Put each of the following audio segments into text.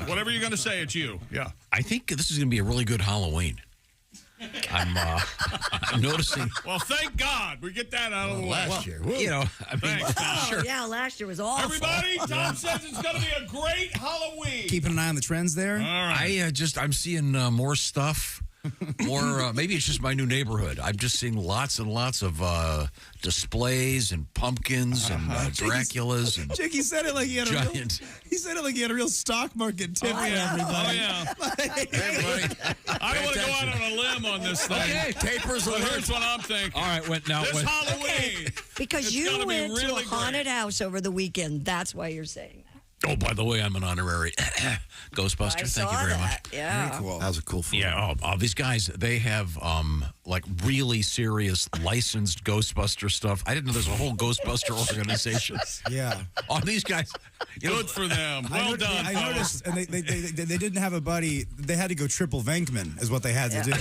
Whatever you're going to say, it's you. Yeah. I think this is going to be a really good Halloween. I'm noticing. Well, thank God we get that out of the way. Last year. You know, I mean, Oh, yeah, last year was awful. Everybody, Tom says it's going to be a great Halloween. Keeping an eye on the trends there. All right. I'm seeing more stuff. More, maybe it's just my new neighborhood. I'm just seeing lots and lots of displays and pumpkins and Draculas and Chick, he said it like he had giant. He said it like he had a real stock market tip. Oh, yeah. I don't want to go out on a limb on this thing. Okay, tapers. But here's what I'm thinking. All right, This Halloween. Because it's you gonna be went to really a haunted house over the weekend. That's why you're saying that. Oh, by the way, I'm an honorary Ghostbuster. I Thank you saw very that. much. Yeah. Very cool. That was a cool photo. Yeah, these guys, they have like really serious licensed Ghostbuster stuff. I didn't know there's a whole Ghostbuster organization. Yeah. Oh, these guys, you know, Good for them. Well done, I folks. noticed, and they didn't have a buddy. They had to go triple Venkman, is what they had to do.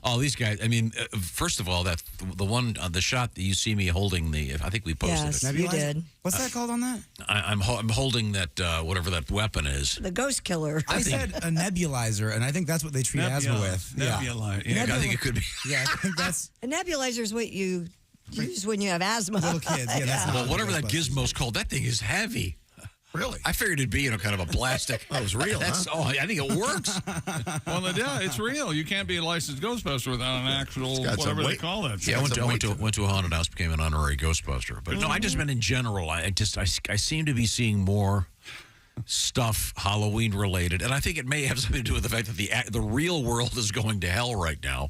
oh, these guys. I mean, first of all, that the one, the shot that you see me holding the. I think we posted Yes, it. you did. What's that called on that? I'm holding that whatever that weapon is. The ghost killer. I said a nebulizer, and I think that's what they treat asthma with. Nebula. Yeah, I think it could be. Yeah, I think that's A nebulizer is what you use when you have asthma. little kids. Yeah, that's Well, whatever that gizmo's called, that thing is heavy. Really? I figured it'd be, kind of a plastic. Oh, it was real, That's, huh? Oh, I think it works. Well, yeah, it's real. You can't be a licensed Ghostbuster without an actual, got some whatever they weight. call it. Yeah, I went Some to a haunted house, became an honorary Ghostbuster. But no, I just meant in general. I seem to be seeing more stuff Halloween related, and I think it may have something to do with the fact that the real world is going to hell right now.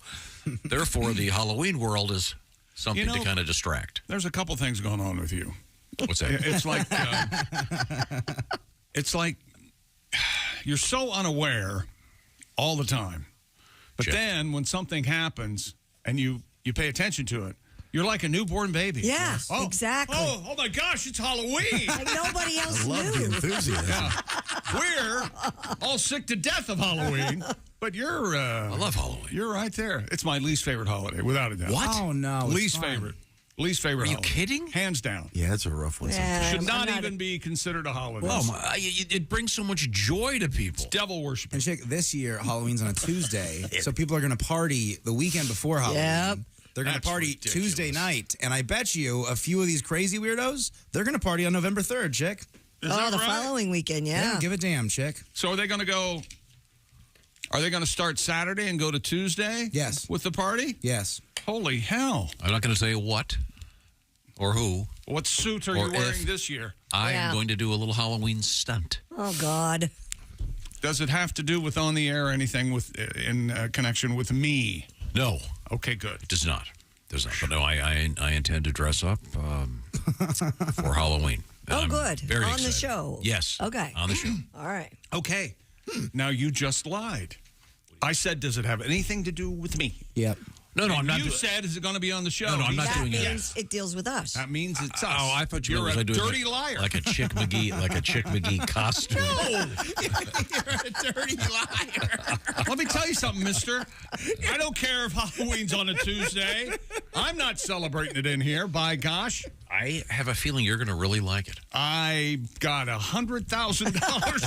Therefore, the Halloween world is something to kind of distract. There's a couple things going on with you. What's that? It's like you're so unaware all the time. But Jeff. then when something happens and you pay attention to it, you're like a newborn baby. Yeah, Oh, exactly. Oh my gosh, it's Halloween. Like nobody else Love the knew. enthusiasm. Yeah. We're all sick to death of Halloween, but you're I love Halloween. you're right there. It's my least favorite holiday, without a doubt. What? Oh no, it's Least fine. favorite. Least favorite Are you holiday. kidding? Hands down. Yeah, it's a rough one. Yeah, Should I'm not not even be considered a holiday. Oh, it brings so much joy to people. Devil worship. And check, this year Halloween's on a Tuesday, so people are going to party the weekend before Halloween. Yep. They're going to That's party ridiculous. Tuesday night, and I bet you a few of these crazy weirdos, they're going to party on November 3rd, chick. Is Oh, that the right? following weekend, yeah. Give a damn, chick. So are they going to go? Are they going to start Saturday and go to Tuesday? Yes. With the party? Yes. Holy hell! I'm not going to say what or who. What suit are Or you wearing if. this year? I Yeah. am going to do a little Halloween stunt. Oh, God. Does it have to do with on the air or anything with in connection with me? No, Okay, good. it does not. Does not. But no, I intend to dress up for Halloween. And Oh, I'm good. Very On excited. the show. Yes. Okay. On the show. All right. Okay. Now you just lied. I said, does it have anything to do with me? Yep. No, I'm not. You said, is it going to be on the show? No, I'm not That doing it. means it deals with us. That means it's us. Oh, I thought you You're meant a was I doing dirty liar. like a Chick McGee costume. You're a dirty liar. Let me tell you something, mister. I don't care if Halloween's on a Tuesday. I'm not celebrating it in here, by gosh. I have a feeling you're going to really like it. I got $100,000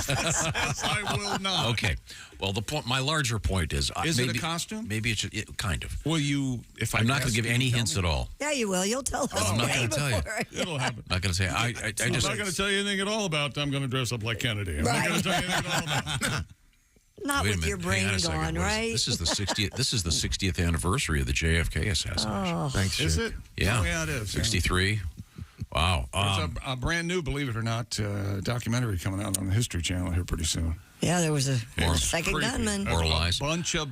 that says I will not. Okay. Well, my larger point is Is it maybe, a costume? Maybe it's kind of. Will you, if I'm not going guess, to give will you any tell hints me? at all. Yeah, you will. You'll tell us I'm not way gonna tell you. before. It'll happen. I'm not going to say. I I'm just. not going to tell you anything at all about I'm going to dress up like Kennedy. I'm not going to tell you anything at all about Not Wait a with your minute, hang on brain a second. gone, What is- right? This is the 60th. This is the 60th anniversary of the JFK assassination. Oh. Thanks, Is Chick. it? Yeah. Oh, yeah, it is. 63. Wow. There's a brand new, believe it or not, documentary coming out on the History Channel here pretty soon. Yeah, there was a It's second creepy. gunman. Or A lies. bunch of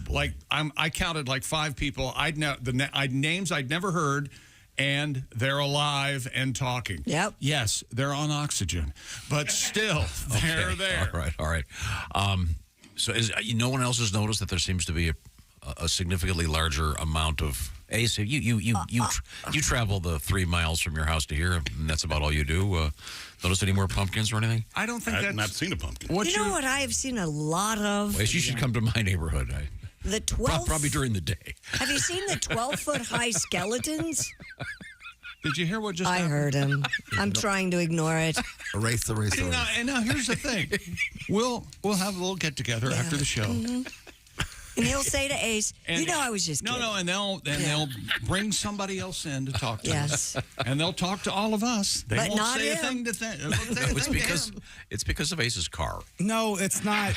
like I counted like 5 people. Names I'd never heard, and they're alive and talking. Yep. Yes, they're on oxygen, but still they're there. All right. So no one else has noticed that there seems to be a significantly larger amount of. So you travel the 3 miles from your house to here, and that's about all you do. Notice any more pumpkins or anything? I don't think I've that's not seen a pumpkin. what You know what I have seen a lot of? Well, you should come to my neighborhood. The 12. Probably during the day. Have you seen the 12-foot high skeletons? Did you hear what just I happened? heard him. I'm trying to ignore it. Erase the race. See, now here's the thing. We'll have a little get together after the show. And he'll say to Ace, I was just kidding. No, and they'll bring somebody else in to talk to us. Yes. And they'll talk to all of us. They But won't not say a him. thing to think. It's because of Ace's car. No, it's not.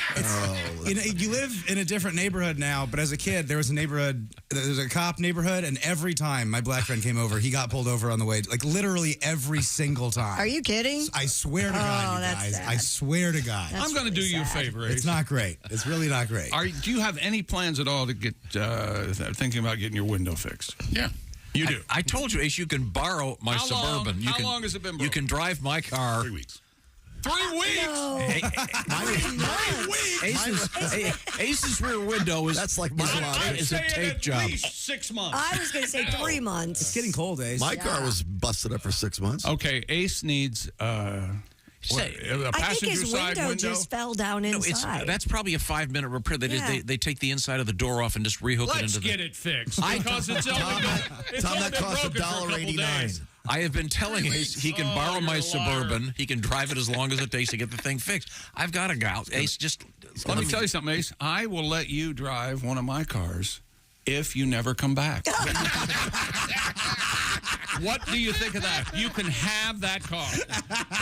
You live in a different neighborhood now, but as a kid, there was a cop neighborhood, and every time my black friend came over, he got pulled over on the way, like literally every single time. Are you kidding? I swear to God, you that's guys. sad. I swear to God. That's I'm going to do really you a sad. favor, Ace. It's not great. It's really not great. Do you have any plans at all to get thinking about getting your window fixed? Yeah. You do. I told you, Ace, you can borrow my How long? Suburban. How long has it been You broken? can drive my car. 3 weeks. 3 weeks. No. Ace's rear window is That's like my I'm is a saying tape at job. least 6 months. I was going to say 3 months. It's getting cold, Ace. My car was busted up for 6 months. Okay, Ace needs a I think passenger his side window window. just fell down No, inside. that's probably a 5-minute repair. They take the inside of the door off and just rehook it Let's into get the. it fixed because it's only Tom, that cost broken for a couple $1.89. days. I have been telling Ace he can borrow my you're a liar. Suburban. He can drive it as long as it takes to get the thing fixed. I've got to go out. Ace, just Let me tell you something, Ace. I will let you drive one of my cars if you never come back. What do you think of that? You can have that car.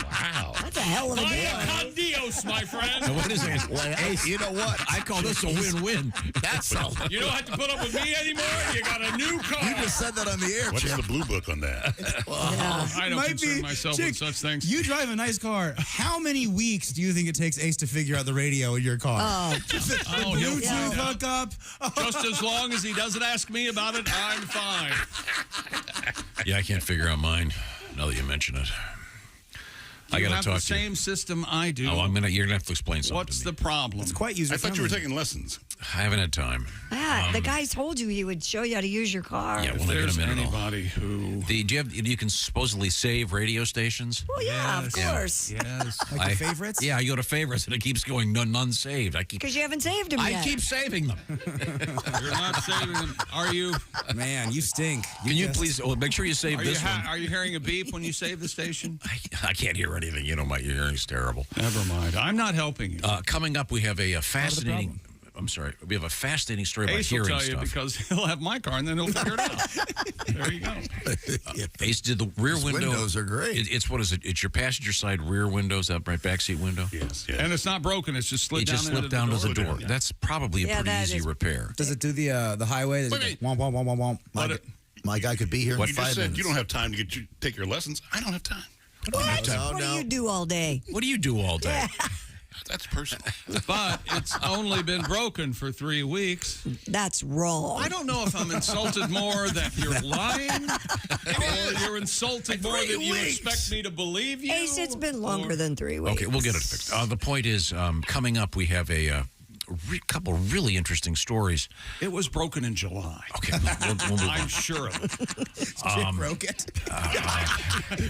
Wow. That's a hell of a Vaya deal. con Dios, my friend. What is it? Ace, you know what? I call this a win-win. That's all. You don't have to put up with me anymore. You got a new car. You just said that on the air, What's Chip. the blue book on that? I don't concern myself with such things. You drive a nice car. How many weeks do you think it takes Ace to figure out the radio in your car? Oh, he'll Bluetooth find out. hookup. Just as long as he doesn't ask me about it, I'm fine. Yeah, I can't figure out mine. Now that you mention it, I You got have to talk the to you. same system I do. Oh, you're gonna have to explain something. What's to the me. problem? It's quite user I thought you were friendly. taking lessons. I haven't had time. Yeah, the guy told you he would show you how to use your car. Yeah, If well, I got there's a minute. anybody who... You can supposedly save radio stations. Well, yeah, of Yes. course. Yes. Like the favorites? Yeah, I go to favorites and it keeps going none saved. Because you haven't saved him I yet. keep saving them. You're not saving them. Are you? Man, you stink. Can you just- please make sure you save Are you, this one? are you hearing a beep when you save the station? I can't hear anything. You know, my hearing's terrible. Never mind. I'm not helping you. Coming up, we have a fascinating. I'm sorry. We have a fascinating story about Ace will hearing tell you stuff. because he'll have my car and then he'll figure it out. There you go. Ace did the rear Those window. windows are great. It's what is it? It's your passenger side rear windows, that right backseat window. Yes. And it's not broken. It's just slid It down just into slipped down to the door. Yeah. That's probably a Yeah, pretty that easy is- repair. Does it do the highway? Does it go womp, womp, womp, womp, womp? My guy could be here in You just 5 said minutes. you don't have time to take your lessons. I don't have time. What? No, What do no. you do all day? What do you do all day? That's personal. But it's only been broken for 3 weeks. That's wrong. I don't know if I'm insulted more that you're lying or you're insulted more that you expect me to believe you. Ace, it's been longer or- than 3 weeks. Okay, we'll get it fixed. The point is, coming up, we have a couple really interesting stories. It was broken in July. Okay, we'll move I'm on. sure of it. Chip broke it.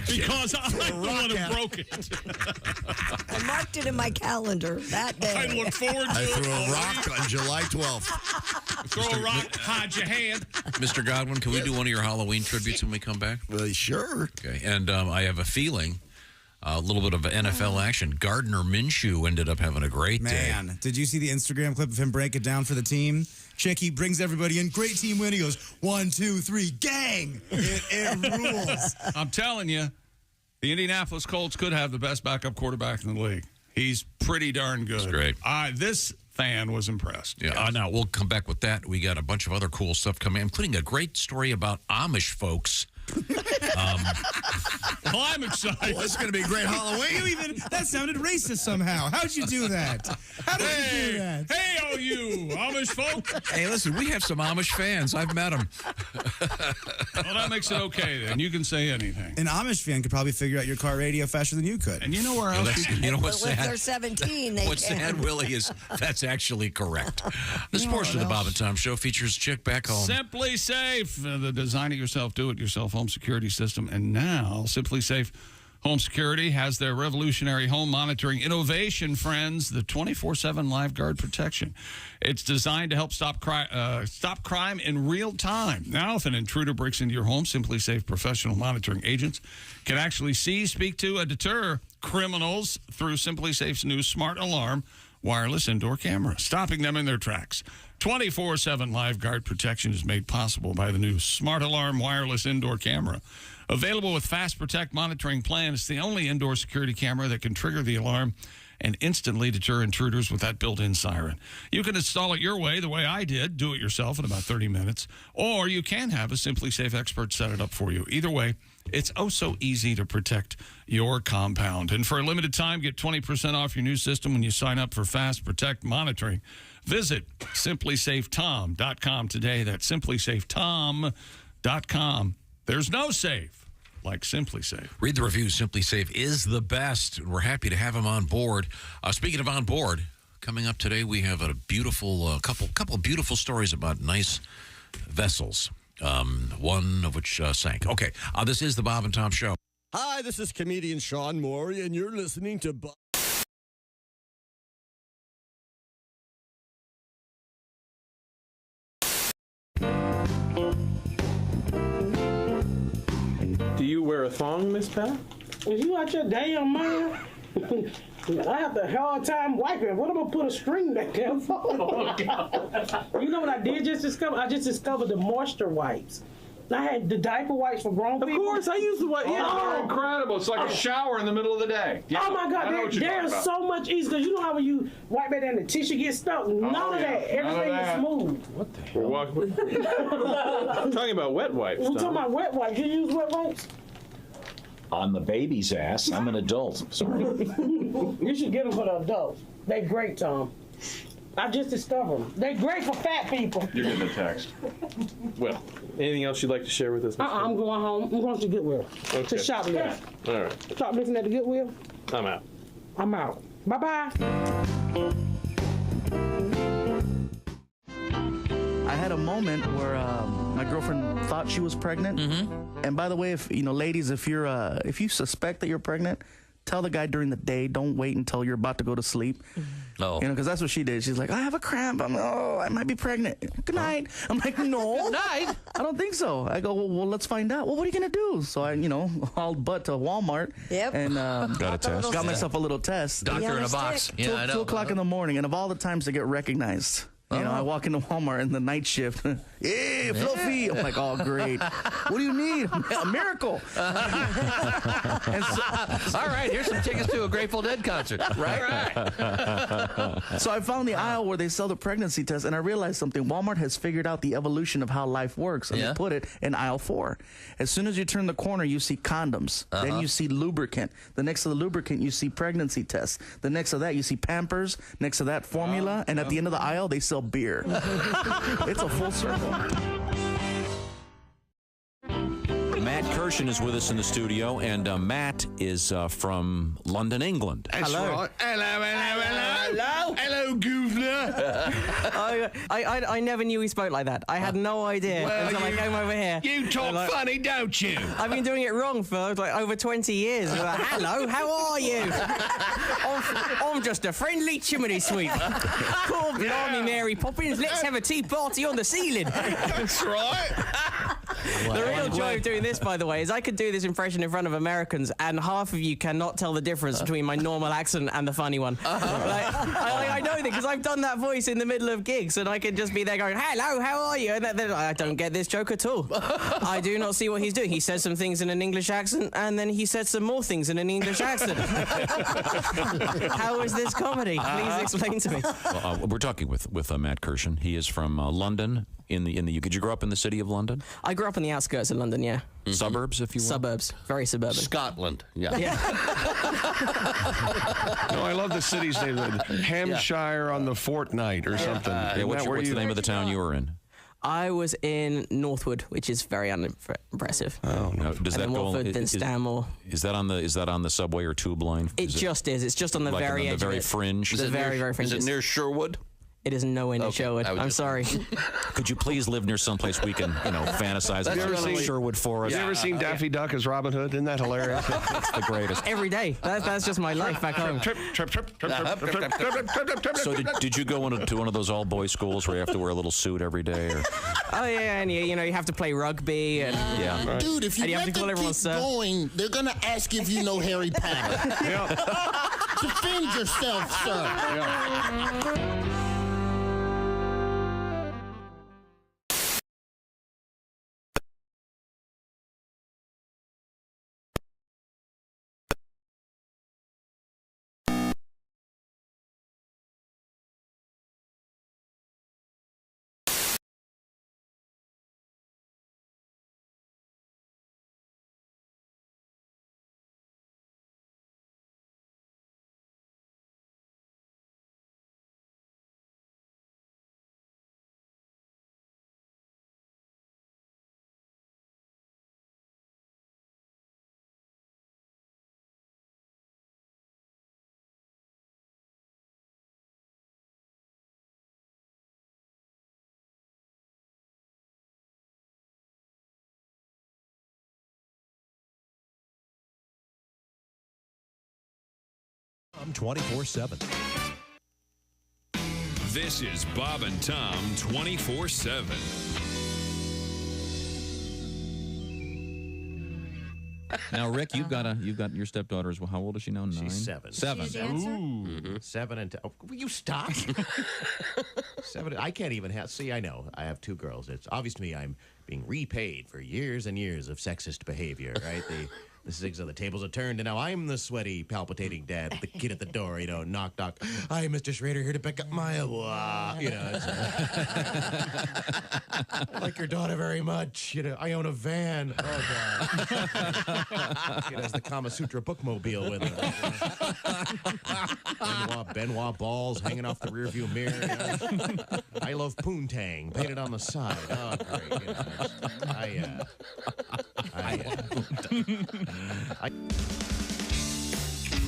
Because I'm the one who broke it. I marked it in my calendar that day. I look forward to I it. threw a already. rock on July 12th. Throw a rock, hide your hand. Mr. Godwin, can we do one of your Halloween tributes when we come back? Well, sure. Okay, and I have a feeling a little bit of NFL action. Gardner Minshew ended up having a great day. Man, did you see the Instagram clip of him break it down for the team? Chick, he brings everybody in. Great team win. He goes, 1, 2, 3, gang. It rules. I'm telling you, the Indianapolis Colts could have the best backup quarterback in the league. He's pretty darn good. That's great. This fan was impressed. Yeah, now we'll come back with that. We got a bunch of other cool stuff coming, including a great story about Amish folks. Well, I'm excited. Well, it's going to be a great Halloween. That sounded racist somehow. How'd you do that? How did you do that? Hey, all you Amish folk. Hey, listen, we have some Amish fans. I've met them. Well, that makes it okay then. You can say anything. An Amish fan could probably figure out your car radio faster than you could. And you know where else you can... You know But what's if they're sad? 17, they What's can. sad, Willie, is that's actually correct. This portion of the Bob and Tom Show features Chick back home. Simply Safe, the design-it-yourself, do-it-yourself home security system. And now, Simply Safe Home Security has their revolutionary home monitoring innovation, friends, the 24/7 Live Guard protection. It's designed to help stop crime in real time. Now, if an intruder breaks into your home, Simply Safe professional monitoring agents can actually see, speak to, and deter criminals through Simply Safe's new Smart Alarm wireless indoor camera, stopping them in their tracks. 24/7 Live Guard protection is made possible by the new Smart Alarm wireless indoor camera. Available with Fast Protect monitoring plan, it's the only indoor security camera that can trigger the alarm and instantly deter intruders with that built-in siren. You can install it your way, the way I did, do it yourself in about 30 minutes, or you can have a Simply Safe expert set it up for you. Either way, it's oh so easy to protect your compound. And for a limited time, get 20% off your new system when you sign up for Fast Protect monitoring. Visit simplysafetom.com today. That's simplysafetom.com. There's no safe like Simply Safe. Read the reviews. Simply Safe is the best. We're happy to have him on board. Speaking of on board, coming up today, we have a beautiful couple of beautiful stories about nice vessels. One of which sank. Okay, this is the Bob and Tom Show. Hi, this is comedian Sean Morey, and you're listening to Bob. Do you wear a thong, Miss Pat? Is you out your damn mind? I have the hard time wiping. What am I gonna put a string back there for? You know what I did just discover? I just discovered the moisture wipes. I had the diaper wipes for grown people. Of course, I use the wipe. Oh, Yeah. they're incredible. It's like a shower in the middle of the day. Yeah, Oh my God, I know what you're they're talking about. so much easier. Because you know how when you wipe it and the tissue gets stuck? None of yeah. that. Everything None of that. is smooth. What the hell? I'm talking about wet wipes. We're talking Tom. about wet wipes. You use wet wipes? On the baby's ass. I'm an adult. Sorry. You should get them for the adults. They're great, Tom. I just discovered them. They're great for fat people. You're getting a text. Well, anything else you'd like to share with us? Miss I'm going home. I'm going to Goodwill. Okay. To shoplift. All right. Shoplifting at the Goodwill. I'm out. I'm out. Bye-bye. I had a moment where my girlfriend thought she was pregnant. And by the way, if ladies, if you suspect that you're pregnant, tell the guy during the day. Don't wait until you're about to go to sleep. Oh. Because that's what she did. She's like, I have a cramp. I might be pregnant. Good night. I'm like, no. Good night. I don't think so. I go, well, let's find out. Well, what are you going to do? So I, hauled butt to Walmart. Yep. And Got a test. got myself a little test. Doctor in a box. Yeah, I know. 2 o'clock in the morning. And of all the times to get recognized, I walk into Walmart in the night shift. Hey, Fluffy. I'm like, oh, great. What do you need? A miracle. And so, All right, here's some tickets to a Grateful Dead concert. Right. so I found the aisle where they sell the pregnancy test, and I realized something. Walmart has figured out the evolution of how life works, and they put it in aisle 4. As soon as you turn the corner, you see condoms. Then you see lubricant. The next to the lubricant, you see pregnancy tests. The next to that, you see Pampers. Next to that, formula. And at the end of the aisle, they sell beer. It's a full circle. Matt Kirshen is with us in the studio, and Matt is from London, England. Hello. Hello, Governor. I never knew he spoke like that. I had no idea until I came over here. You talk funny, don't you? I've been doing it wrong for over 20 years. Like, hello, how are you? I'm just a friendly chimney sweep. Cool, blimey, Mary Poppins. Let's have a tea party on the ceiling. That's right. The real joy of doing this, by the way, is I could do this impression in front of Americans, and half of you cannot tell the difference between my normal accent and the funny one. I know that because I've done that voice in the middle of gigs, and I could just be there going, hello, how are you? And then I don't get this joke at all. I do not see what he's doing. He says some things in an English accent, and then he says some more things in an English accent. How is this comedy? Please explain to me. Well, we're talking with Matt Kirshen. He is from London in the UK. Did you grow up in the city of London? I grew up on the outskirts of London, yeah. Suburbs, if you will? Suburbs. Very suburban. Scotland. Yeah. No, I love the city's name. Hampshire on the Fortnight or something. Yeah, what's the name of the town you were in? I was in Northwood, which is very unimpressive. Oh, no. Does and that then go? Watford, then Stanmore. Is that on the subway or tube line? It just is. It's just on the like very on edge. the very of it. fringe. The very fringe. Is it near Sherwood? It is no way to show it. I'm sorry. Could you please live near someplace we can, fantasize about Sherwood Forest? Have you ever seen Daffy Duck as Robin Hood? Isn't that hilarious? That's the greatest. Every day. That's just my life back home. So did you go into one of those all-boys schools where you have to wear a little suit every day? Or? Oh, yeah, and you have to play rugby. And, yeah. Dude, if you have let to call them everyone keep going, they're going to ask if you know Harry Potter. Defend yourself, sir. I'm 24/7. This is Bob and Tom 24/7. Now, Rick, you've got your stepdaughter as well. How old is she now? 9? She's 7. 7. Ooh. 7 and will you stop? 7. I can't even have. See, I know. I have 2 girls. It's obvious to me I'm being repaid for years and years of sexist behavior. Right? The zigs of the tables are turned, and now I'm the sweaty, palpitating dad, the kid at the door, knock, knock. Hi, Mr. Schrader, here to pick up my, I like your daughter very much. I own a van. Oh, God. It has the Kama Sutra bookmobile with it. Benoit balls hanging off the rearview mirror. I love poontang painted on the side. Oh, great.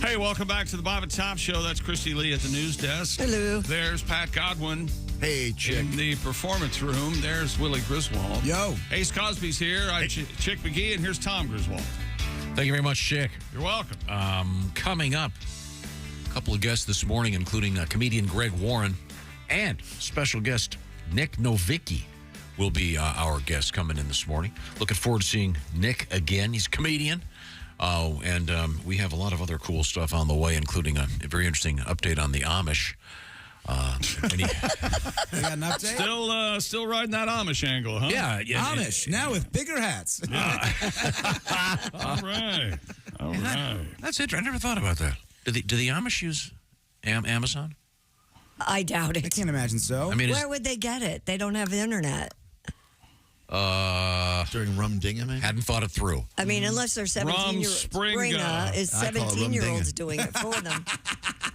Hey, welcome back to the Bob and Tom Show. That's Christy Lee at the news desk. Hello. There's Pat Godwin. Hey, Chick. In the performance room, there's Willie Griswold. Yo. Ace Cosby's here. I'm Chick McGee, and here's Tom Griswold. Thank you very much, Chick. You're welcome. Coming up, a couple of guests this morning, including comedian Greg Warren and special guest Nick Novicki will be our guest coming in this morning. Looking forward to seeing Nick again. He's a comedian. And we have a lot of other cool stuff on the way, including a very interesting update on the Amish. You got an update? Still riding that Amish angle, huh? Yeah. Amish, now with bigger hats. All right. That's interesting. I never thought about that. Do the Amish use Amazon? I doubt it. I can't imagine so. I mean, where would they get it? They don't have the internet. During Rumdinga, maybe? Hadn't thought it through. I mean, unless they're 17-year-olds. Springa is 17-year-olds doing it for them.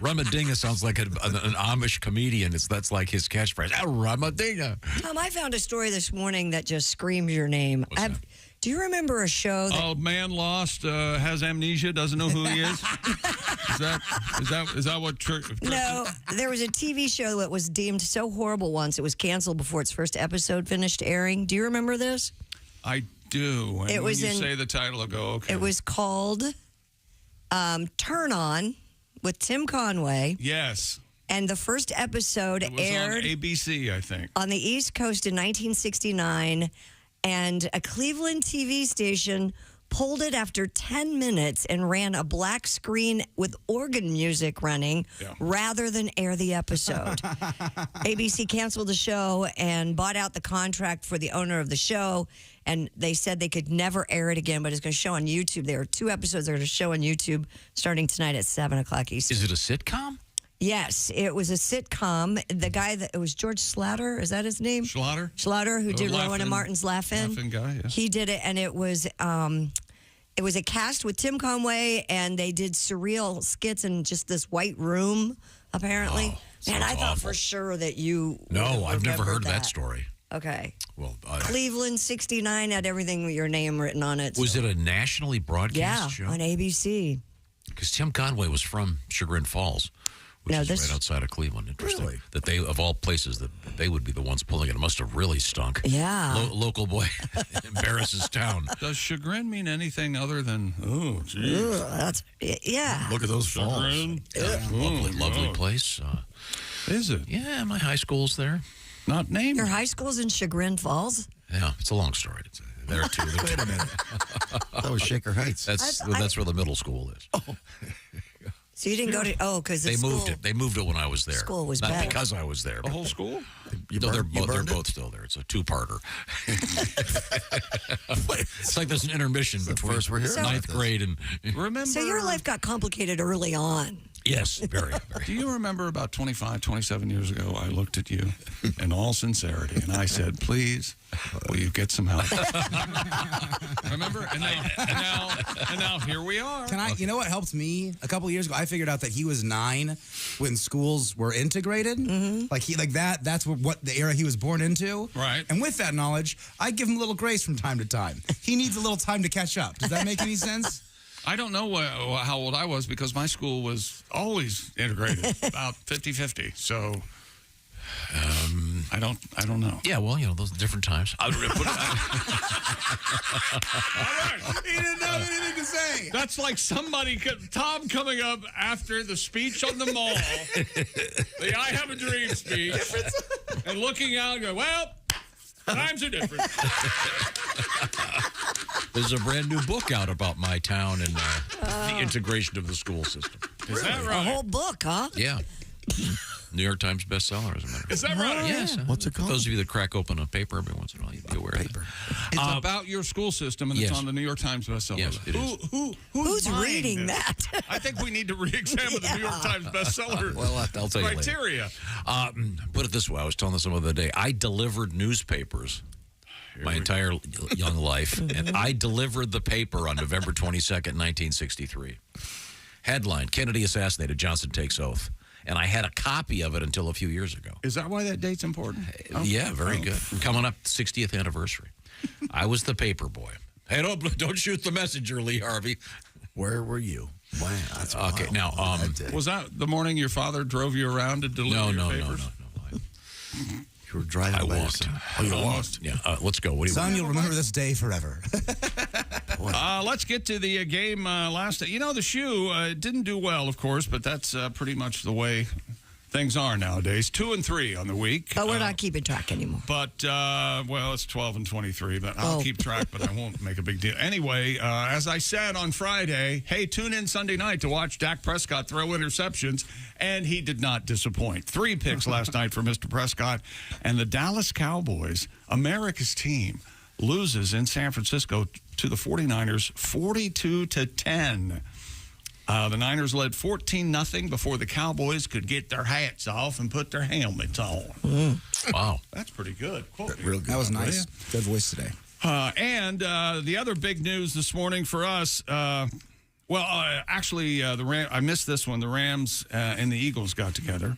Rumadinga sounds like an Amish comedian. That's like his catchphrase. Rumadinga. Tom, I found a story this morning that just screams your name. Do you remember a show that... man lost, has amnesia, doesn't know who he is? Is that what... No, there was a TV show that was deemed so horrible once, it was canceled before its first episode finished airing. Do you remember this? I do. And when you say the title, I'll go, okay. It was called Turn On with Tim Conway. Yes. And the first episode aired... on ABC, I think. On the East Coast in 1969... And a Cleveland TV station pulled it after 10 minutes and ran a black screen with organ music running rather than air the episode. ABC canceled the show and bought out the contract for the owner of the show. And they said they could never air it again, but it's going to show on YouTube. There are 2 episodes that are going to show on YouTube starting tonight at 7 o'clock Eastern. Is it a sitcom? Yes, it was a sitcom. The guy it was George Schlatter, is that his name? Schlatter, who did Rowan and Martin's Laugh-In. Laugh-In guy, yeah. He did it, and it was a cast with Tim Conway, and they did surreal skits in just this white room, apparently. Man, I thought for sure that you No, I've never heard that story. Okay. Well, Cleveland 69 had everything with your name written on it. Was it a nationally broadcast show? Yeah, on ABC. Because Tim Conway was from Chagrin Falls, which is right outside of Cleveland. Interesting. Really? That they, of all places, that they would be the ones pulling it. It must have really stunk. Yeah. Local boy embarrasses town. Does chagrin mean anything other than, oh, geez. That's, yeah. Look at those falls. Yeah. Lovely place. Is it? Yeah, my high school's there. Not named. Your high school's in Chagrin Falls? Yeah, it's a long story. It's there too. Wait a minute. That was Shaker Heights. That's where the middle school is. Oh. So you didn't go to, because they moved it. They moved it when I was there. School was not better. because I was there. The whole school? They're both still there. It's a two-parter. It's like there's an intermission between ninth grade and. Remember? So your life got complicated early on. Yes, very. Do you remember about 25, 27 years ago, I looked at you in all sincerity and I said, please, will you get some help? Remember? And now here we are. You know what helped me? A couple years ago, I figured out that he was 9 when schools were integrated. Mm-hmm. That's what the era he was born into. Right. And with that knowledge, I give him a little grace from time to time. He needs a little time to catch up. Does that make any sense? I don't know how old I was because my school was always integrated, about 50-50. So I don't know. Yeah, well, those different times. I would put it. He didn't have anything to say. That's like Tom coming up after the speech on the mall, the I Have a Dream speech, and looking out and going, well, times are different. There's a brand new book out about my town and the integration of the school system. Is that right? A whole book, huh? Yeah. New York Times bestseller, as a matter of fact. Is that right? Yes. What's it called? For those of you that crack open a paper every once in a while, you'd be aware of it. It's about your school system, and yes. it's on the New York Times bestseller. Yes, it is. Who's reading that? I think we need to re-examine the New York Times bestseller I'll tell you criteria. Put it this way. I was telling this some other day. I delivered newspapers my entire young life, and I delivered the paper on November 22nd, 1963. Headline, Kennedy assassinated, Johnson takes oath. And I had a copy of it until a few years ago. Is that why that date's important? Yeah, very good. Coming up, 60th anniversary. I was the paper boy. Hey, don't shoot the messenger, Lee Harvey. Where were you? Wow, that's okay. wild. Now, was that the morning your father drove you around to deliver your papers? No. You were driving. I walked. Oh, you walked? Yeah. Let's go. What do you Son, want? you'll remember this day forever. Let's get to the game last. The shoe didn't do well, of course, but that's pretty much the way things are nowadays. 2 and 3 on the week. But we're not keeping track anymore. But, it's 12 and 23, but I'll keep track, but I won't make a big deal. Anyway, as I said on Friday, hey, tune in Sunday night to watch Dak Prescott throw interceptions, and he did not disappoint. 3 picks last night for Mr. Prescott, and the Dallas Cowboys, America's team, loses in San Francisco to the 49ers 42-10. The Niners led 14-0 before the Cowboys could get their hats off and put their helmets on. Wow. That's pretty good. Real good. That was nice. Good voice today. And the other big news this morning for us, actually, I missed this one. The Rams and the Eagles got together,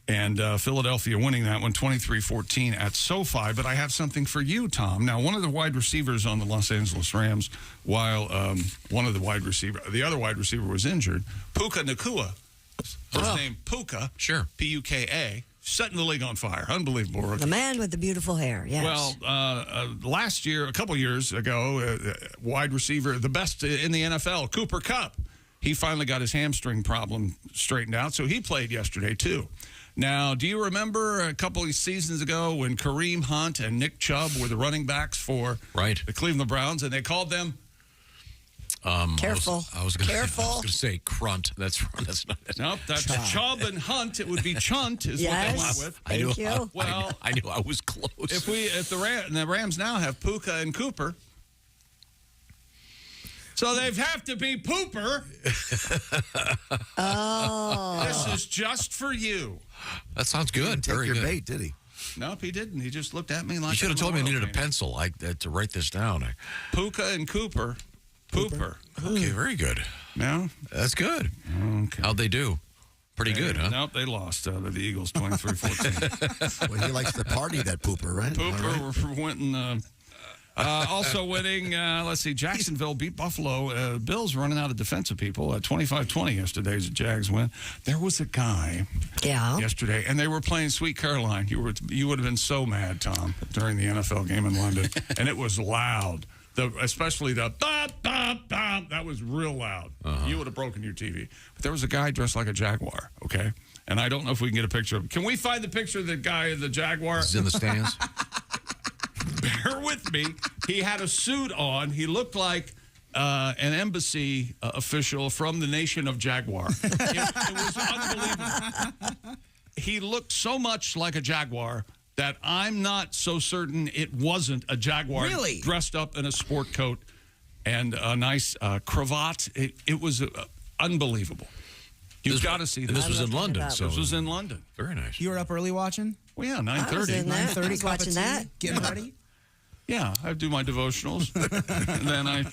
and Philadelphia winning that one 23-14 at SoFi. But I have something for you, Tom. Now, one of the wide receivers on the Los Angeles Rams, while the other wide receiver was injured, Puka Nacua, first name Puka, sure, P-U-K-A, setting the league on fire. Unbelievable rookie. The man with the beautiful hair, yes. Well, last year, a couple years ago, wide receiver, the best in the NFL, Cooper Kupp, he finally got his hamstring problem straightened out, so he played yesterday, too. Now, do you remember a couple of seasons ago when Kareem Hunt and Nick Chubb were the running backs for the Cleveland Browns, and they called them? Careful. I was going to say Crunt. That's not. Nope, that's Chubb and Hunt. It would be Chunt is what they went with. I knew I was close. If the Rams now have Puka and Cooper, so they have to be Pooper. This is just for you. That sounds good. Take your bait, did he? Nope, he didn't. He just looked at me like. You should have told me I needed a pencil to write this down. Puka and Cooper. Pooper. Okay, very good. No? That's good. Okay. How'd they do? Pretty good, huh? Nope, they lost to the Eagles 23-14. Well, he likes to party, that Pooper, right? Pooper went and Also winning, let's see, Jacksonville beat Buffalo. Bills running out of defensive people. 25-20 yesterday's Jags win. There was a guy yesterday, and they were playing Sweet Caroline. You would have been so mad, Tom, during the NFL game in London. And it was loud. Especially the that was real loud. You would have broken your TV. But there was a guy dressed like a Jaguar, okay? And I don't know if we can get a picture of him. Can we find the picture of the guy in the Jaguar? He's in the stands. Bear with me. He had a suit on. He looked like an embassy official from the nation of Jaguar. It was unbelievable. He looked so much like a Jaguar that I'm not so certain it wasn't a Jaguar. Really? Dressed up in a sport coat and a nice cravat. It was unbelievable. You've got to see this. This was in London. This was in London. Very nice. You were up early watching? Well, yeah, 9:30. 9:30, watching that. Getting ready? Yeah, I do my devotionals. And then A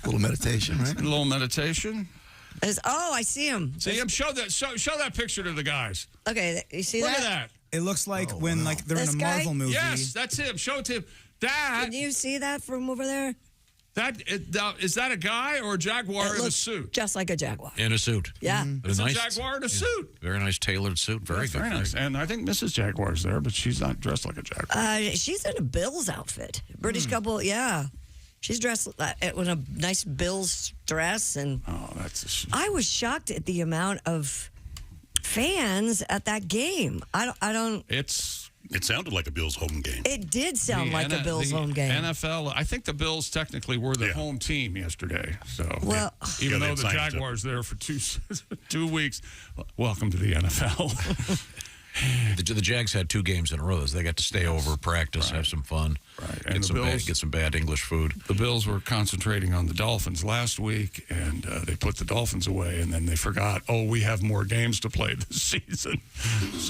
little meditation, right? A little meditation. I see him. See him? Show that picture to the guys. Okay, you see Look that? at that. It looks like when like they're This in a guy? Marvel movie. Yes, that's him. Show it to him. That Can you see that from over there? is that a guy or a Jaguar It in a looks suit? just like a Jaguar. In a suit. Yeah. It's a Jaguar in a suit. Very nice tailored suit. Very good. Very nice. And I think Mrs. Jaguar's there, but she's not dressed like a Jaguar. She's in a Bills outfit. British couple, yeah. She's dressed with a nice Bills dress, and I was shocked at the amount of fans at that game. I don't. It sounded like a Bills home game. It did sound like a Bills home game. NFL, I think the Bills technically were the home team yesterday. So, well, even though the Jaguars there for 2 weeks, welcome to the NFL. The Jags had 2 games in a row. They got to stay over, practice, have some fun, And get some bad English food. The Bills were concentrating on the Dolphins last week, and they put the Dolphins away, and then they forgot, we have more games to play this season.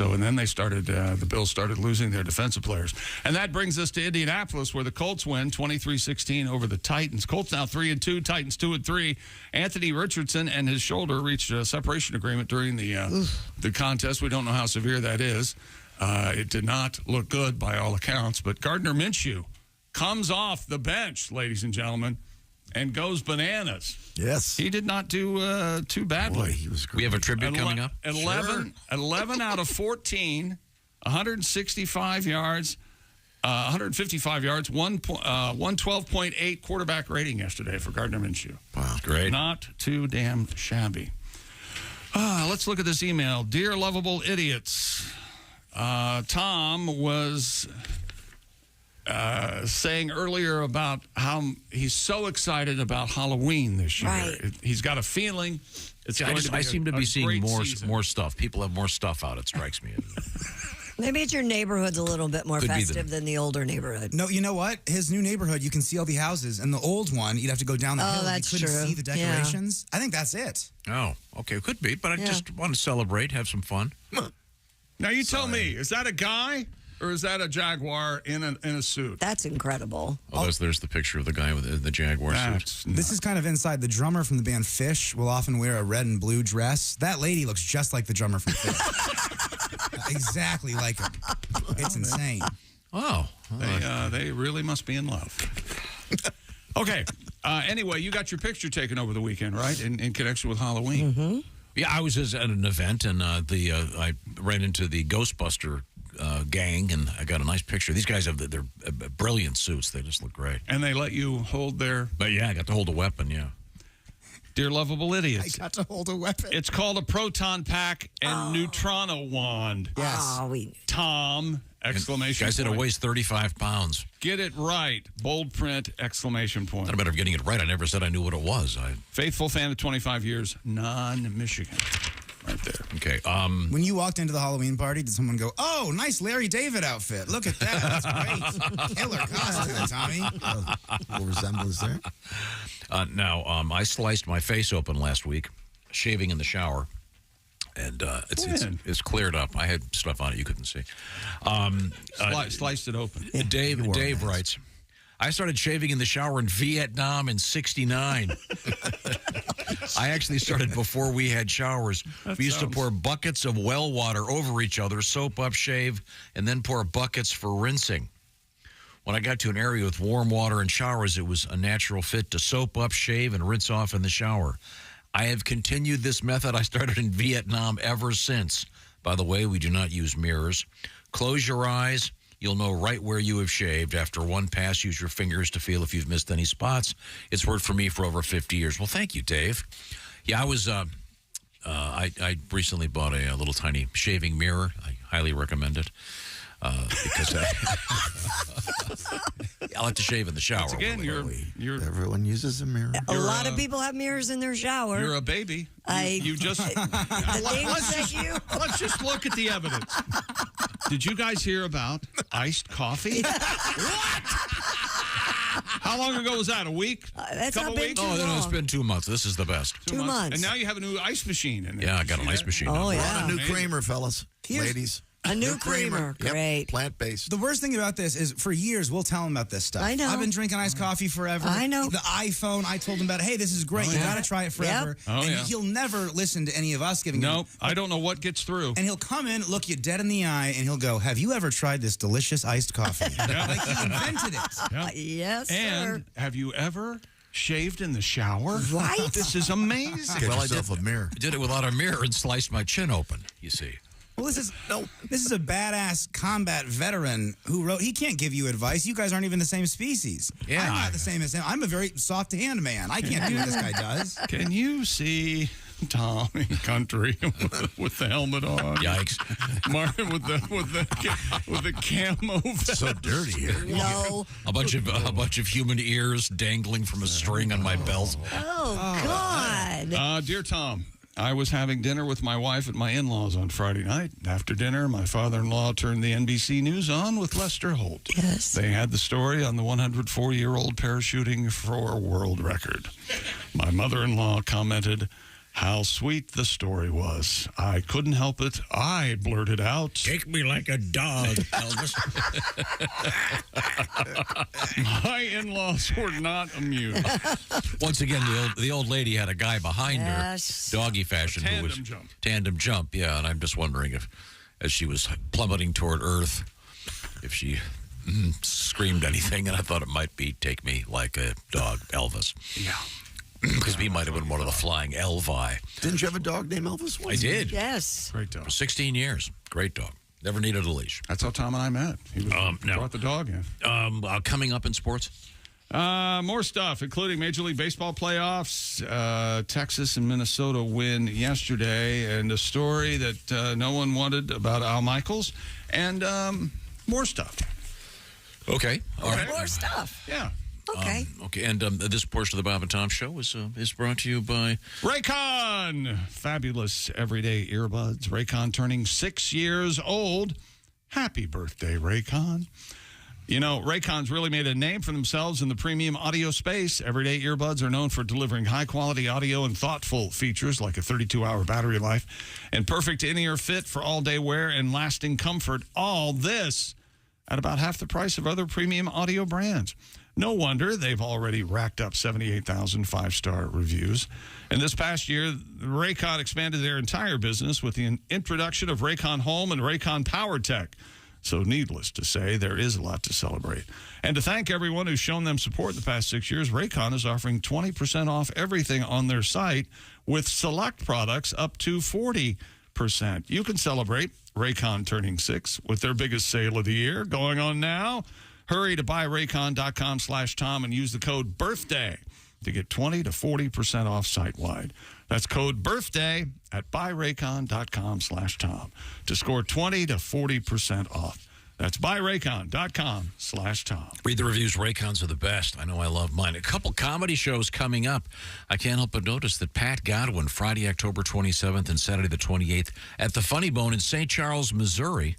And then they started, the Bills started losing their defensive players. And that brings us to Indianapolis, where the Colts win 23-16 over the Titans. Colts now 3-2, Titans 2-3. Anthony Richardson and his shoulder reached a separation agreement during the contest. We don't know how severe that is. It did not look good by all accounts, but Gardner Minshew comes off the bench, ladies and gentlemen, and goes bananas. Yes. He did not do too badly. Boy, he was great. We have a tribute coming up. 11 out of 14, 165 yards, 155 yards, 112.8 quarterback rating yesterday for Gardner Minshew. Wow. Great. Not too damn shabby. Let's look at this email. Dear lovable idiots, Tom was saying earlier about how he's so excited about Halloween this year. Right. He's got a feeling it's going to be I seem to be seeing great more season. stuff. People have more stuff out, it strikes me. maybe your neighborhood's a little bit more Could be festive than the older neighborhood. No, you know what? His new neighborhood, you can see all the houses. And the old one, you'd have to go down the hill. That's you couldn't true. see the decorations. I think that's it. Oh, okay. Could be, but I just want to celebrate, have some fun. Now, you tell me, is that a guy or is that a Jaguar in a suit? That's incredible. Oh, there's the picture of the guy with the Jaguar suit. This is kind of inside. The drummer from the band Fish will often wear a red and blue dress. That lady looks just like the drummer from Fish. Exactly like him. It's insane. Oh. They really must be in love. Okay. Anyway, you got your picture taken over the weekend, right? In connection with Halloween. Mm-hmm. Yeah, I was at an event, and I ran into the Ghostbuster gang, and I got a nice picture. These guys have they're brilliant suits. They just look great. And they let you hold their... But yeah, I got to hold a weapon, yeah. Dear lovable idiots. I got to hold a weapon. It's called a proton pack and neutrino wand. Yes. Oh, Tom, exclamation Guy said it point. weighs 35 pounds. Get it right. Bold print, exclamation point. Not a matter of getting it right. I never said I knew what it was. Faithful fan of 25 years, non-Michigan. Right there. Okay. When you walked into the Halloween party, did someone go, "Oh, nice Larry David outfit. Look at that. That's great. Killer costume, Tommy." A little resemblance there. Now, I sliced my face open last week, shaving in the shower, and it's cleared up. I had stuff on it you couldn't see. Sliced it open. Dave writes, I started shaving in the shower in Vietnam in '69. I actually started before we had showers. We used to pour buckets of well water over each other, soap up, shave, and then pour buckets for rinsing. When I got to an area with warm water and showers, it was a natural fit to soap up, shave, and rinse off in the shower. I have continued this method I started in Vietnam ever since. By the way, we do not use mirrors. Close your eyes. You'll know right where you have shaved. After one pass, use your fingers to feel if you've missed any spots. It's worked for me for over 50 years. Well, thank you, Dave. Yeah, I recently bought a little tiny shaving mirror. I highly recommend it because I like to shave in the shower. Once again, everyone uses a mirror. A lot of people have mirrors in their shower. You're a baby. You just let's just look at the evidence. Did you guys hear about iced coffee? What? How long ago was that? A week? That's couple not been weeks? too long. No, it's been 2 months. This is the best. 2 months. And now you have a new ice machine in there. Yeah, I got an ice machine. Oh, We're yeah. on a new creamer, fellas, ladies. A new creamer. Yep, Great. plant-based. The worst thing about this is, for years, we'll tell them about this stuff. I know. I've been drinking iced coffee forever. I know. The iPhone, I told him about, hey, this is great. Oh, You yeah. got to try it forever. Yep. Oh, and yeah. he'll never listen to any of us giving him. Nope. I don't know what gets through. And he'll come in, look you dead in the eye, and he'll go, have you ever tried this delicious iced coffee? Like he invented it. Yeah. Yes, And have you ever shaved in the shower? Right? This is amazing. Get yourself a mirror. I did it without a mirror and sliced my chin open, you see. Well, this is a badass combat veteran who wrote. He can't give you advice. You guys aren't even the same species. Yeah, I'm not the same as him. I'm a very soft hand man. I can't do what this guy does. Can you see Tom in country with the helmet on? Yikes! Martin with the camo vest. So dirty here. No. A bunch of human ears dangling from a string on my belt. Oh, God. Dear Tom, I was having dinner with my wife at my in-laws on Friday night. After dinner, my father-in-law turned the NBC News on with Lester Holt. Yes. They had the story on the 104-year-old parachuting for a world record. My mother-in-law commented how sweet the story was. I couldn't help it. I blurted out, Take me like a dog, Elvis. my in-laws were not amused. Once again, the old lady had a guy behind Yes. her, doggy fashion. Tandem jump, yeah. And I'm just wondering if, as she was plummeting toward Earth, if she screamed anything, and I thought it might be Take Me Like a Dog, Elvis. Yeah. Because he might have been one of the flying Elvi. Didn't you have a dog named Elvis? I did. Yes. Great dog. 16 years. Great dog. Never needed a leash. That's how Tom and I met. He was brought the dog in. Coming up in sports? More stuff, including Major League Baseball playoffs. Texas and Minnesota win yesterday, and a story that no one wanted about Al Michaels, and more stuff. Okay. All right. More stuff. Yeah. Okay. Okay, and this portion of the Bob and Tom Show is brought to you by Raycon. Fabulous everyday earbuds. Raycon turning 6 years old. Happy birthday, Raycon. You know, Raycon's really made a name for themselves in the premium audio space. Everyday earbuds are known for delivering high-quality audio and thoughtful features like a 32-hour battery life and perfect in-ear fit for all-day wear and lasting comfort. All this at about half the price of other premium audio brands. No wonder they've already racked up 78,000 five-star reviews. And this past year, Raycon expanded their entire business with the introduction of Raycon Home and Raycon PowerTech. So needless to say, there is a lot to celebrate. And to thank everyone who's shown them support the past 6 years, Raycon is offering 20% off everything on their site with select products up to 40%. You can celebrate Raycon turning 6 with their biggest sale of the year going on now. Hurry to buyraycon.com/Tom and use the code BIRTHDAY to get 20 to 40% off site-wide. That's code BIRTHDAY at buyraycon.com/Tom to score 20 to 40% off. That's buyraycon.com/Tom. Read the reviews. Raycons are the best. I know I love mine. A couple comedy shows coming up. I can't help but notice that Pat Godwin, Friday, October 27th and Saturday the 28th at the Funny Bone in St. Charles, Missouri.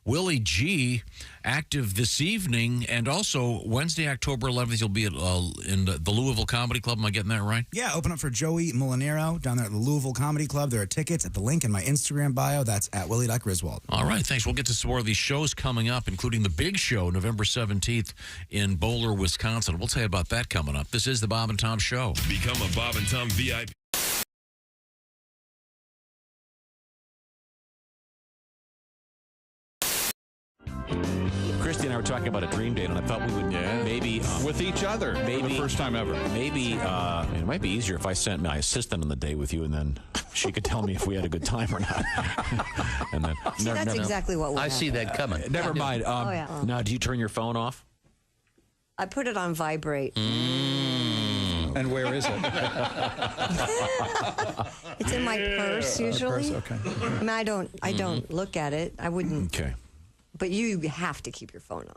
Willie G, active this evening, and also Wednesday, October 11th, you'll be at, in the Louisville Comedy Club. Am I getting that right? Yeah, open up for Joey Molinaro down there at the Louisville Comedy Club. There are tickets at the link in my Instagram bio. That's at Willie.Griswold. All right, thanks. We'll get to some more of these shows coming up, including the big show, November 17th in Bowler, Wisconsin. We'll tell you about that coming up. This is the Bob and Tom Show. Become a Bob and Tom VIP. Christy and I were talking about a dream date, and I thought we would maybe with each other for the first time ever. Maybe it might be easier if I sent my assistant on the date with you, and then she could tell me if we had a good time or not. And then that's exactly what I see that coming. Never mind. Now, do you turn your phone off? I put it on vibrate. And where is it? It's in my purse usually. Okay. I mean, I don't look at it. I wouldn't. Okay. But you have to keep your phone on.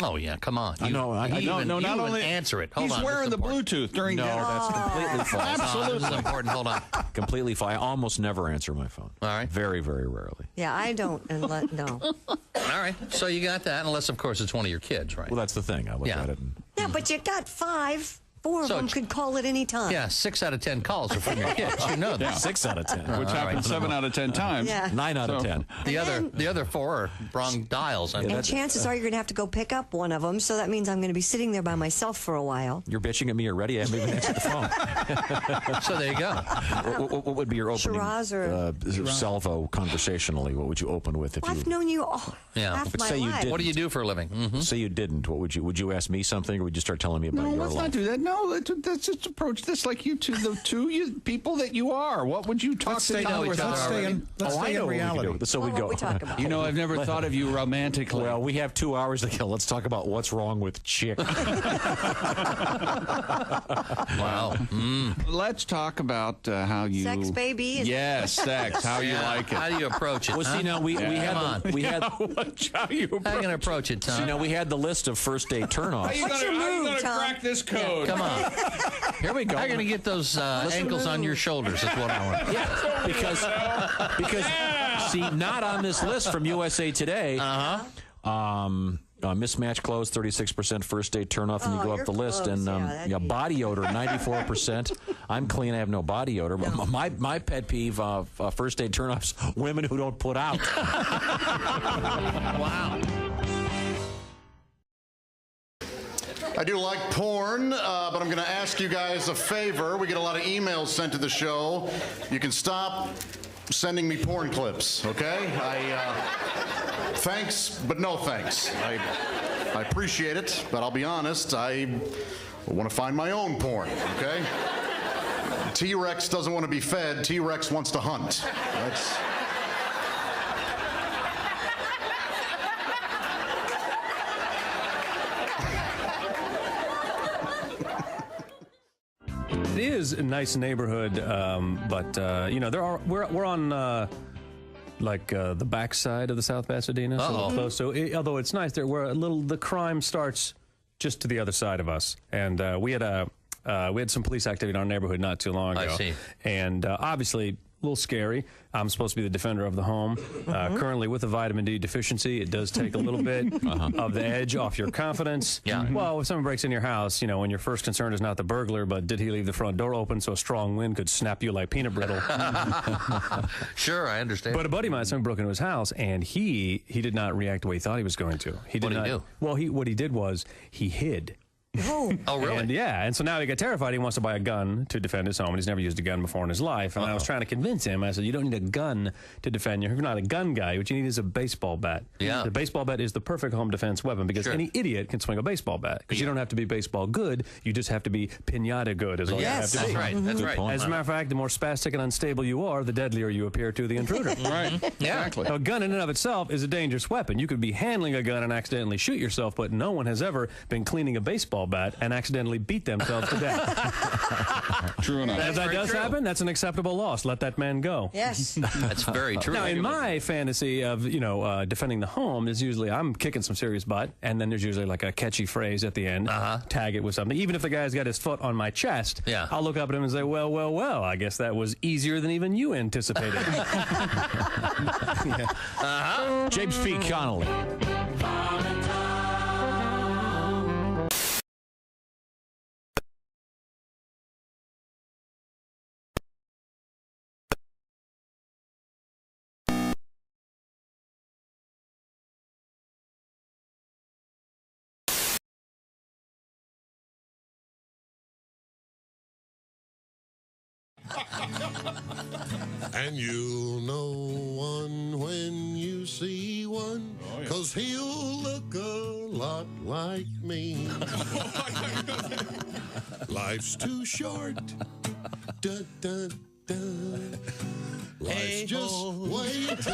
Oh yeah, come on. No, not only answer it. Hold he's on, wearing the Bluetooth during dinner. that's completely false. Absolutely. This is important. Hold on. Completely false. I almost never answer my phone. All right. Very, very rarely. Yeah, I don't. No. All right. So you got that, unless of course it's one of your kids, right? Well, that's the thing. I look at it. Yeah, but you got 5. 4 of them could call at any time. Yeah, 6 out of 10 calls are from your kids. You know that. Yeah. 6 out of 10. Which happens 7 out of 10 times. Yeah. 9 out of 10. The other 4 are wrong dials. And chances are you're going to have to go pick up one of them, so that means I'm going to be sitting there by myself for a while. You're bitching at me already. I haven't even answered the phone. So there you go. What would be your opening salvo conversationally? What would you open with if you? I've known you half my say you life. didn't. What do you do for a living? Mm-hmm. Say you didn't. What would you ask me something, or would you start telling me about your life? No, let's not do that. No, let's just approach this like you two, the two people that you are. What would you talk to? Let's stay in reality. So we go. You know, I've never thought of you romantically. Well, we have 2 hours to kill. Let's talk about what's wrong with chick. Wow. Let's talk about how you sex, baby. Yes, sex. How you like it. How do you approach it? Well, see, now we had how you going to approach it, Tom? See, now we had the list of first date turnoffs. How you going to crack this code? Come on. Here we go. How are you going to get those ankles on your shoulders? That's what I want. Yeah, because see, not on this list from USA Today. Mismatched clothes, 36% first date turnoff, and you go up the list, close. and body odor, 94%. I'm clean, I have no body odor. But my pet peeve of first date turnoffs: women who don't put out. Wow. I do like porn, but I'm going to ask you guys a favor. We get a lot of emails sent to the show. You can stop sending me porn clips, okay? Thanks, but no thanks. I appreciate it, but I'll be honest, I want to find my own porn, okay? T-Rex doesn't want to be fed. T-Rex wants to hunt. That's... It is a nice neighborhood, but you know, we're on the backside of the South Pasadena, so close. So although it's nice, the crime starts just to the other side of us, and we had some police activity in our neighborhood not too long ago. I see. And obviously, a little scary. I'm supposed to be the defender of the home. Currently, with a vitamin D deficiency, it does take a little bit of the edge off your confidence. Yeah. Well, if someone breaks in your house, you know, when your first concern is not the burglar, but did he leave the front door open so a strong wind could snap you like peanut brittle? Sure, I understand. But a buddy of mine, someone broke into his house, and he did not react the way he thought he was going to. What did he do? Well, what he did was he hid. Oh, really? And so now he got terrified. He wants to buy a gun to defend his home. And he's never used a gun before in his life. And I was trying to convince him. I said, you don't need a gun to defend you. If you're not a gun guy, what you need is a baseball bat. Yeah. The baseball bat is the perfect home defense weapon because any idiot can swing a baseball bat. Because you don't have to be baseball good. You just have to be pinata good is all you have to be. That's right. That's right. As a matter of fact, the more spastic and unstable you are, the deadlier you appear to the intruder. Right. Yeah. Exactly. Now, a gun in and of itself is a dangerous weapon. You could be handling a gun and accidentally shoot yourself, but no one has ever been cleaning a baseball bat and accidentally beat themselves to death. True enough. If that does happen, that's an acceptable loss. Let that man go. Yes. That's very true. Now, in my fantasy of, defending the home is usually I'm kicking some serious butt, and then there's usually like a catchy phrase at the end. Tag it with something. Even if the guy's got his foot on my chest, I'll look up at him and say, well, I guess that was easier than even you anticipated. James P. Connolly. And you'll know one when you see one, 'cause he'll not like me. Life's too short. Dun, dun, dun. Life's just way too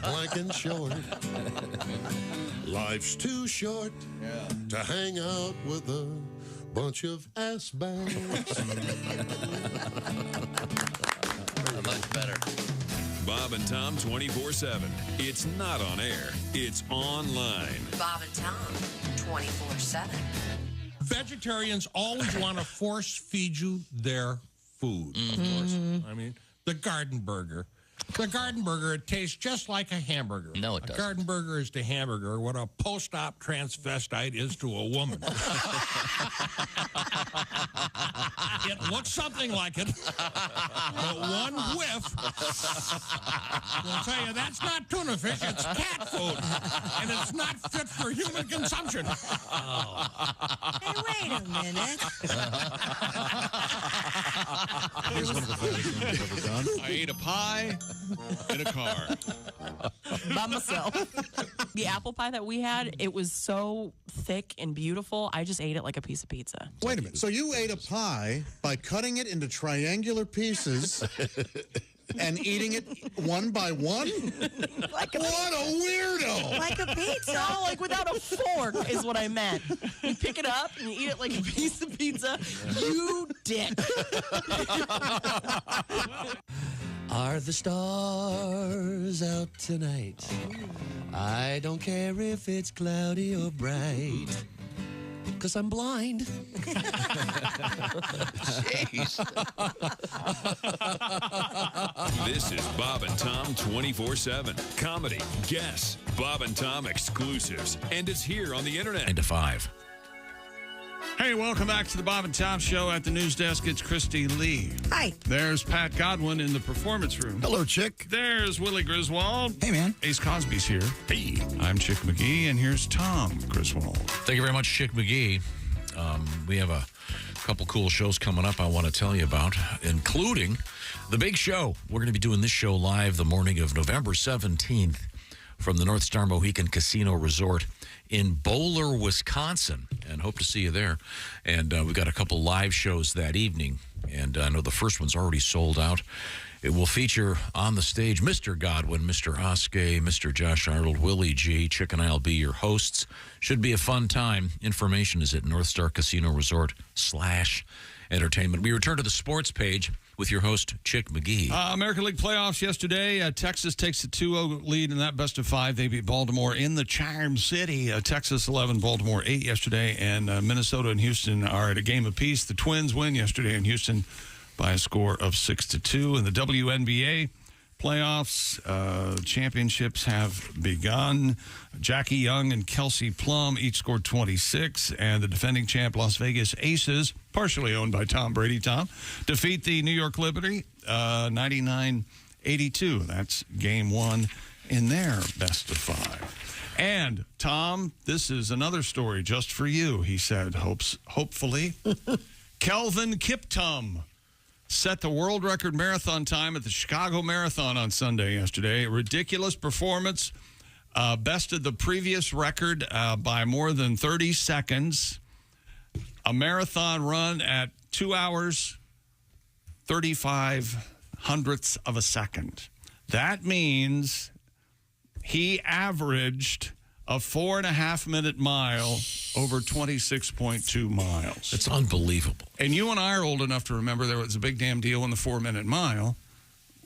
blank and short. Life's too short to hang out with a bunch of ass bags. Much better. Bob and Tom 24/7. It's not on air. It's online. Bob and Tom, 24/7. Vegetarians always want to force feed you their food, of course. I mean, the garden burger. The garden burger, it tastes just like a hamburger. No, it doesn't. A garden burger is to hamburger what a post-op transvestite is to a woman. It looks something like it, but one whiff will tell you that's not tuna fish, it's cat food, and it's not fit for human consumption. Hey, wait a minute. Here's one of the funniest things I've ever done. I ate a pie in a car. By myself. The apple pie that we had, it was so thick and beautiful. I just ate it like a piece of pizza. Wait a minute. So you ate a pie by cutting it into triangular pieces and eating it one by one? Like what a weirdo! Like a pizza. No, like without a fork is what I meant. You pick it up and you eat it like a piece of pizza. You dick. Are the stars out tonight? I don't care if it's cloudy or bright, 'cause I'm blind. Jeez. This is Bob and Tom 24/7. Comedy, guests, Bob and Tom exclusives, and it's here on the internet. 9 to 5. Hey, welcome back to the Bob and Tom Show. At the news desk, it's Christy Lee. Hi. There's Pat Godwin in the performance room. Hello, Chick. There's Willie Griswold. Hey, man. Ace Cosby's here. Hey. I'm Chick McGee, and here's Tom Griswold. Thank you very much, Chick McGee. We have a couple cool shows coming up I want to tell you about, including the big show. We're going to be doing this show live the morning of November 17th from the North Star Mohican Casino Resort in Bowler, Wisconsin, and hope to see you there. And we've got a couple live shows that evening, and I know the first one's already sold out. It will feature on the stage Mr. Godwin, Mr. Oskay, Mr. Josh Arnold, Willie G. Chick and I will be your hosts. Should be a fun time. Information is at North Star Casino Resort /entertainment. We return to the sports page with your host, Chick McGee. American League playoffs yesterday. Texas takes a 2-0 lead in that best of 5. They beat Baltimore in the Charm City. Texas 11, Baltimore 8 yesterday. And Minnesota and Houston are at a game apiece. The Twins win yesterday in Houston by a score of 6-2. In the WNBA playoffs, championships have begun. Jackie Young and Kelsey Plum each scored 26, and the defending champ Las Vegas Aces, partially owned by Tom Brady, defeat the New York Liberty 99-82. That's game 1 in their best of 5. And, Tom, this is another story just for you, he said, hopefully. Kelvin Kiptum set the world record marathon time at the Chicago Marathon on Sunday yesterday. A ridiculous performance. Bested the previous record by more than 30 seconds. A marathon run at 2 hours, 35 hundredths of a second. That means he averaged a 4.5-minute mile over 26.2 miles. It's unbelievable. And you and I are old enough to remember there was a big damn deal in the 4-minute mile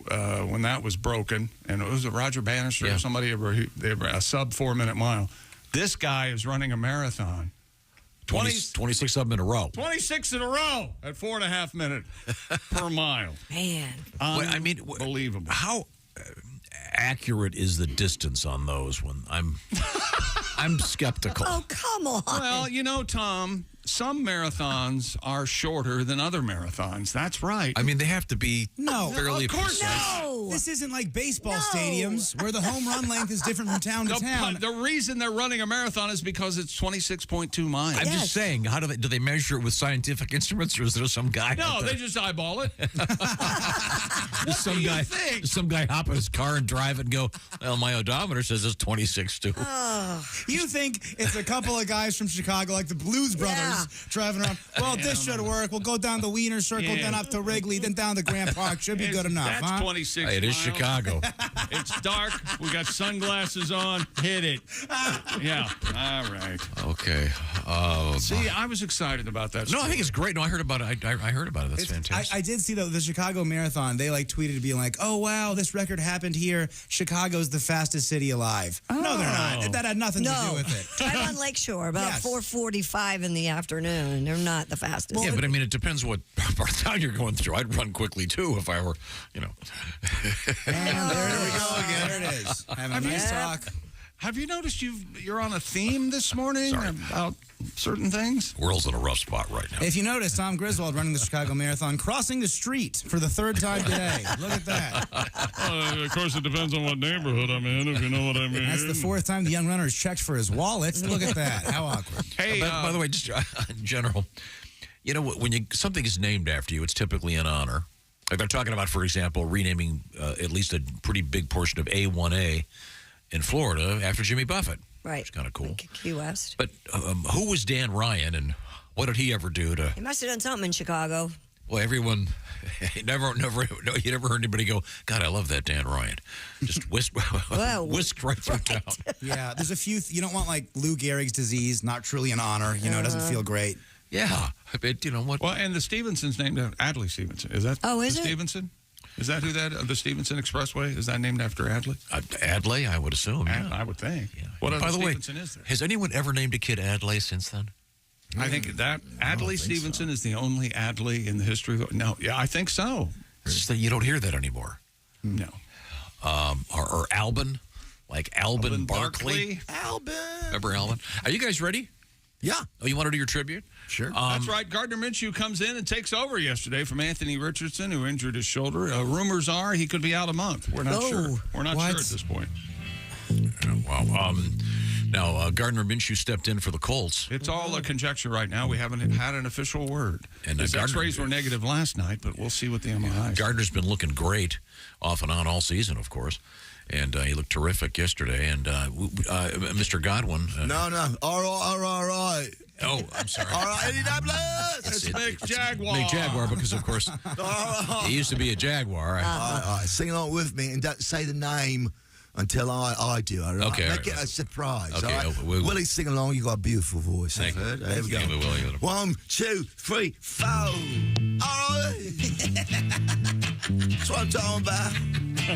when that was broken. And it was Roger Bannister or somebody, a sub 4-minute mile. This guy is running a marathon. 26 of them in a row. 26 in a row at 4.5 minutes per mile. Man. I mean, unbelievable. How accurate is the distance on those? When I'm skeptical. Oh, come on. Well, you know, Tom, some marathons are shorter than other marathons. That's right. I mean, they have to be fairly of course, precise. No. This isn't like baseball stadiums where the home run length is different from town to town. The reason they're running a marathon is because it's 26.2 miles. I'm just saying, how do they measure it with scientific instruments, or is there some guy? No, they just eyeball it. Some guy hop in his car and drive and go, well, my odometer says it's 26.2. You think it's a couple of guys from Chicago, like the Blues Brothers, driving around. Well, this should work. We'll go down the Wiener Circle, then up to Wrigley, then down to Grand Park. Should be good enough, That's 26 It is miles. Chicago. It's dark. We got sunglasses on. Hit it. Yeah. All right. Okay. See, I was excited about that. No, I think it's great. No, I heard about it. I heard about it. That's fantastic. I did see the Chicago Marathon. They like tweeted being like, "Oh wow, this record happened here. Chicago's the fastest city alive." Oh. No, they're not. That had nothing to do with it. Right on Lakeshore, about 4:45 in the afternoon. They're not the fastest. Yeah, but I mean, it depends what part of town you're going through. I'd run quickly too if I were, And there we go again. There it is. Having a nice talk. Have you noticed you're on a theme this morning about certain things? World's in a rough spot right now. If you notice, Tom Griswold running the Chicago Marathon, crossing the street for the third time today. Look at that. Of course, it depends on what neighborhood I'm in, if you know what I mean. That's the fourth time the young runner has checked for his wallet. Look at that. How awkward. Hey, by the way, just in general, when something is named after you, it's typically in honor. Like they're talking about, for example, renaming at least a pretty big portion of A1A in Florida after Jimmy Buffett. Right. It's kind of cool. Key West. But who was Dan Ryan, and what did he ever do to... He must have done something in Chicago. Well, everyone... you never heard anybody go, God, I love that Dan Ryan. Just whisked right through town. Yeah, there's a few... you don't want, like, Lou Gehrig's disease, not truly an honor. It doesn't feel great. Yeah. But, what... Well, and the Stevenson's named after Adley Stevenson. Is that is the it? Stevenson? Is that who the Stevenson Expressway? Is that named after Adley? Adley, I would assume, yeah. I would think. Yeah. What other By the Stevenson way, is there? has anyone ever named a kid Adley since then? I think that Adley Stevenson is the only Adley in the history of... No, yeah, I think so. It's just that you don't hear that anymore. No. Or Albin, like Albin Barkley. Albin. Remember Albin? Are you guys ready? Yeah. Oh, you want to do your tribute? Sure. That's right. Gardner Minshew comes in and takes over yesterday from Anthony Richardson, who injured his shoulder. Rumors are he could be out a month. We're not sure. We're not sure at this point. Wow. Now, Gardner Minshew stepped in for the Colts. It's all a conjecture right now. We haven't had an official word. And his X-rays were negative last night, but we'll see what the MRI is. Gardner's been looking great, off and on all season, of course. And he looked terrific yesterday. And Mr. Godwin. No. All right. Oh, I'm sorry. All right, it's Big Jaguar. Big Jaguar, because, of course, he used to be a Jaguar. All right. Sing along with me and don't say the name until I do. All right? Okay. Make it a surprise. Okay. All right? Willie, sing along. You got a beautiful voice. Thank you. There we go. Thank you, Willie. 1, 2, 3, 4. All right. That's what I'm talking about. We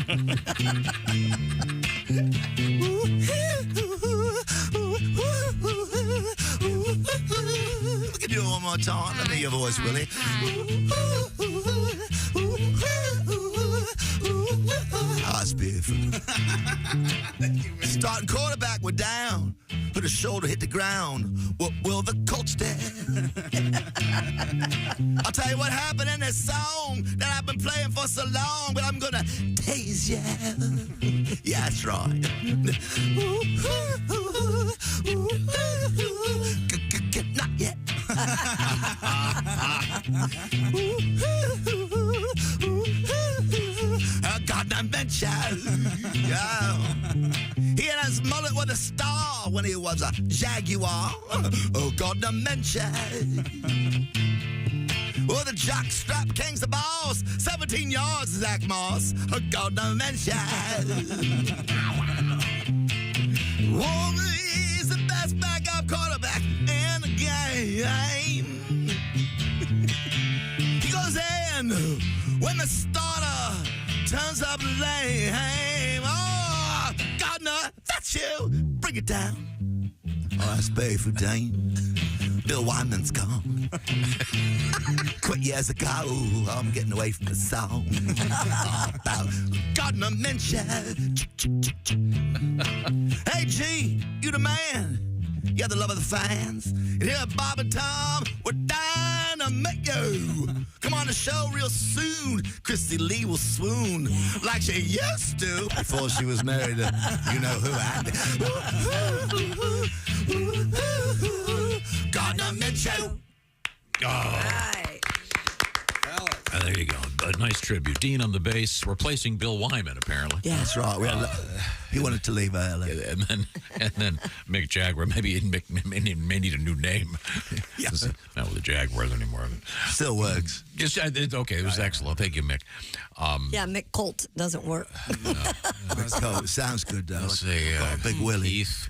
can do it one more time. Let me hear your voice, Willie. That's beautiful. Starting quarterback, we're down. Put a shoulder, hit the ground. What will the Colts do? I'll tell you what happened in this song that I've been playing for so long, but I'm gonna tease you. Yeah, that's right. Not yet. Gardner Minshew. He had his mullet with a star when he was a Jaguar. Oh, Gardner Minshew. Oh, the jockstrap king's the boss. 17 yards, Zach Moss. Oh, Gardner Minshew. Oh, he's the best backup quarterback in the game. He goes in when the starter turns up lame. Oh, Gardner, that's you. Bring it down. Oh, that's Bayford Dane. Bill Wyman's gone. Quit years ago, I'm getting away from the song. Gardner Minshew. Hey, G, you the man. You're the love of the fans. And here, Bob and Tom, we're dying gonna make you come on the show real soon. Christy Lee will swoon like she used to before she was married to you know who. Gonna make you. There you go. A nice tribute. Dean on the bass, replacing Bill Wyman, apparently. Yeah, that's right. He wanted to leave early. And then Mick Jaguar. Maybe Mick may need a new name. Yeah. Not with the Jaguars anymore. Still works. Okay, it was excellent. Thank you, Mick. Yeah, Mick Colt doesn't work. It sounds good, though. Let's see. Big Willie. Keith.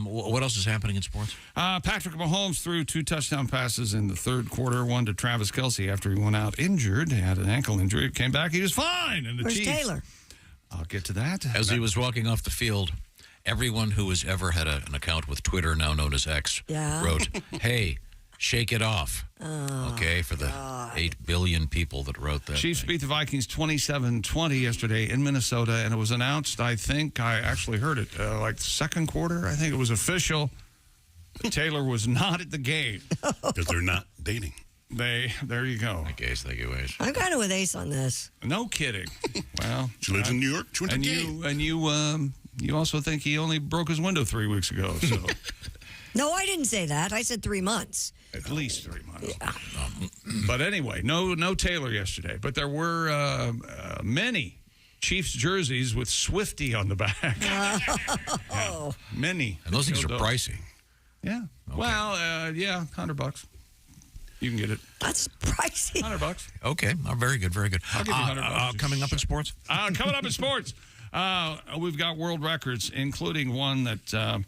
What else is happening in sports? Patrick Mahomes threw 2 touchdown passes in the third quarter, one to Travis Kelce after he went out injured. He had an ankle injury. Came back. He was fine. And the Where's Chiefs. Taylor? I'll get to that. As he was walking off the field, everyone who has ever had an account with Twitter, now known as X, wrote, "Hey, shake it off." Okay, for the 8 billion people that wrote that. Chiefs beat the Vikings 27-20 yesterday in Minnesota, and it was announced, I actually heard it, like the second quarter. I think it was official. Taylor was not at the game. Because they're not dating. There you go. Thank you, Ace. I'm kind of with Ace on this. No kidding. Well, she lives in New York. She went to game. And you also think he only broke his window 3 weeks ago. So. No, I didn't say that. I said 3 months. At least 3 months. Yeah. But anyway, no Taylor yesterday. But there were many Chiefs jerseys with Swifty on the back. Yeah, many. And those things are pricey. Yeah. Okay. Well, $100. You can get it. That's pricey. $100. Okay. Very good. Very good. I'll give you $100. Coming up in sports? Coming up in sports, we've got world records, including one that.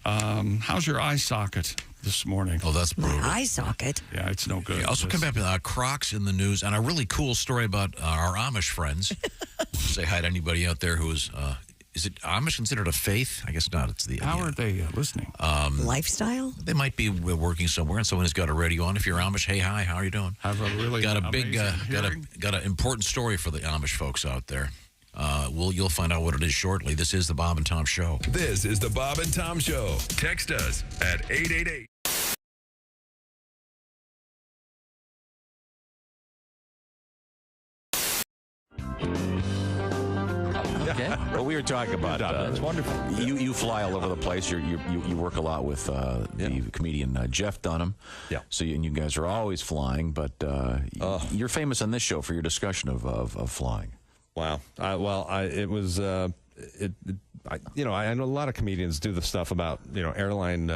How's your eye socket this morning? Oh, that's brutal. My eye socket? Yeah, it's no good. Also, come back with Crocs in the news, and a really cool story about our Amish friends. Say hi to anybody out there who is it Amish considered a faith? I guess not. It's the. How are they listening? Lifestyle? They might be working somewhere, and someone has got a radio on. If you're Amish, hey, hi, how are you doing? Have a really got a big, hearing? got an important story for the Amish folks out there. You'll find out what it is shortly. This is the Bob and Tom Show. This is the Bob and Tom Show. Text us at 888. Okay. Well, we were talking about That's wonderful. You fly all over the place. You work a lot with the comedian Jeff Dunham. Yeah. So you guys are always flying, but you're famous on this show for your discussion of flying. Wow. It was. I know a lot of comedians do the stuff about airline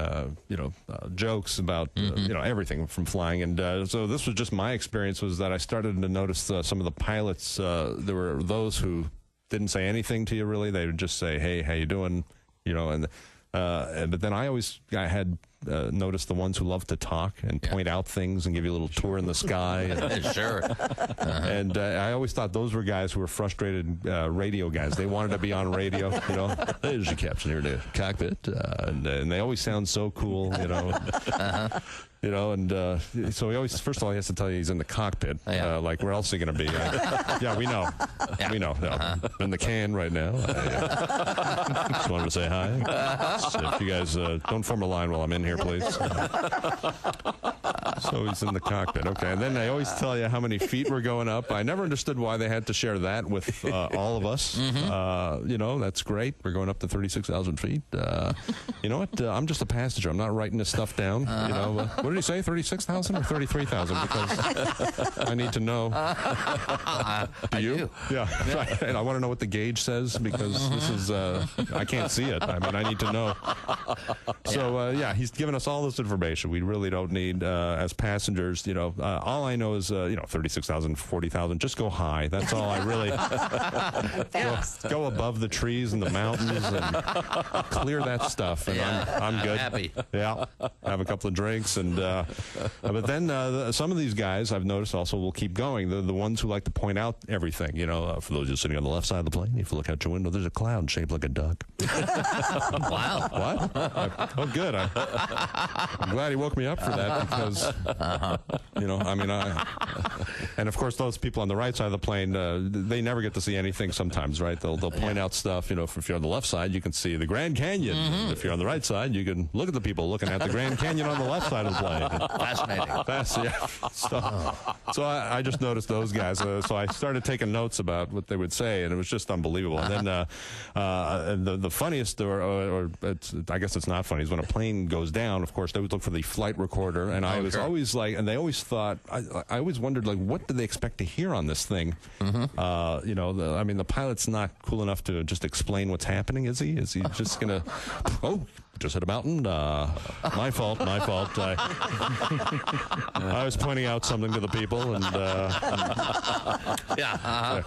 jokes about everything from flying, and so this was just my experience. Was that I started to notice some of the pilots. There were those who didn't say anything to you really. They would just say, "Hey, how you doing?" But then I had noticed the ones who love to talk and point out things and give you a little tour in the sky. And, Sure. And I always thought those were guys who were frustrated radio guys. They wanted to be on radio. There's your captain here in the cockpit, and they always sound so cool. So he always, first of all, he has to tell you he's in the cockpit. Like, where else is he going to be? Yeah, we know. Yeah. We know. I'm in the can right now. I just wanted to say hi. So if you guys don't form a line while I'm in here, please. So he's in the cockpit. Okay. And then they always tell you how many feet we're going up. I never understood why they had to share that with all of us. That's great. We're going up to 36,000 feet. You know what? I'm just a passenger. I'm not writing this stuff down. What did he say? 36,000 or 33,000? Because I need to know. Do you? Yeah. Right. And I want to know what the gauge says because this is, I can't see it. I mean, I need to know. So, he's given us all this information. We really don't need, as passengers, all I know is, 36,000, 40,000. Just go high. That's all I really. Go above the trees and the mountains and clear that stuff. And I'm good. Happy. Yeah. Have a couple of drinks. And but then some of these guys I've noticed also will keep going. The ones who like to point out everything. For those who are sitting on the left side of the plane, if you look out your window, there's a cloud shaped like a duck. Wow. What? Good. I'm glad he woke me up for that because, And of course, those people on the right side of the plane, they never get to see anything sometimes, right? They'll point out stuff. If you're on the left side, you can see the Grand Canyon. Mm-hmm. If you're on the right side, you can look at the people looking at the Grand Canyon on the left side of the plane. Fascinating. So I just noticed those guys. So I started taking notes about what they would say, and it was just unbelievable. And then the funniest, or I guess it's not funny, is when a plane goes down, of course, they would look for the flight recorder. And I was always like, and they always thought, I always wondered, like, what do they expect to hear on this thing? Mm-hmm. The pilot's not cool enough to just explain what's happening, is he? Is he just going to, just hit a mountain? My fault. I was pointing out something to the people, and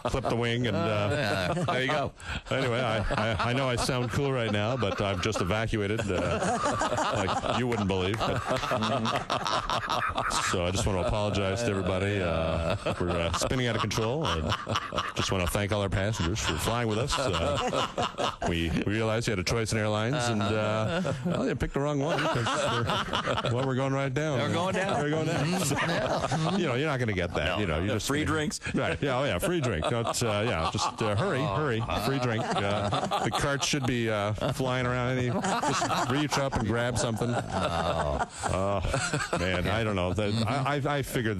clip the wing, and there you go. Anyway, I know I sound cool right now, but I've just evacuated like you wouldn't believe. So I just want to apologize to everybody for spinning out of control. I just want to thank all our passengers for flying with us. We realized you had a choice in airlines, and you picked the wrong one because we're going right down. We're going down. We're going down. So, you're not going to get that. You're just free drinks. Right? Yeah. Free drink. Just hurry. Free drink. The carts should be flying around. Just reach up and grab something. Man, I don't know. I figure I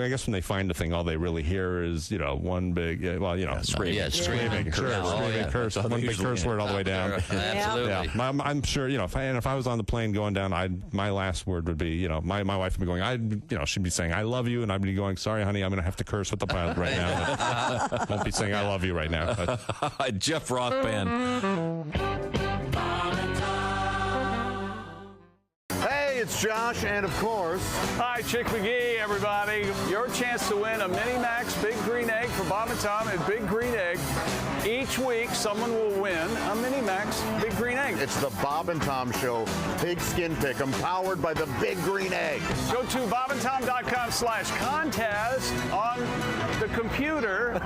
guess when they find the thing, all they really hear is one big screaming. Screaming. Curse. One big curse word all the way down. Absolutely. Yeah. I'm sure. If I was on the plane going down, my last word would be, my wife would be going, she'd be saying, I love you, and I'd be going, sorry, honey, I'm going to have to curse with the pilot right now. I won't be saying I love you right now. But. Jeff Roth Band. Hey, it's Josh, and of course... Hi, Chick McGee, everybody. Your chance to win a Mini Max Big Green Egg for Bob and Tom and Big Green Egg. Each week, someone will win a Mini Max Big Green Egg. It's the Bob and Tom Show Big Skin Pick'em, powered by the Big Green Egg. Go to bobandtom.com/contest on the computer.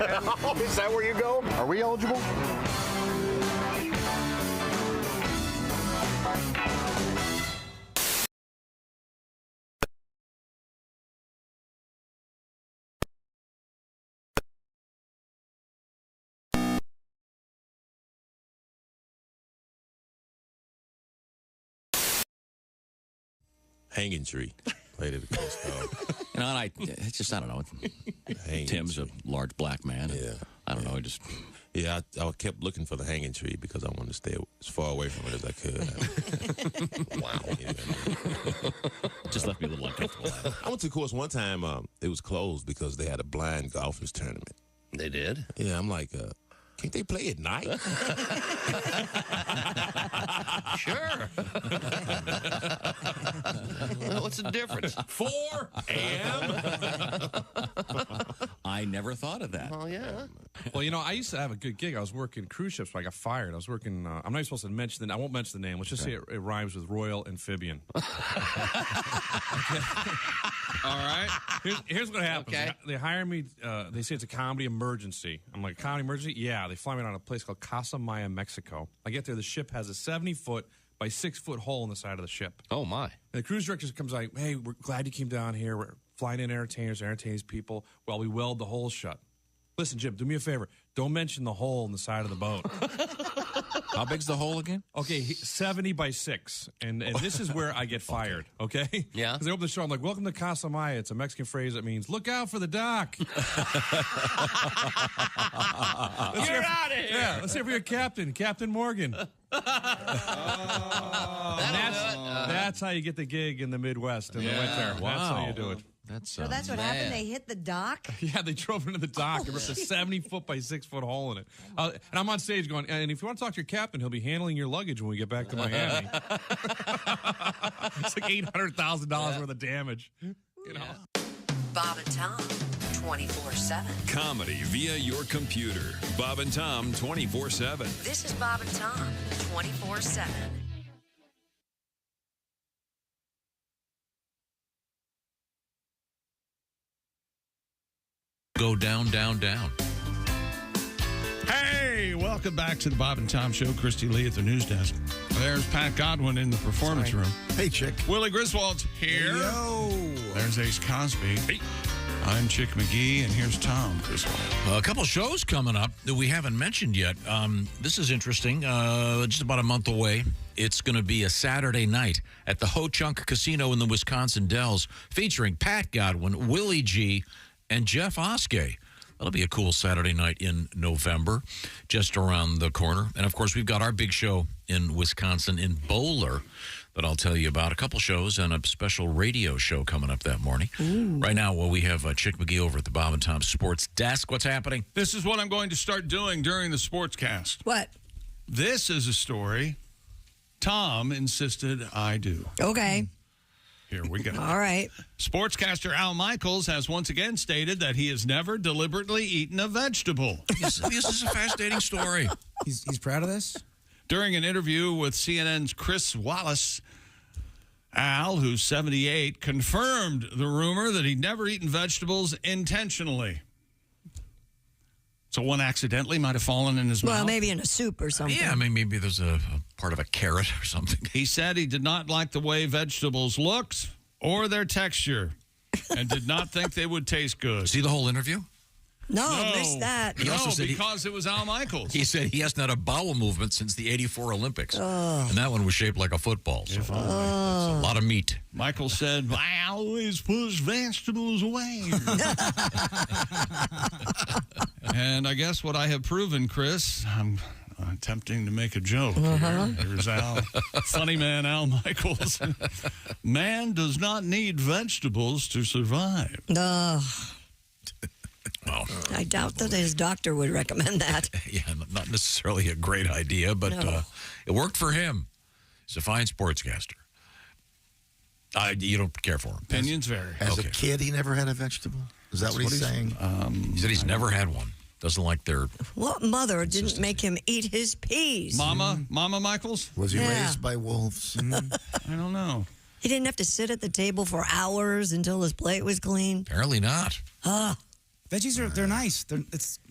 Is that where you go? Are we eligible? Hanging Tree. Played it at the Coast Guard. I don't know. Tim's a large black man. Yeah. I don't know. I kept looking for the Hanging Tree because I wanted to stay as far away from it as I could. Wow. Just left me a little uncomfortable. I went to the course one time. It was closed because they had a blind golfers tournament. They did? Yeah, I'm like, can't they play at night? Sure. What's the difference? 4 a.m. I never thought of that. Oh, yeah. Well, I used to have a good gig. I was working cruise ships, but I got fired. I was working, I'm not supposed to mention the name. I won't mention the name. Let's just say it rhymes with Royal Amphibian. All right. Here's what happens. Okay. They hire me. They say it's a comedy emergency. I'm like, comedy emergency? Yeah. They fly me down to a place called Casa Maya, Mexico. I get there. The ship has a 70-foot by 6-foot hole in the side of the ship. Oh, my. And the cruise director comes like, hey, we're glad you came down here. We're flying in entertain these people while we weld the hole shut. Listen, Jim, do me a favor. Don't mention the hole in the side of the boat. How big's the hole again? Okay, 70 by 6. And this is where I get fired, okay? Yeah. Because they open the show, I'm like, welcome to Casa Maya. It's a Mexican phrase that means, look out for the dock. You're out of here. Yeah, let's hear for your captain, Captain Morgan. That's how you get the gig in the Midwest in the winter. Wow. That's how you do it. So that's what happened. They hit the dock. Yeah, they drove into the dock. There was a 70-foot by 6-foot hole in it. And I'm on stage going, and if you want to talk to your captain, he'll be handling your luggage when we get back to Miami. It's like $800,000 worth of damage. Bob and Tom, 24/7. Comedy via your computer. Bob and Tom 24/7. This is Bob and Tom, 24/7. Go down, down, down. Hey, welcome back to the Bob and Tom Show. Christy Lee at the news desk. There's Pat Godwin in the performance room. Hey, Chick. Willie Griswold's here. Yo. There's Ace Cosby. Hey. I'm Chick McGee, and here's Tom Griswold. A couple shows coming up that we haven't mentioned yet. This is interesting. Just about a month away. It's going to be a Saturday night at the Ho-Chunk Casino in the Wisconsin Dells, featuring Pat Godwin, Willie G., and Jeff Oskey. That'll be a cool Saturday night in November, just around the corner. And, of course, we've got our big show in Wisconsin in Bowler that I'll tell you about. A couple shows and a special radio show coming up that morning. Ooh. Right now, we have Chick McGee over at the Bob and Tom Sports Desk. What's happening? This is what I'm going to start doing during the Sportscast. What? This is a story Tom insisted I do. Okay. Here we go. All right. Sportscaster Al Michaels has once again stated that he has never deliberately eaten a vegetable. This is a fascinating story. He's proud of this? During an interview with CNN's Chris Wallace, Al, who's 78, confirmed the rumor that he'd never eaten vegetables intentionally. So one accidentally might have fallen in his mouth? Well, maybe in a soup or something. Yeah, I mean, maybe there's a part of a carrot or something. He said he did not like the way vegetables looked or their texture and did not think they would taste good. See the whole interview? No, missed that. He also said because it was Al Michaels. He said he hasn't had a bowel movement since the '84 Olympics. Oh. And that one was shaped like a football. So it's a lot of meat. Michael said, I always push vegetables away. And I guess what I have proven, Chris, I'm attempting to make a joke. Here. There's Al. Funny man Al Michaels. Man does not need vegetables to survive. Well, I doubt that his doctor would recommend that. Yeah, not necessarily a great idea, but it worked for him. He's a fine sportscaster. You don't care for him. Opinions vary. As a kid, he never had a vegetable? Is that what he's saying? He said he's never had one. Doesn't like their... What mother didn't make him eat his peas? Mama Michaels? Was he raised by wolves? I don't know. He didn't have to sit at the table for hours until his plate was clean. Apparently not. Veggies they're nice.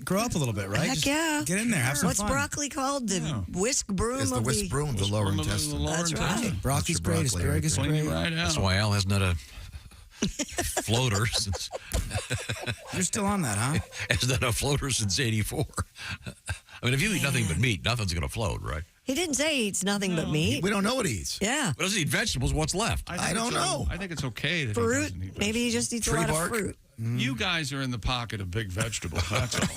Grow up a little bit, right? Heck Just yeah. Get in there. Have some What's fun. broccoli called? The whisk broom? It's the whisk broom, the lower intestine. That's right. Broccoli's great. Asparagus is great. That's why Al hasn't had a floater since... You're still on that, huh? Hasn't had a floater since '84. I mean, if you eat nothing but meat, nothing's going to float, right? He didn't say he eats nothing but meat. We don't know what he eats. Yeah. But does he eat vegetables? What's left? I don't know. I think it's okay that he Fruit? doesn't eat Maybe he just eats a lot of fruit. You guys are in the pocket of big vegetables. That's all.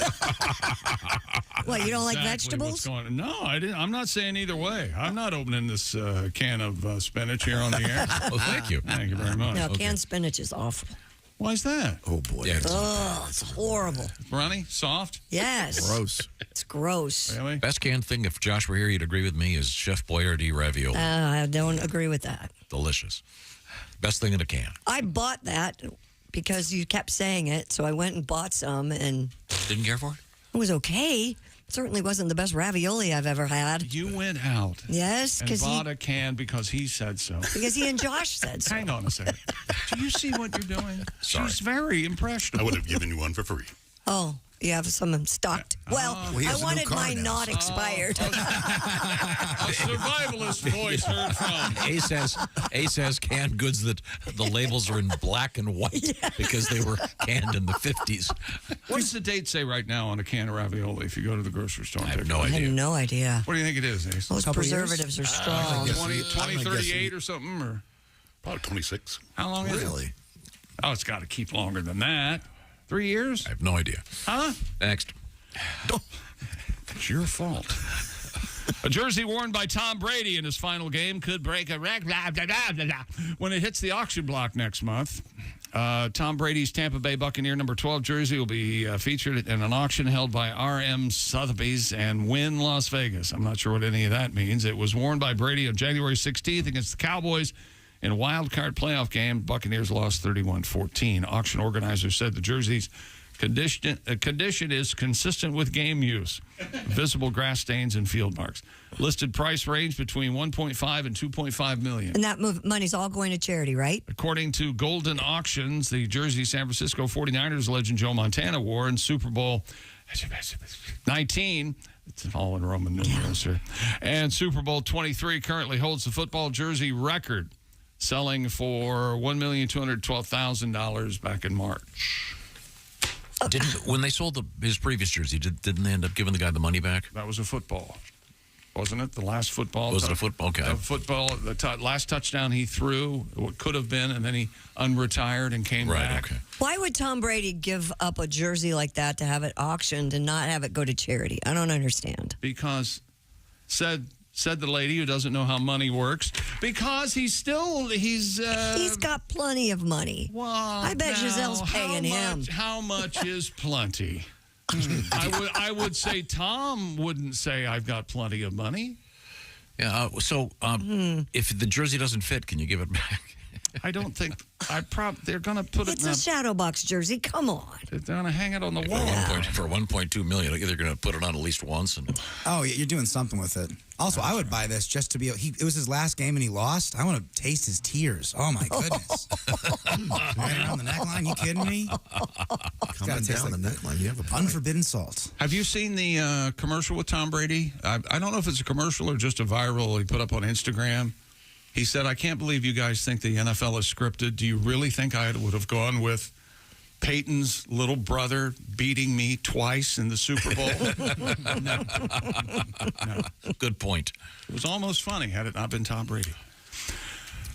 What, you don't like Exactly vegetables? what's going on. No, I didn't. I'm not saying either way. I'm not opening this can of spinach here on the air. Oh, thank you. Thank you very much. No, canned spinach is awful. Why is that? Oh, boy. Yeah, It's horrible. Runny? Soft? Yes. Gross. It's gross. Really? Best canned thing, if Josh were here, he'd agree with me, is Chef Boyardee ravioli. I don't agree with that. Delicious. Best thing in a can. I bought that because you kept saying it, so I went and bought some, and Didn't care for it? it was okay. It certainly wasn't the best ravioli I've ever had. You went out Yes, and bought a can because he said so. because he and Josh said so. Hang on a second. Do you see what you're doing? Sorry. She's very impressionable. I would have given you one for free. Oh, you have some stocked. Well, he I has a new wanted car mine now. not expired. A survivalist voice heard from. Ace has canned goods that the labels are in black and white because they were canned in the 50s. What does the date say right now on a can of ravioli if you go to the grocery store? I have no I idea. have no idea. What do you think it is, Ace? Those Couple preservatives are strong. 2038 or something? Or Probably 26. how long is it? Really? Oh, it's got to keep longer than that. 3 years? I have no idea. Huh? Next. It's your fault. A jersey worn by Tom Brady in his final game could break a record when it hits the auction block next month. Tom Brady's Tampa Bay Buccaneer number 12 jersey will be featured in an auction held by R.M. Sotheby's and Wynn Las Vegas. I'm not sure what any of that means. It was worn by Brady on January 16th against the Cowboys in a wild card playoff game. Buccaneers lost 31-14. Auction organizers said the jersey's condition is consistent with game use. Visible grass stains and field marks. Listed price range between $1.5 and $2.5 million. And that money's all going to charity, right? According to Golden Auctions, the jersey San Francisco 49ers legend Joe Montana wore in Super Bowl 19. It's all in Roman numerals here. And Super Bowl 23 currently holds the football jersey record, selling for $1,212,000 back in March. When they sold his previous jersey, didn't they end up giving the guy the money back? That was a football. Wasn't it? The last football. Was it a football? Okay. The football, last touchdown he threw, what could have been, and then he unretired and came back. Okay. Why would Tom Brady give up a jersey like that to have it auctioned and not have it go to charity? I don't understand. Because said the lady who doesn't know how money works, because he's got plenty of money. Well, I bet Giselle's paying him. How much is plenty? I would say Tom wouldn't say I've got plenty of money. Yeah. If the jersey doesn't fit, can you give it back? I don't think they're going to put it. It's a shadow box jersey. Come on. They're going to hang it on the wall for $1.2 million. They're going to put it on at least once. Oh, yeah, you're doing something with it. Also, I would buy this just to be. It was his last game and he lost. I want to taste his tears. Oh my goodness! Right around the neckline. You kidding me? Coming down the neckline. You have a point. Unforbidden salt. Have you seen the commercial with Tom Brady? I don't know if it's a commercial or just a viral he put up on Instagram. He said, "I can't believe you guys think the NFL is scripted. Do you really think I would have gone with Peyton's little brother beating me twice in the Super Bowl?" No. Good point. It was almost funny had it not been Tom Brady.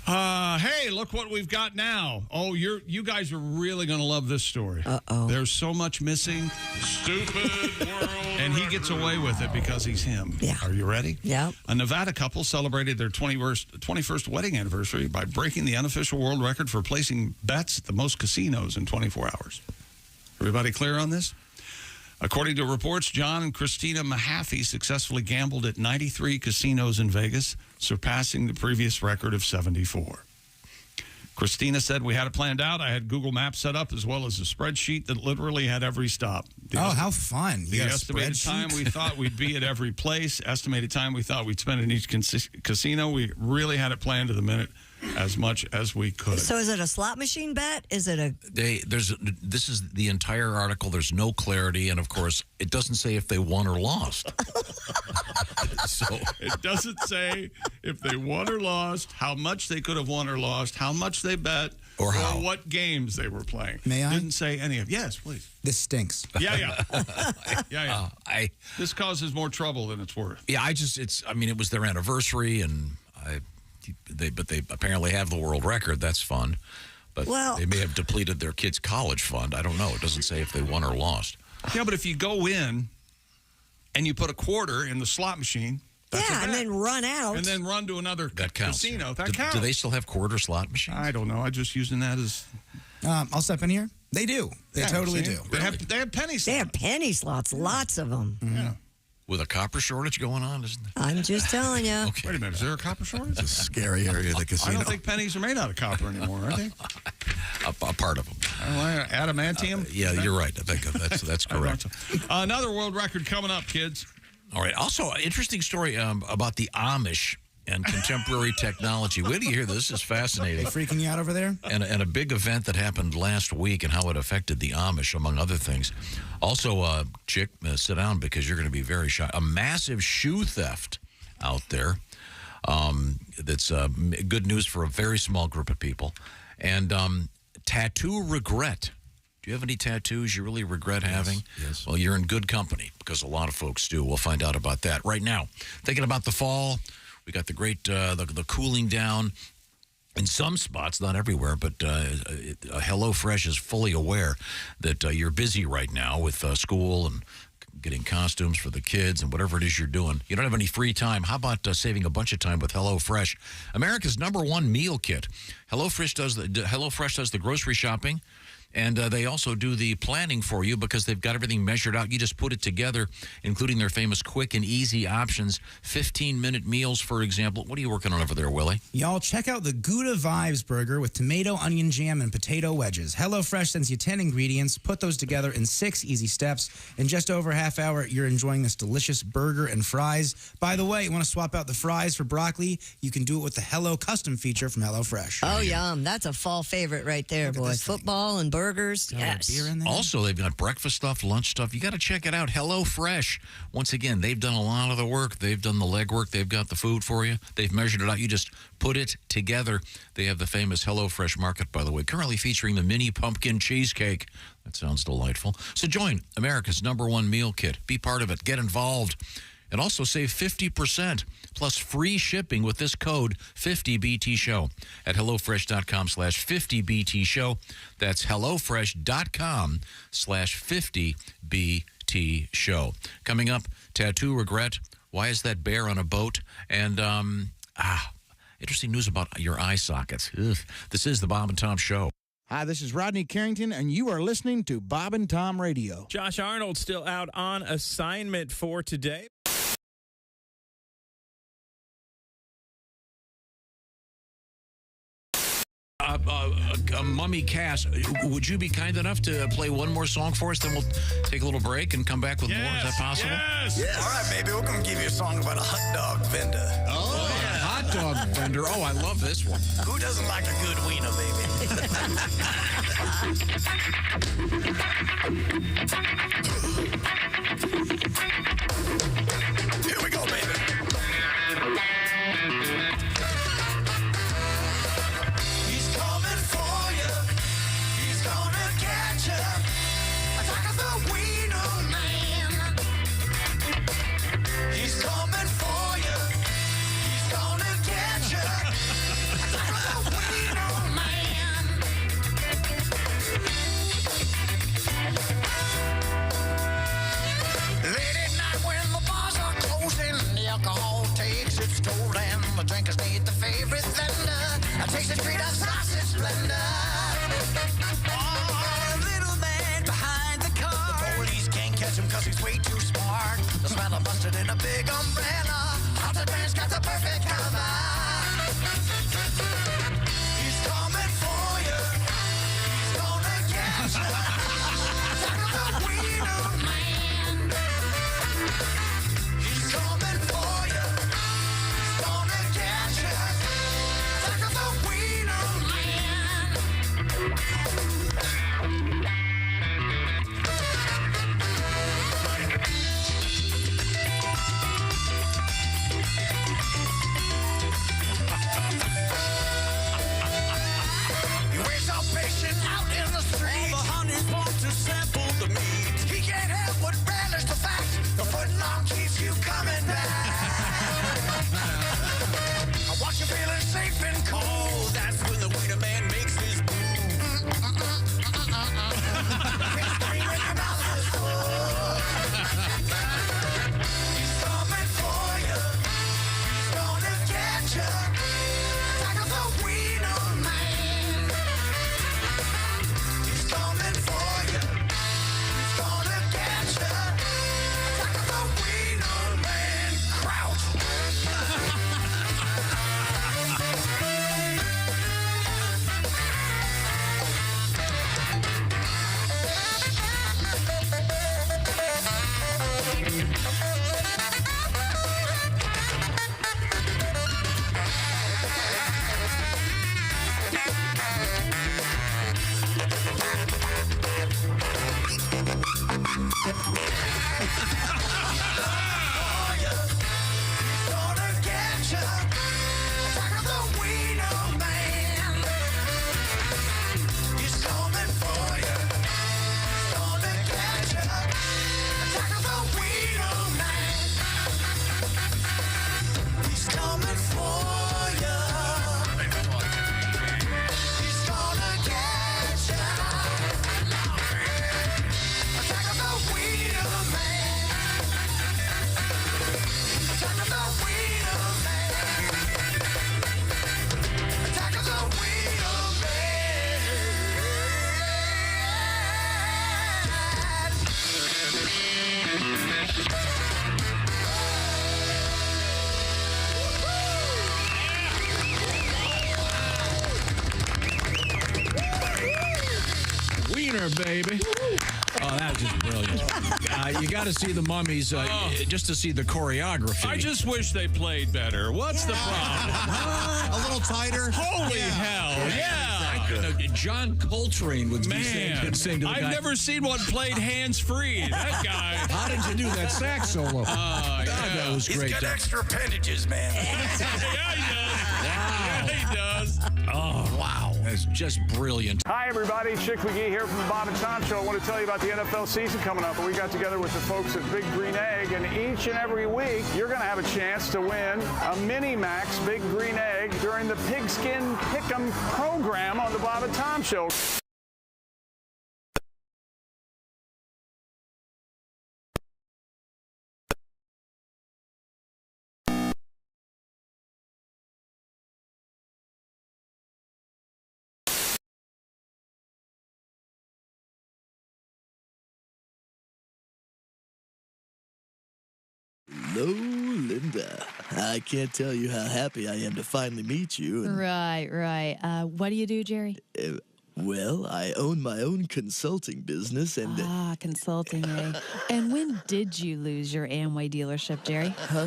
Hey, look what we've got now. Oh, you guys are really going to love this story. Uh-oh. There's so much missing. Stupid world. And he gets away with it because he's him. Yeah. Are you ready? Yeah. A Nevada couple celebrated their 21st wedding anniversary by breaking the unofficial world record for placing bets at the most casinos in 24 hours. Everybody clear on this? According to reports, John and Christina Mahaffey successfully gambled at 93 casinos in Vegas, surpassing the previous record of 74. Christina said, "We had it planned out. I had Google Maps set up as well as a spreadsheet that literally had every stop." How fun. The estimated time we thought we'd be at every place, estimated time we thought we'd spend in each casino. We really had it planned to the minute as much as we could. So is it a slot machine bet? Is it a... This is the entire article. There's no clarity. And, of course, it doesn't say if they won or lost. So it doesn't say if they won or lost, how much they could have won or lost, how much they bet, or what games they were playing. May I? Didn't say any of. Yes, please. This stinks. Yeah. This causes more trouble than it's worth. Yeah, it was their anniversary, and they apparently have the world record. That's fun. But they may have depleted their kids' college fund. I don't know. It doesn't say if they won or lost. Yeah, but if you go in and you put a quarter in the slot machine, and then run out. And then run to another casino. That counts. Do they still have quarter slot machines? I don't know. I'm just using that as... I'll step in here. They do. They totally do. They have penny slots. They have penny slots. Lots of them. Mm-hmm. Yeah. With a copper shortage going on, isn't there? I'm just telling you. Okay. Wait a minute. Is there a copper shortage? It's a scary area of the casino. I don't think pennies are made out of copper anymore, are they? A part of them. Adamantium? Yeah, you're right. I think that's correct. Another world record coming up, kids. All right. Also, an interesting story about the Amish and contemporary technology. Wait till you hear this. This is fascinating. They freaking you out over there? And a big event that happened last week and how it affected the Amish, among other things. Also, Chick, sit down because you're going to be very shocked. A massive shoe theft out there. That's good news for a very small group of people. And tattoo regret. Do you have any tattoos you really regret having? Yes. Well, you're in good company because a lot of folks do. We'll find out about that right now. Thinking about the fall. We got the great, the cooling down in some spots, not everywhere, but HelloFresh is fully aware that you're busy right now with school and getting costumes for the kids and whatever it is you're doing. You don't have any free time. How about saving a bunch of time with HelloFresh, America's #1 meal kit? HelloFresh does the grocery shopping. And they also do the planning for you because they've got everything measured out. You just put it together, including their famous quick and easy options. 15-minute meals, for example. What are you working on over there, Willie? Y'all, check out the Gouda Vibes burger with tomato, onion jam, and potato wedges. HelloFresh sends you 10 ingredients. Put those together in 6 easy steps. In just over a half hour, you're enjoying this delicious burger and fries. By the way, you want to swap out the fries for broccoli? You can do it with the Hello Custom feature from HelloFresh. Oh, yum. That's a fall favorite right there, boys. Football and burgers. burgers. Yes. Beer in there. Also, they've got breakfast stuff, lunch stuff. You got to check it out. HelloFresh. Once again, they've done a lot of the work. They've done the legwork. They've got the food for you. They've measured it out. You just put it together. They have the famous HelloFresh Market, by the way, currently featuring the mini pumpkin cheesecake. That sounds delightful. So join America's #1 meal kit. Be part of it. Get involved. And also save 50% plus free shipping with this code 50BTShow at HelloFresh.com/50BTShow. That's HelloFresh.com/50BTShow. Coming up, tattoo regret. Why is that bear on a boat? And, interesting news about your eye sockets. Ugh. This is the Bob and Tom Show. Hi, this is Rodney Carrington, and you are listening to Bob and Tom Radio. Josh Arnold still out on assignment for today. Mummy Cass, would you be kind enough to play one more song for us? Then we'll take a little break and come back with more. Is that possible? Yes. All right, baby. We're going to give you a song about a hot dog vendor. Oh, yeah. Hot dog vendor. Oh, I love this one. Who doesn't like a good wiener, baby? Here we go, baby. Drinkers need the favorite vendor. I taste the treat of sausage splendor. Oh, little man behind the car. The police can't catch him 'cause he's way too smart. The smell of mustard in a big umbrella. Haunted man's got the perfect cover. He's coming for you. He's gonna get you. The wiener man. He's coming for you. Baby. Oh, that was just brilliant. You got to see the Mummies just to see the choreography. I just wish they played better. What's the problem? A little tighter. Holy hell. Yeah. John Coltrane would be Man, saying to the I've guy, never seen one played hands-free. That guy. how did you do that sax solo? Yeah. That was great. He's got extra appendages, man. Yeah, he does. Oh, wow. That's just brilliant. Hi, everybody. Chick McGee here from the Bob and Tom Show. I want to tell you about the NFL season coming up. We got together with the folks at Big Green Egg, and each and every week, you're going to have a chance to win a Mini Max Big Green Egg during the Pigskin Pick'em program on the Bob and Tom Show. Hello, Linda. I can't tell you how happy I am to finally meet you. And, Right. What do you do, Jerry? well, I own my own consulting business and... Consulting, eh? And when did you lose your Amway dealership, Jerry? Huh?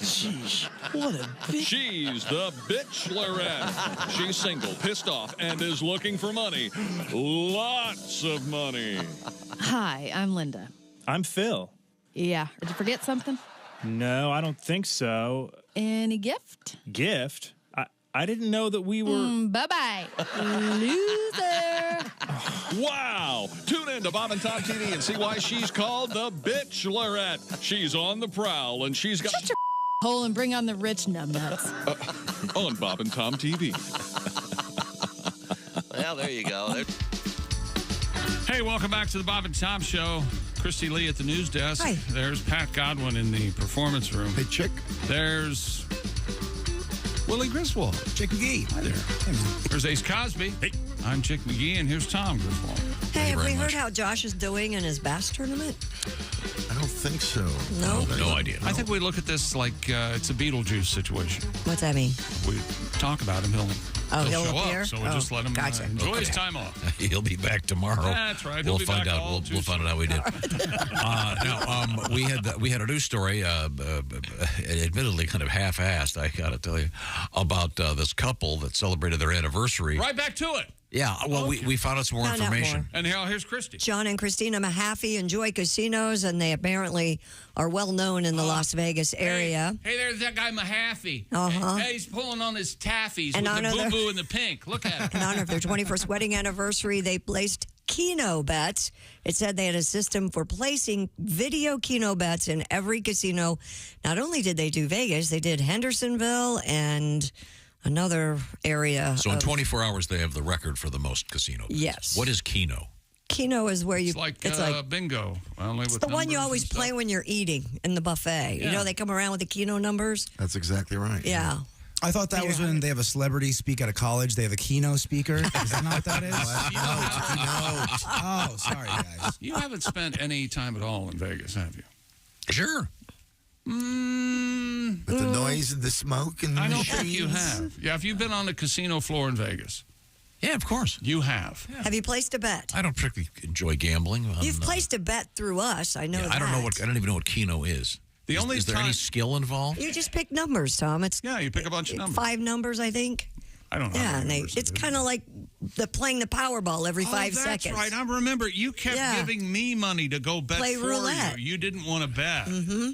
Sheesh, what a bitch. She's the bitchlorette. She's single, pissed off, and is looking for money. Lots of money. Hi, I'm Linda. I'm Phil. Yeah. Did you forget something? No, I don't think so. Any gift? Gift? I didn't know that we were... Bye-bye, loser. Wow! Tune in to Bob and Tom TV and see why she's called the bitchlorette. She's on the prowl, and she's got... Shut your hole and bring on the rich numbnuts. On Bob and Tom TV. Well, there you go. Hey, welcome back to the Bob and Tom Show. Christy Lee at the news desk. Hi. There's Pat Godwin in the performance room. Hey, Chick. There's Willie Griswold. Chick McGee. Hi there. There's Ace Cosby. Hey. I'm Chick McGee, and here's Tom Griswold. Hey, have we heard how Josh is doing in his bass tournament? I don't think so. No? No idea. I think we look at this like it's a Beetlejuice situation. What's that mean? We talk about him, he'll he'll show appear? up, so we just let him enjoy his time off. He'll be back tomorrow. That's right. He'll We'll be find back out. all We'll find out how we did. Now, we had a news story, admittedly kind of half-assed, I got to tell you, about this couple that celebrated their anniversary. Right back to it. Yeah, well, we found out some more Found out information. more. And here's Christy. John and Christina Mahaffey enjoy casinos, and they apparently are well known in the Las Vegas area. Hey, there's that guy Mahaffey. Uh-huh. Hey, he's pulling on his taffies And with the honor their- boo-boo and the pink. Look at In it. honor of their 21st wedding anniversary, they placed Keno bets. It said they had a system for placing video Keno bets in every casino. Not only did they do Vegas, they did Hendersonville and another area. So in of- 24 hours, they have the record for the most casino bets. Yes. What is Keno? Keno is where you. It's like bingo. Only it's with the one you numbers always and stuff. play when you're eating in the buffet. You Yeah. know, they come around with the Keno numbers. That's exactly right. Yeah. I thought that was when they have a celebrity speak at a college. They have a Keno speaker. Is that not what that is? Oh, sorry, guys. You haven't spent any time at all in Vegas, have you? Sure. With the noise and the smoke and I don't machines. think you have. Yeah, have you been on the casino floor in Vegas? Yeah, of course. You have. Yeah. Have you placed a bet? I don't particularly enjoy gambling. You've placed a bet through us. I know that. I don't know what. I don't even know what Keno is. Is there any skill involved? You just pick numbers, Tom. It's you pick a bunch of numbers. 5 numbers, I think. I don't know. Yeah, and it's kind of like playing the Powerball every 5 that's seconds. Right. I remember you kept giving me money to go bet Play for roulette. you. You didn't want to bet. Mm-hmm.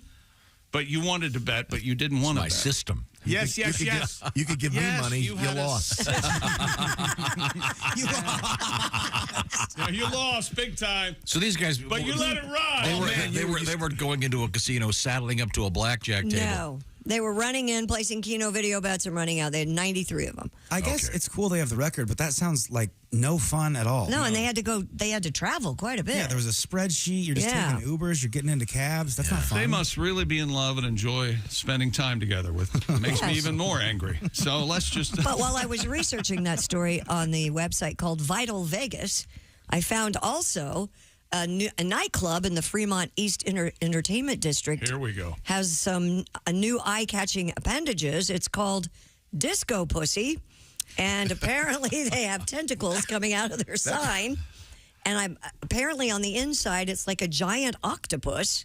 But you wanted to bet, but you didn't want to bet. My system. Yes. You could give me money. You lost. Yeah, you lost big time. So these guys, but you let it ride. They were going into a casino, saddling up to a blackjack table. No. They were running in, placing Keno video bets, and running out. They had 93 of them. I guess it's cool they have the record, but that sounds like no fun at all. No, and they had to travel quite a bit. Yeah, there was a spreadsheet. You're just taking Ubers. You're getting into cabs. That's not fun. They must really be in love and enjoy spending time together with. Makes me even more angry. So let's just. But while I was researching that story on the website called Vital Vegas, I found also a nightclub in the Fremont East Entertainment District. Here we go. Has a new eye-catching appendages. It's called Disco Pussy, and apparently they have tentacles coming out of their sign. And apparently on the inside, it's like a giant octopus.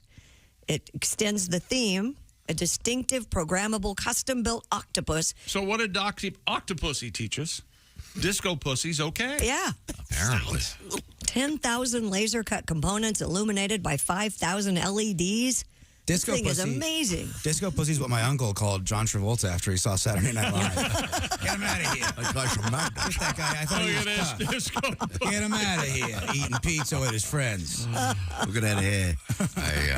It extends the theme. A distinctive, programmable, custom-built octopus. So what did Octopussy teach us? disco pussy's okay. Yeah. Apparently. 10,000 laser cut components illuminated by 5,000 LEDs. Disco This thing is pussy. amazing. Disco Pussy's what my uncle called John Travolta after he saw Saturday Night Live. Get him out of here. That guy's from Magna. Get that guy. I thought he was tough. Disco. Get him out of here. Eating pizza with his friends. Look at that hair.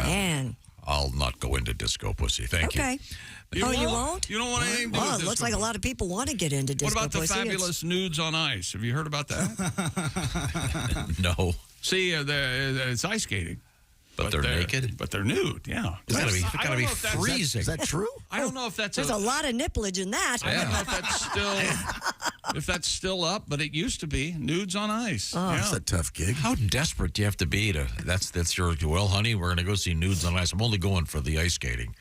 Man. I'll not go into disco pussy. Thank you. Okay. You won't? You don't want anything to do with Oh, it disco looks like a lot of people want to get into disco What about the pussy. fabulous nudes on ice? Have you heard about that? No. See, it's ice skating. But they're naked? But they're nude, yeah. It's gotta be, I don't know if that's- freezing. Is that true? I don't know if that's There's a lot of nipplage in that. I don't know if that's still up, but it used to be nudes on ice. That's a tough gig. How desperate do you have to be to? That's your. Well, honey, we're gonna go see nudes on ice. I'm only going for the ice skating.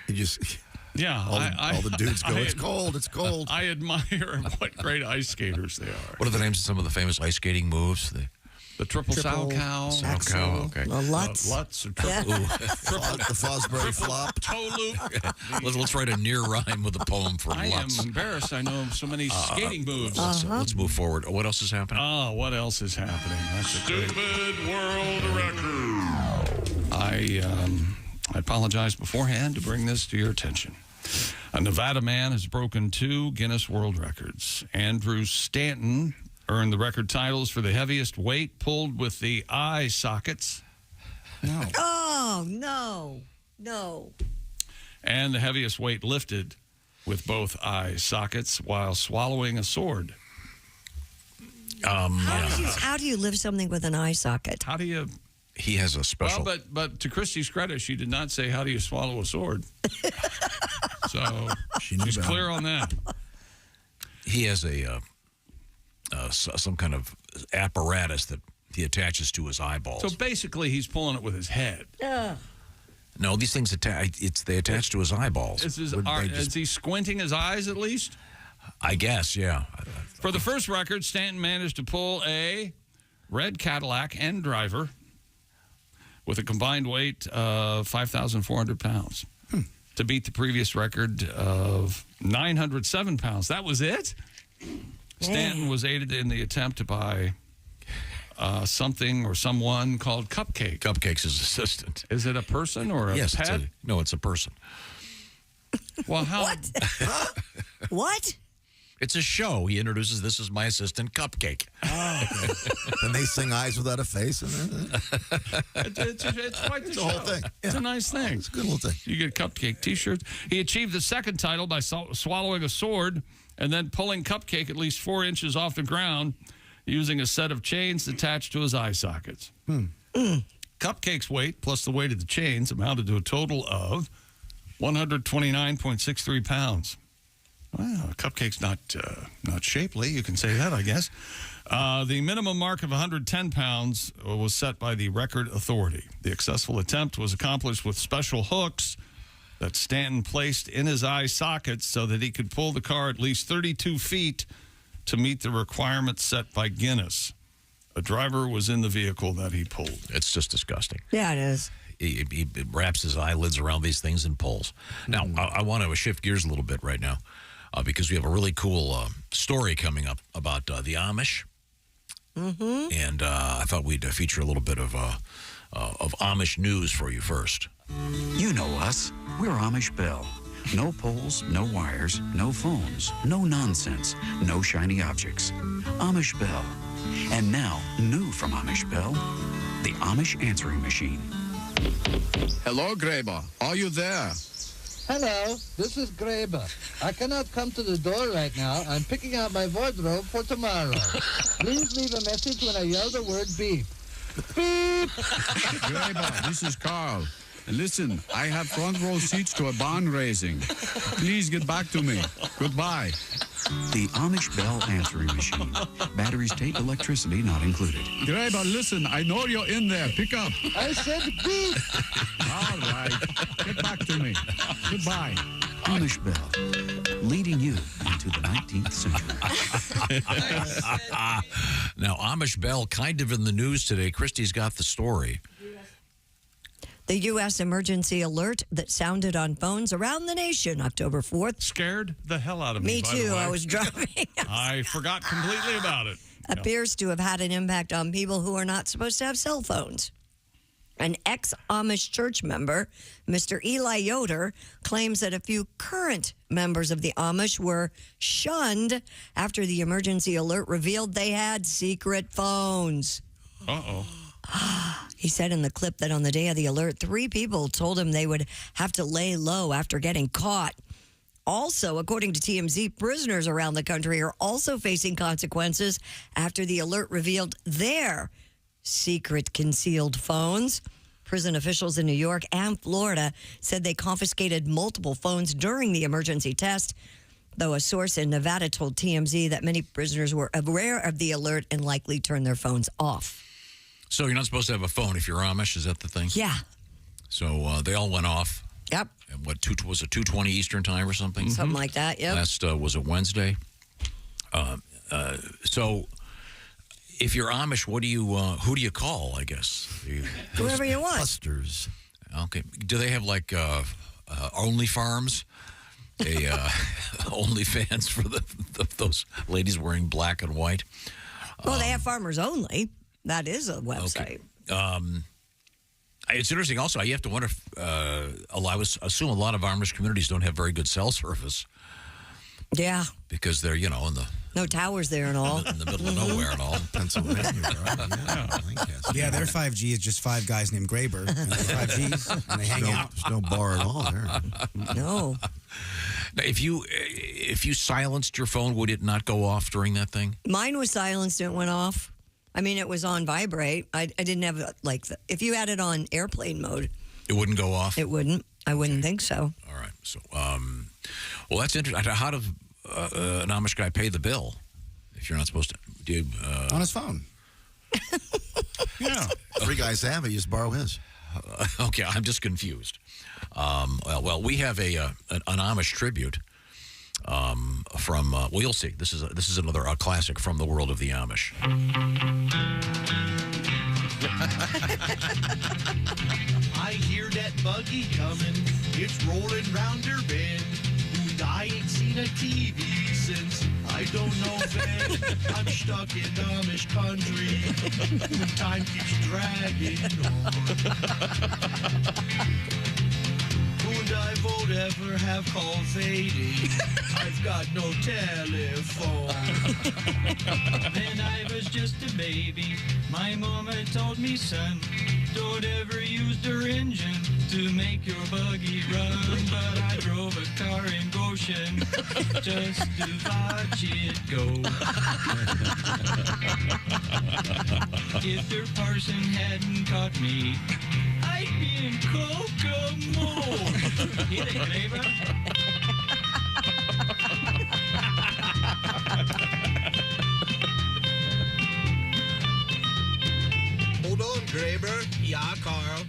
You just. Yeah, all the dudes go, it's cold, it's cold. I admire what great ice skaters they are. What are the names of some of the famous ice skating moves? The triple sow cow. Sow cow, okay. The Lutz. Lutz or triple. The Fosbury flop. Toe loop. Let's write a near rhyme with a poem for I Lutz. am embarrassed. I know so many skating moves. Let's move forward. What else is happening? What else is happening? That's a great... Stupid world record. I apologize beforehand to bring this to your attention. A Nevada man has broken 2 Guinness World Records. Andrew Stanton earned the record titles for the heaviest weight pulled with the eye sockets. No. Oh, no. And the heaviest weight lifted with both eye sockets while swallowing a sword. How do you lift something with an eye socket? How do you... He has a special... Well, but to Christy's credit, she did not say, how do you swallow a sword? So she's clear on that. He has some kind of apparatus that he attaches to his eyeballs. So basically, he's pulling it with his head. No, these things they attach to his eyeballs. Is he squinting his eyes at least? I guess, yeah. For the first record, Stanton managed to pull a red Cadillac and driver with a combined weight of 5,400 pounds to beat the previous record of 907 pounds. That was it? Stanton was aided in the attempt by something or someone called Cupcake. Cupcake's his assistant. Is it a person or a pet? No, it's a person. Well, how? What? What? It's a show. He introduces, this is my assistant, Cupcake. Oh, okay. Then they sing eyes without a face. It's quite the whole thing. It's a nice thing. It's a good little thing. You get Cupcake T-shirts. He achieved the second title by swallowing a sword and then pulling Cupcake at least 4 inches off the ground using a set of chains attached to his eye sockets. Cupcake's weight plus the weight of the chains amounted to a total of 129.63 pounds. Well, Cupcake's not shapely. You can say that, I guess. The minimum mark of 110 pounds was set by the record authority. The successful attempt was accomplished with special hooks that Stanton placed in his eye sockets so that he could pull the car at least 32 feet to meet the requirements set by Guinness. A driver was in the vehicle that he pulled. It's just disgusting. Yeah, it is. He wraps his eyelids around these things and pulls. Now, I want to shift gears a little bit right now because we have a really cool story coming up about the Amish. And I thought we'd feature a little bit of Amish news for you first. You know us. We're Amish Bell. No poles, no wires, no phones, no nonsense, no shiny objects. Amish Bell. And now, new from Amish Bell, the Amish answering machine. Hello, Graber. Are you there? Hello, this is Graber. I cannot come to the door right now. I'm picking out my wardrobe for tomorrow. Please leave a message when I yell the word beep. Beep! Graber, this is Carl. And listen, I have front row seats to a barn raising. Please get back to me. Goodbye. The Amish Bell answering machine. Batteries take electricity not included. Graber, listen, I know you're in there. Pick up. I said beep! All right. Get back to me. Goodbye. Amish Bell, leading you into the 19th century. Now, Amish Bell kind of in the news today. Christy's got the story. The U.S. emergency alert that sounded on phones around the nation October 4th. Scared the hell out of me. Me by the too. way. I was driving. I forgot completely about it. Appears to have had an impact on people who are not supposed to have cell phones. An ex-Amish church member, Mr. Eli Yoder, claims that a few current members of the Amish were shunned after the emergency alert revealed they had secret phones. Uh-oh. He said in the clip that on the day of the alert, 3 people told him they would have to lay low after getting caught. Also, according to TMZ, prisoners around the country are also facing consequences after the alert revealed their secret concealed phones. Prison officials in New York and Florida said they confiscated multiple phones during the emergency test, though a source in Nevada told TMZ that many prisoners were aware of the alert and likely turned their phones off. So you're not supposed to have a phone if you're Amish, is that the thing? Yeah. So they all went off. Yep. And what, was it 2:20 Eastern time or something? Something like that, yep. Last, was it Wednesday? So if you're Amish, what do you, who do you call, I guess? Whoever you want. Busters. Okay. Do they have like Only Farms? OnlyFans for those ladies wearing black and white? Well, they have Farmers Only. That is a website. Okay. It's interesting also. You have to wonder if, I assume a lot of Amish communities don't have very good cell service. Yeah. Because they're, in the... No towers there and all. In the middle of nowhere and all. Pennsylvania, right? Yeah, their 5G is just 5 guys named Graber. And they have 5Gs, and they hang out. There's no bar at all there. No. Now, if you silenced your phone, would it not go off during that thing? Mine was silenced and it went off. I mean, it was on vibrate. I didn't have, if you had it on airplane mode. It wouldn't go off? It wouldn't. I wouldn't think so. All right. So, well, that's interesting. How does an Amish guy pay the bill if you're not supposed to? Do you, on his phone. Yeah. 3 guys have it. You just borrow his. Okay, I'm just confused. Well, we have an Amish tribute from. Well, you'll see. This is another classic from the world of the Amish. I hear that buggy coming. It's rolling round her bend. Ooh, I ain't seen a TV since I don't know when. I'm stuck in Amish country. Time keeps dragging on. And I won't ever have call fading. I've got no telephone. When I was just a baby, my mama told me, son, don't ever use their engine to make your buggy run. But I drove a car in Goshen just to watch it go. If their parson hadn't caught me, I'd be in Kokomo. Hit it, Graber. Hold on, Graber. Yeah, Carl.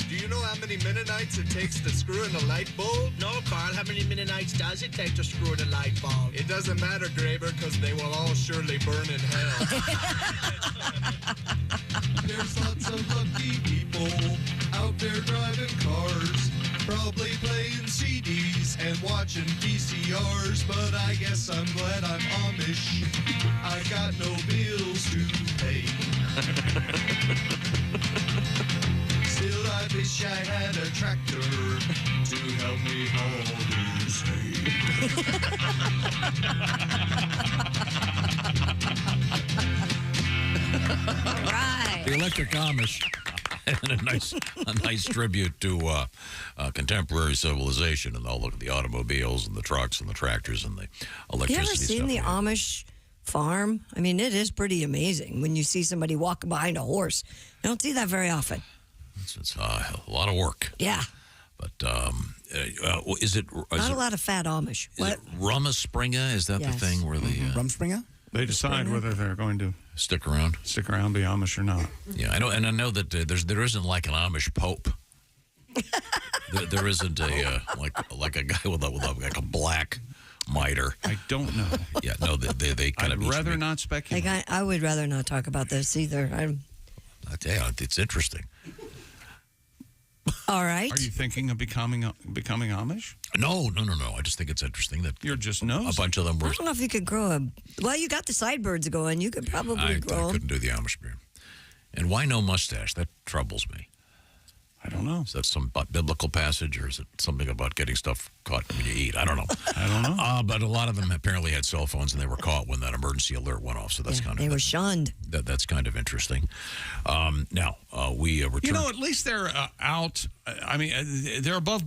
Do you know how many Mennonites it takes to screw in a light bulb? No, Carl. How many Mennonites does it take to screw in a light bulb? It doesn't matter, Graber, because they will all surely burn in hell. There's lots of lucky people out there driving cars, probably playing CDs and watching VCRs, but I guess I'm glad I'm Amish. I got no bills to pay. Still, I wish I had a tractor to help me haul this Right. The Electric Amish. And a nice tribute to contemporary civilization and all the automobiles and the trucks and the tractors and the electricity. You ever seen the Amish farm? I mean, it is pretty amazing when you see somebody walking behind a horse. You don't see that very often. It's a lot of work. Yeah. But is it... Not a lot of fat Amish. What? Rumspringa? Is that the thing where the... Rumspringa? They decide whether they're going to stick around, be Amish or not. Yeah, I know, and I know that there isn't like an Amish pope. there isn't a like a guy with like a black mitre. I don't know. Yeah, no, they kind of. I'd rather not speculate. I would rather not talk about this either. Yeah, it's interesting. All right. Are you thinking of becoming Amish? No. I just think it's interesting that you're just nosy. A bunch of them were. I don't know if you could grow a. Well, you got the sideburns going. You could probably grow. I couldn't do the Amish beard. And why no mustache? That troubles me. I don't know. Is that some biblical passage, or is it something about getting stuff caught when you eat? I don't know. I don't know. But a lot of them apparently had cell phones, and they were caught when that emergency alert went off. So that's kind of they were shunned. That's kind of interesting. Now we return. You know, at least they're out. I mean, they're above.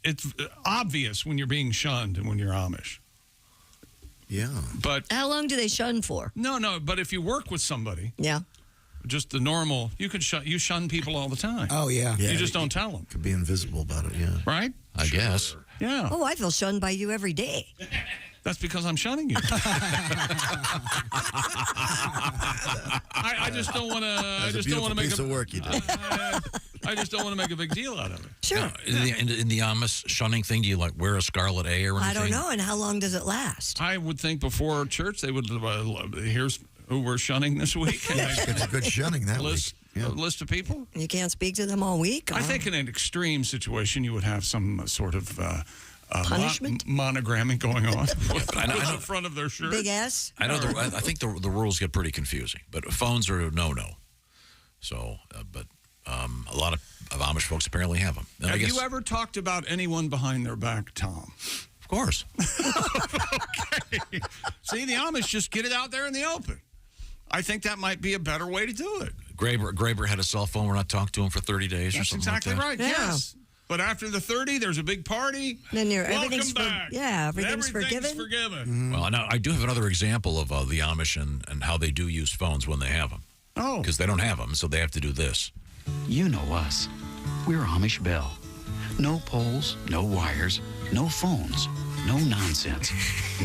It's obvious when you're being shunned and when you're Amish. Yeah. But how long do they shun for? No. But if you work with somebody, just the normal, you shun people all the time. Oh yeah. You just don't tell them. Could be invisible about it. Yeah. Right. I guess. Yeah. Oh, I feel shunned by you every day. That's because I'm shunning you. I just don't want to. I just don't want to make piece of work you did. I just don't want to make a big deal out of it. Sure. Now, in the Amish shunning thing, do you like wear a scarlet A or anything? I don't know. And how long does it last? I would think before church they would. Here's who we're shunning this week. It's a good shunning that list. week. A list of people. You can't speak to them all week. I think in an extreme situation you would have some sort of punishment monogramming going on I know. the front of their shirt. Big S. I know. I think the rules get pretty confusing, but phones are no. So, but a lot of Amish folks apparently have them. And Have you ever talked about anyone behind their back, Tom? Of course. Okay. See, the Amish just get it out there in the open. I think that might be a better way to do it. Graber had a cell phone. We're not talking to him for 30 days or That's something exactly like that. right. Yes. But after the 30, there's a big party. Then Welcome back. Everything's forgiven. forgiven. Well, now I do have another example of the Amish and how they do use phones when they have them. Oh. Because they don't have them, so they have to do this. You know us. We're Amish Bell. No poles, no wires, no phones, no nonsense,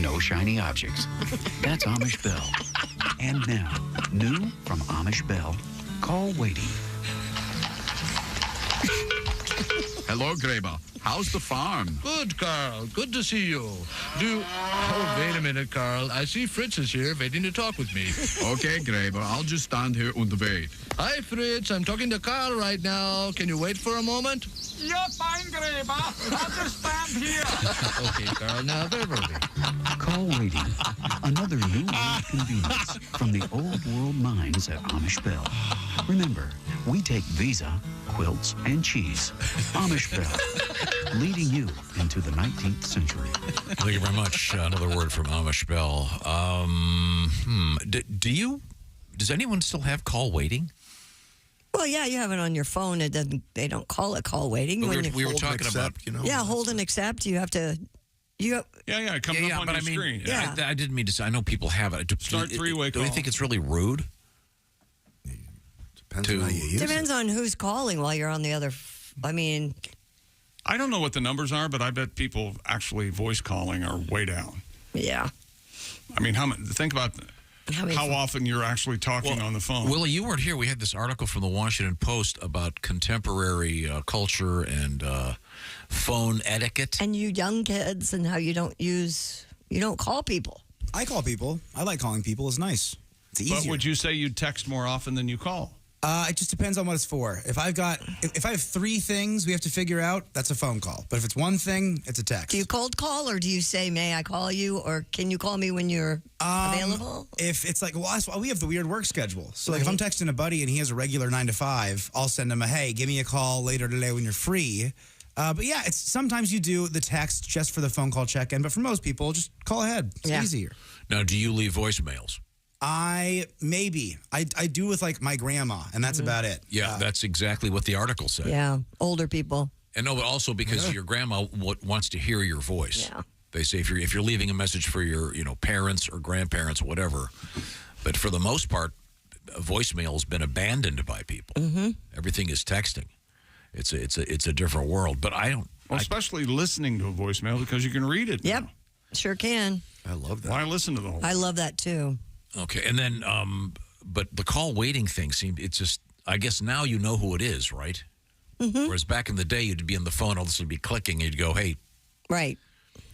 no shiny objects. That's Amish Bell. And now, new from Amish Bell, call waiting. Hello, Graber. How's the farm? Good, Carl. Good to see you. Oh, wait a minute, Carl. I see Fritz is here waiting to talk with me. Okay, Graber. I'll just stand here and wait. Hi, Fritz. I'm talking to Carl right now. Can you wait for a moment? You're fine, Graber. I'll just stand here. Okay, Carl. Now, where were we? Call waiting. Another new world convenience from the old world minds at Amish Bell. Remember, we take Visa, quilts, and cheese. Amish Bell, leading you into the 19th century. Thank you very much. Another word from Amish Bell. Does anyone still have call waiting? Well, yeah, you have it on your phone. It doesn't. They don't call it call waiting. We were talking about, hold and accept. You have to. It comes up on your screen. Yeah. I didn't mean to say. I know people have it. Start three-way Do call. you think it's really rude? Depends on how you use Depends on who's calling while you're on the other. I mean, I don't know what the numbers are, but I bet people actually voice calling are way down. Yeah. I mean, think about how often you're actually talking on the phone. Willie, you weren't here. We had this article from the Washington Post about contemporary culture and phone etiquette. And you young kids and how you don't call people. I call people. I like calling people. It's nice. It's easier. But would you say you text more often than you call? It just depends on what it's for. If I have three things we have to figure out, that's a phone call. But if it's one thing, it's a text. Do you cold call or do you say, may I call you? Or can you call me when you're available? If it's like, we have the weird work schedule. So like if I'm texting a buddy and he has a regular 9 to 5, I'll send him hey, give me a call later today when you're free. But yeah, it's sometimes you do the text just for the phone call check-in. But for most people, just call ahead. It's easier. Now, do you leave voicemails? I do with like my grandma, and that's about it. Yeah, that's exactly what the article said. Yeah, older people. And no, but also because your grandma wants to hear your voice. Yeah. They say if you're leaving a message for your parents or grandparents or whatever, but for the most part, voicemail has been abandoned by people. Mm-hmm. Everything is texting. It's a different world. But I don't. Well, especially listening to a voicemail because you can read it. Yep, now. Sure can. I love that. Why listen to the whole? I love that too. Okay, and then, but the call waiting thing it's just, I guess now you know who it is, right? Mm-hmm. Whereas back in the day, you'd be on the phone, all this would be clicking, and you'd go, hey, right,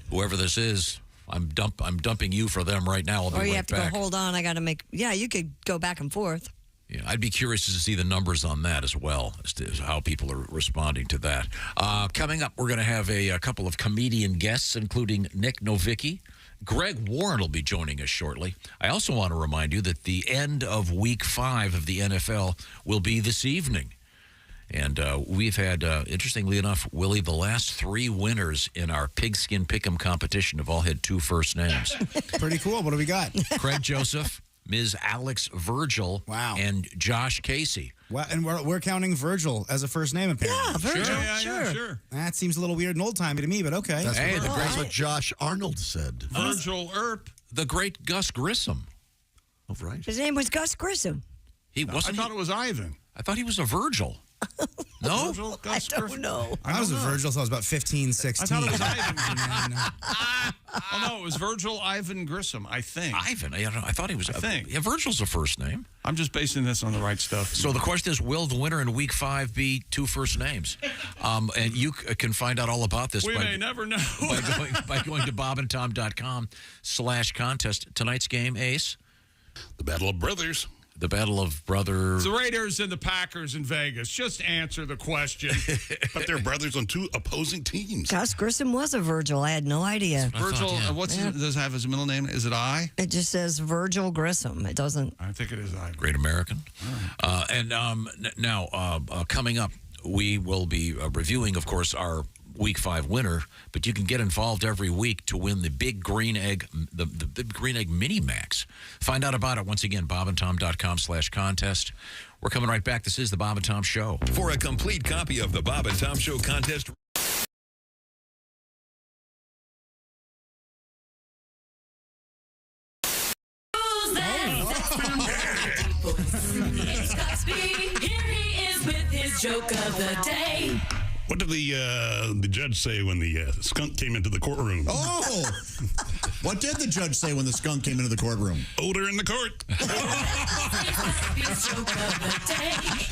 whoever this is, I'm dumping you for them right now. I'll be right back. Or you have to go, hold on, I got to make, you could go back and forth. Yeah, I'd be curious to see the numbers on that as well, as to how people are responding to that. Coming up, we're going to have a couple of comedian guests, including Nick Novicki. Greg Warren will be joining us shortly. I also want to remind you that the end of Week 5 of the NFL will be this evening. And we've had, interestingly enough, Willie, the last 3 winners in our Pigskin Pick'em competition have all had 2 first names. Pretty cool. What do we got? Craig Joseph, Ms. Alex Virgil, and Josh Casey. Wow, and we're counting Virgil as a first name, apparently. Yeah, Virgil, sure. That seems a little weird and old-timey to me, but okay. That's what Josh Arnold said. Virgil Earp. The great Gus Grissom. Oh, right. His name was Gus Grissom. He wasn't. I thought it was Ivan. I thought he was a Virgil. No? Virgil, Gus I don't know. I was a Virgil, so I was about 15, 16. I thought it was Ivan. Oh, no, it was Virgil Ivan Grissom, I think. Ivan? I thought he was. I think. Yeah, Virgil's a first name. I'm just basing this on the right stuff. So the question is, will the winner in Week 5 be 2 first names? And you can find out all about this We may never know. by going to bobandtom.com/contest. Tonight's game, Ace? The Battle of Brothers. The Battle of Brothers. The Raiders and the Packers in Vegas. Just answer the question. But they're brothers on 2 opposing teams. Gus Grissom was a Virgil. I had no idea. Virgil, does it have his middle name? Is it I? It just says Virgil Grissom. It doesn't. I think it is I. Great American. Now, coming up, we will be reviewing, of course, our Week 5 winner, but you can get involved every week to win the Big Green Egg, the Big Green Egg Mini Max. Find out about it once again, bobandtom.com/contest. We're coming right back. This is the Bob and Tom Show. For a complete copy of the Bob and Tom Show contest. It's Cosby. Here he is with his joke of the day. What did the judge say when the skunk came into the courtroom? Oh! What did the judge say when the skunk came into the courtroom? Odor in the court.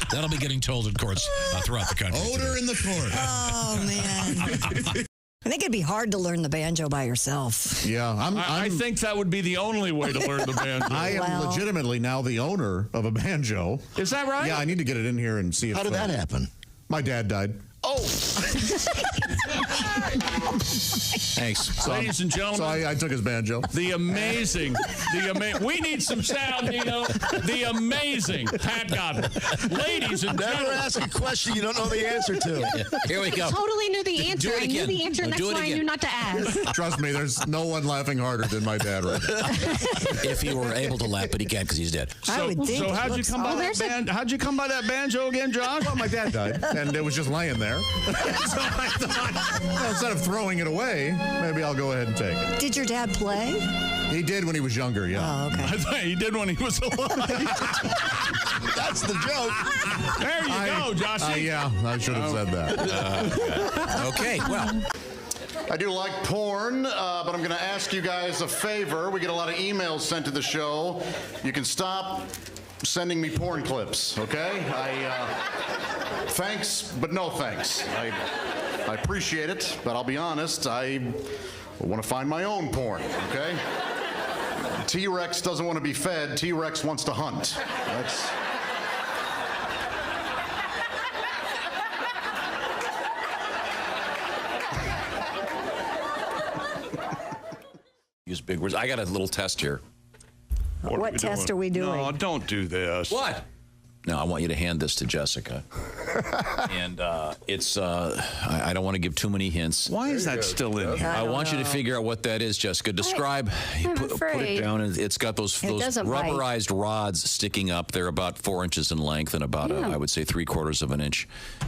That'll be getting told in courts throughout the country. Odor in the court. Oh, man. I think it'd be hard to learn the banjo by yourself. Yeah, I think that would be the only way to learn the banjo. I am legitimately now the owner of a banjo. Is that right? Yeah, I need to get it in here and see if... How did that happen? My dad died. Oh! Thanks. Ladies and gentlemen. So I took his banjo. The amazing, we need some sound, Nino. The amazing Pat Godwin. Ladies and Never gentlemen. ask a question you don't know the answer to. Here we go. Totally knew the answer. I knew the answer, and that's why I knew not to ask. Trust me, there's no one laughing harder than my dad right now. If he were able to laugh, but he can't because he's dead. So how'd you come by that how'd you come by that banjo again, Josh? Well, my dad died, and it was just laying there. So I thought, well, instead of throwing it away, maybe I'll go ahead and take it. Did your dad play? He did when he was younger, yeah. Oh, okay. I thought he did when he was alive. That's the joke. There you go, Joshy. Yeah, I should have said that. Okay, well. I do like porn, but I'm going to ask you guys a favor. We get a lot of emails sent to the show. You can stop sending me porn clips, okay? Thanks, but no thanks. I appreciate it, but I'll be honest, I want to find my own porn, okay? T-Rex doesn't want to be fed, T-Rex wants to hunt. That's... Use big words. I got a little test here. What test are we doing? No, don't do this. What? Now, I want you to hand this to Jessica. And it's, I don't want to give too many hints. Why is that still in here? I want you to figure out what that is, Jessica. Describe, put it down, and it's got those rubberized rods sticking up. They're about 4 inches in length and about, I would say, 3/4 of an inch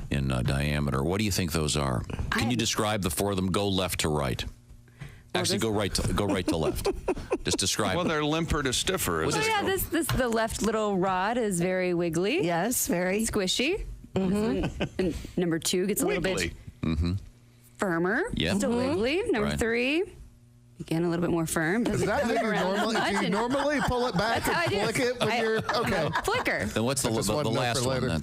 in diameter. What do you think those are? Can you describe the 4 of them? Go left to right. Actually, go right to left. Just describe. Well, they're limper to stiffer. The left little rod is very wiggly. Yes, very squishy. Mm-hmm. And number 2 gets a little bit firmer. Yeah. Still wiggly. Number 3, again, a little bit more firm. Is that how you normally pull it back and flick it when you're okay? Flicker. Then what's the last one? The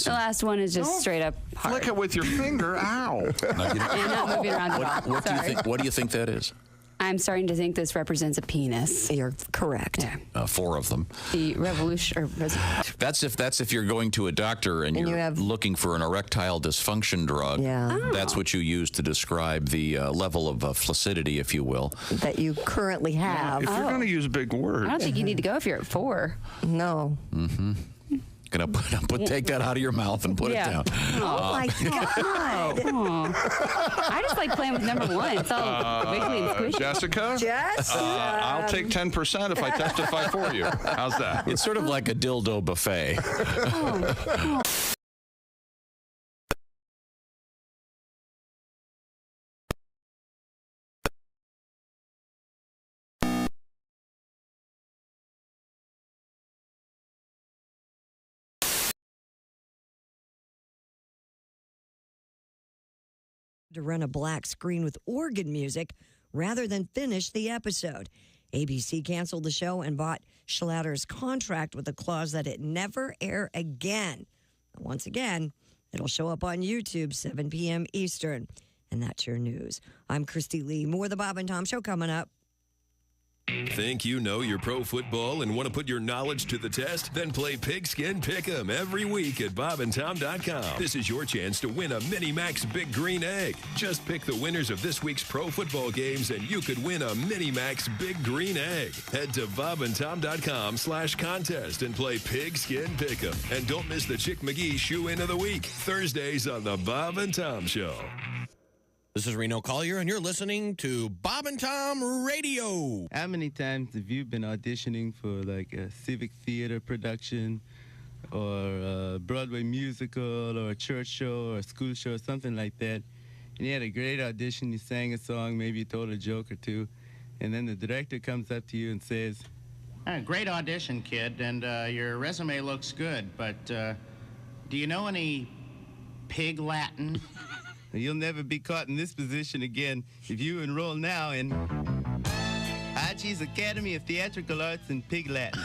last one is just straight up hard. Flick it with your finger. Ow. And not moving around at all. What do you think? What do you think that is? I'm starting to think this represents a penis. You're correct. Yeah. 4 of them. The revolution. That's if you're going to a doctor and you're looking for an erectile dysfunction drug. Yeah. That's what you use to describe the level of flaccidity, if you will. That you currently have. If you're going to use big words. I don't think you need to go if you're at 4. No. Mm-hmm. Gonna take that out of your mouth and put it down. Oh my God! I just like playing with number 1. It's all wiggly and squishy. Jessica? Jess? I'll take 10% if I testify for you. How's that? It's sort of like a dildo buffet. To run a black screen with organ music rather than finish the episode. ABC canceled the show and bought Schlatter's contract with a clause that it never air again. Once again, it'll show up on YouTube, 7 p.m. Eastern. And that's your news. I'm Christy Lee. More of the Bob and Tom Show coming up. Think you know your pro football and want to put your knowledge to the test? Then play Pigskin Pick'em every week at bobandtom.com. This is your chance to win a Mini Max Big Green Egg. Just pick the winners of this week's pro football games and you could win a Mini Max Big Green Egg. Head to bobandtom.com/contest and play Pigskin Pick'em. And don't miss the Chick McGee Shoe-In of the Week, Thursdays on the Bob and Tom Show. This is Reno Collier, and you're listening to Bob and Tom Radio. How many times have you been auditioning for like a civic theater production or a Broadway musical or a church show or a school show or something like that, and you had a great audition, you sang a song, maybe you told a joke or two, and then the director comes up to you and says, great audition, kid, and your resume looks good, but do you know any pig Latin? You'll never be caught in this position again if you enroll now in Haji's Academy of Theatrical Arts and Pig Latin.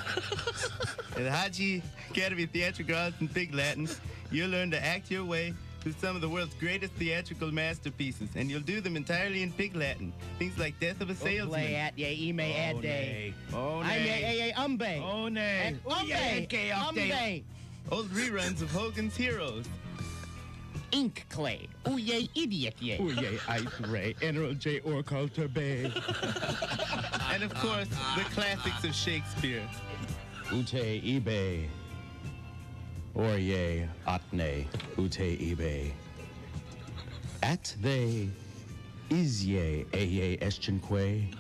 At Haji Academy of Theatrical Arts and Pig Latin, you'll learn to act your way through some of the world's greatest theatrical masterpieces, and you'll do them entirely in Pig Latin. Things like Death of a Salesman. At ye, ime ad day. Oh, nay. Umbe. Oh, nay. Umbe. Old reruns of Hogan's Heroes. Ink clay. Oh, yay, idiot, yay. Oh, yay, ice ray. General J. Orcoulter Bay. And, of course, the classics of Shakespeare. Ute eBay. Oye atne. Ute eBay. At they. Is ye. Aye eschenque.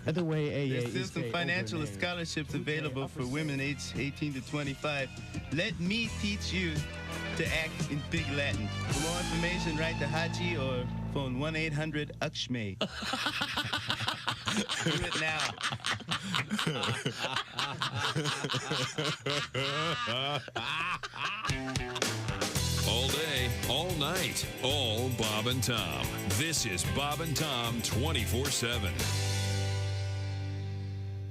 Other way, There's still some financial scholarships available for women aged 18 to 25. Let me teach you to act in Pig Latin. For more information, write to Haji or phone 1-800-UKSHME. Do it now. All day, all night, all Bob and Tom. This is Bob and Tom 24/7.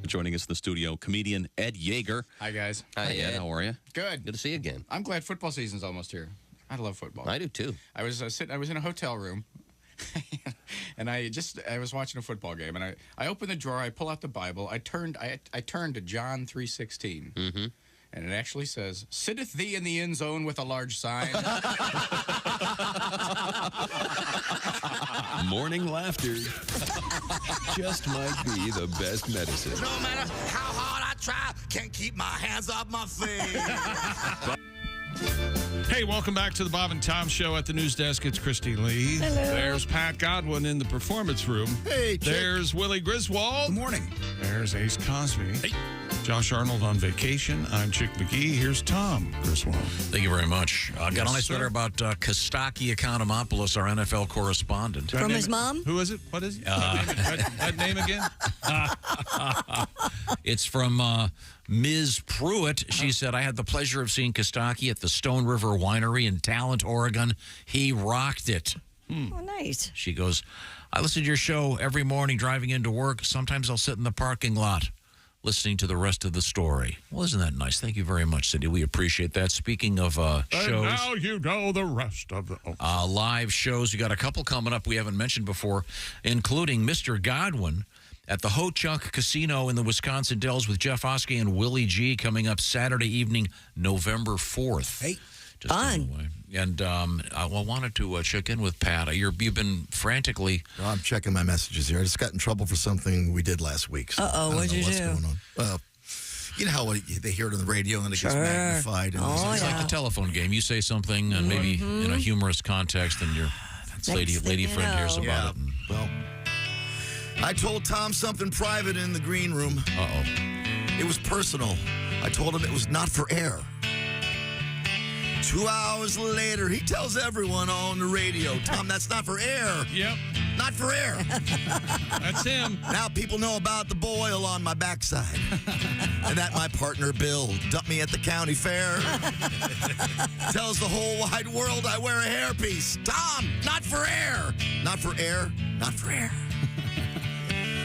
Joining us in the studio, comedian Ed Yeager. Hi, guys. Hi, Ed. How are you? Good. Good to see you again. I'm glad football season's almost here. I love football. I do too. I was I was in a hotel room, and I was watching a football game, and I opened the drawer, I pull out the Bible, I turned to John 3:16, and it actually says, "Sitteth thee in the end zone with a large sign." Morning laughter just might be the best medicine. No matter how hard I try, can't keep my hands off my face. Hey, welcome back to the Bob and Tom Show. At the news desk, it's Christy Lee. Hello. There's Pat Godwin in the performance room. Hey, Chick. There's Willie Griswold. Good morning. There's Ace Cosby. Hey. Josh Arnold on vacation. I'm Chick McGee. Here's Tom Griswold. Thank you very much. Got a nice letter about Kostaki Economopoulos, our NFL correspondent. From his mom? Who is it? What is it? That name again? It's from Ms. Pruitt. She said, I had the pleasure of seeing Kostaki at the Stone River Winery in Talent, Oregon. He rocked it. Oh, nice. She goes, I listen to your show every morning driving into work. Sometimes I'll sit in the parking lot. listening to the rest of the story. Well, isn't that nice? Thank you very much, Cindy. We appreciate that. Speaking of shows. And now you know the rest of the... live shows. You got a couple coming up we haven't mentioned before, including Mr. Godwin at the Ho Chunk Casino in the Wisconsin Dells with Jeff Oskey and Willie G coming up Saturday evening, November 4th. Hey, fun. And I wanted to check in with Pat. You've been frantically... No, I'm checking my messages here. I just got in trouble for something we did last week. So what'd you do? Going on. Well, you know how they hear it on the radio and it gets magnified. And it's like the telephone game. You say something and maybe in a humorous context and your lady friend hears about it. Well, I told Tom something private in the green room. Uh-oh. It was personal. I told him it was not for air. 2 hours later, he tells everyone on the radio, Tom, that's not for air. Yep. Not for air. That's him. Now people know about the boil on my backside. And that my partner, Bill, dumped me at the county fair. Tells the whole wide world I wear a hairpiece. Tom, not for air. Not for air. Not for air.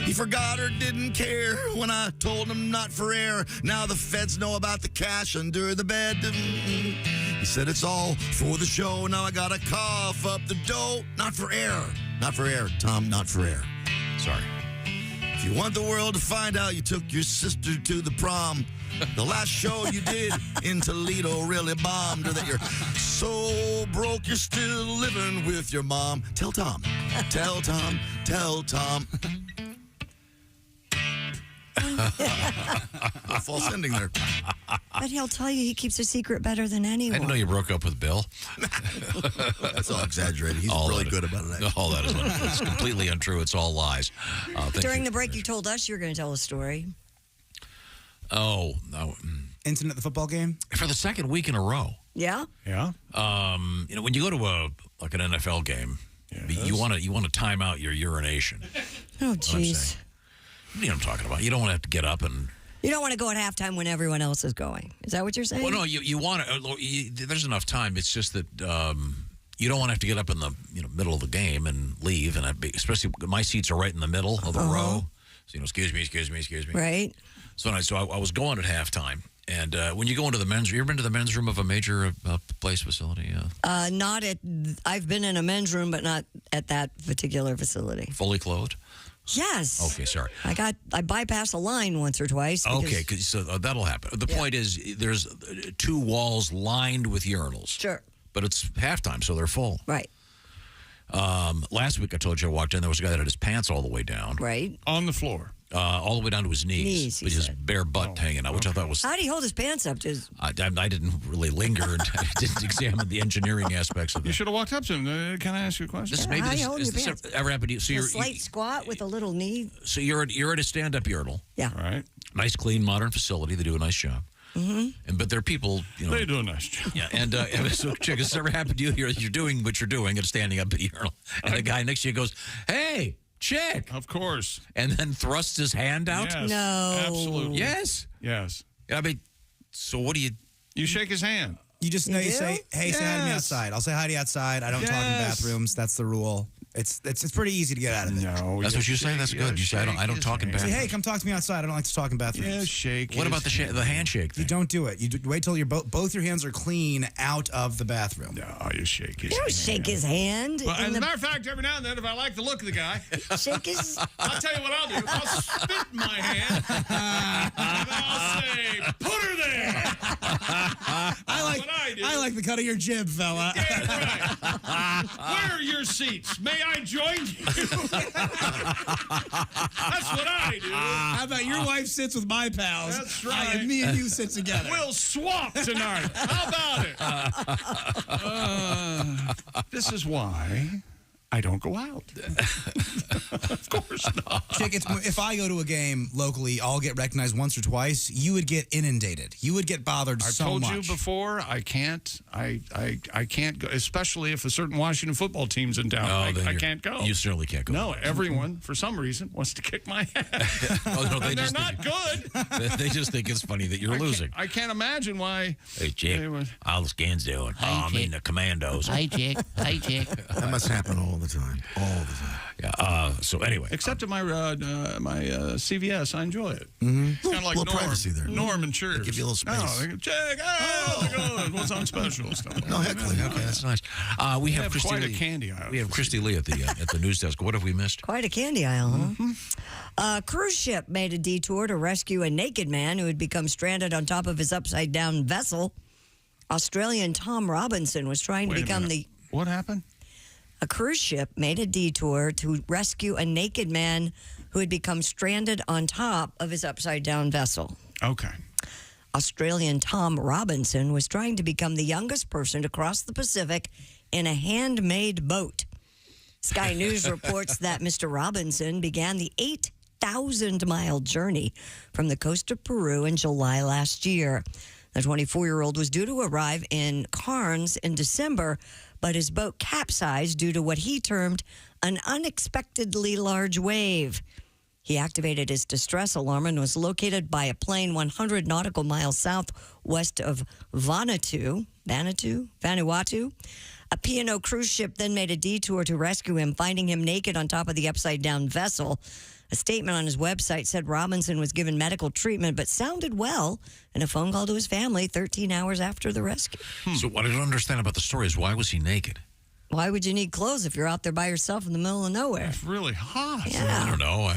He forgot or didn't care when I told him not for air. Now the feds know about the cash under the bed. He said it's all for the show. Now I gotta cough up the dough. Not for air. Not for air, Tom, not for air. Sorry. If you want the world to find out you took your sister to the prom, the last show you did in Toledo really bombed, or that you're so broke you're still living with your mom. Tell Tom. Tell Tom. Tell Tom. A false ending there. But he'll tell you he keeps a secret better than anyone. I didn't know you broke up with Bill. That's all exaggerated. He's really good about it. Actually. All that is it's completely untrue. It's all lies. During the break, you told us you were going to tell a story. Oh, no. Incident at the football game? For the second week in a row. Yeah? Yeah. When you go to an NFL game, you want to time out your urination. Oh, jeez. You know what I'm talking about. You don't want to have to get up and... You don't want to go at halftime when everyone else is going. Is that what you're saying? Well, no, you want to... There's enough time. It's just that you don't want to have to get up in the middle of the game and leave. And especially my seats are right in the middle of the row. So, excuse me. Right. So I was going at halftime. And when you go into the men's... You ever been to the men's room of a major place facility? Not at... I've been in a men's room, but not at that particular facility. Fully clothed? Yes. Okay, sorry. I bypassed a line once or twice. Okay, so that'll happen. The point is, there's 2 walls lined with urinals. Sure. But it's halftime, so they're full. Right. Last week, I told you I walked in, there was a guy that had his pants all the way down. Right. On the floor. All the way down to his knees. With his bare butt hanging out, which I thought was... How did he hold his pants up? I didn't really linger and I didn't examine the engineering aspects of it. You should have walked up to him. Can I ask you a question? How you hold your pants? Ever happened to you? So a slight squat with a little knee. So you're at a stand-up urinal. Yeah. Right. Nice, clean, modern facility. They do a nice job. Mm-hmm. But there are people, They do a nice job. Yeah, and so check, has this ever happened to you? You're doing what you're doing and standing up at a urinal, and the guy next to you goes, "Hey, chick!" Of course. And then thrusts his hand out. Yes, no. Absolutely. Yes. Yes. I mean, so what do you? You shake his hand. You just know you say, "Hey, say hi to me outside." I'll say hi to you outside. I don't talk in bathrooms. That's the rule. It's pretty easy to get out of it. No, that's what you say. That's good. You say I don't talk in bathrooms. Say, hey, come talk to me outside. I don't like to talk in bathrooms. Yeah, shake. What about the handshake thing? You don't do it. You wait till both your hands are clean out of the bathroom. No, you shake his You don't shake his hand. Well, as a matter of fact, every now and then, if I like the look of the guy, shake his... I'll tell you what I'll do. I'll spit in my hand, and I'll say, "Put her there." I like the cut of your jib, fella. Yeah, right. Where are your seats? May I join you? That's what I do. How about your wife sits with my pals? That's right. And me and you sit together. We'll swap tonight. How about it? This is why I don't go out. Of course not. Chick, if I go to a game locally, I'll get recognized once or twice. You would get inundated. You would get bothered so much. I've told you before, I can't go, especially if a certain Washington football team's in town. I can't go. You certainly can't go. No, everyone, for some reason, wants to kick my ass. They're not good. They just think it's funny that you're losing. I can't imagine why. Hey, Chick, how's the skins doing? I'm in the commandos. Hi, Chick. Hi, Chick. That must happen all All the time. All the time. Yeah. So anyway. Except at my CVS, I enjoy it. Mm-hmm. It's kind of like a little Norm, privacy there. Norm and Cheers. They give you a little space. No, they go, check out what's on special. Stuff. No, heckling. Okay, that's nice. We have Christy quite Lee. a candy aisle. We have Christy Lee at the news desk. What have we missed? Quite a candy aisle, huh? A cruise ship made a detour to rescue a naked man who had become stranded on top of his upside-down vessel. Australian Tom Robinson was trying to become the... What happened? A cruise ship made a detour to rescue a naked man who had become stranded on top of his upside-down vessel. Okay. Australian Tom Robinson was trying to become the youngest person to cross the Pacific in a handmade boat. Sky News reports that Mr. Robinson began the 8,000-mile journey from the coast of Peru in July last year. The 24-year-old was due to arrive in Cairns in December, but his boat capsized due to what he termed an unexpectedly large wave. He activated his distress alarm and was located by a plane 100 nautical miles southwest of Vanuatu. A P&O cruise ship then made a detour to rescue him, finding him naked on top of the upside-down vessel. A statement on his website said Robinson was given medical treatment but sounded well in a phone call to his family 13 hours after the rescue. So what I don't understand about the story is why was he naked? Why would you need clothes if you're out there by yourself in the middle of nowhere? It's really hot. Yeah. I don't know.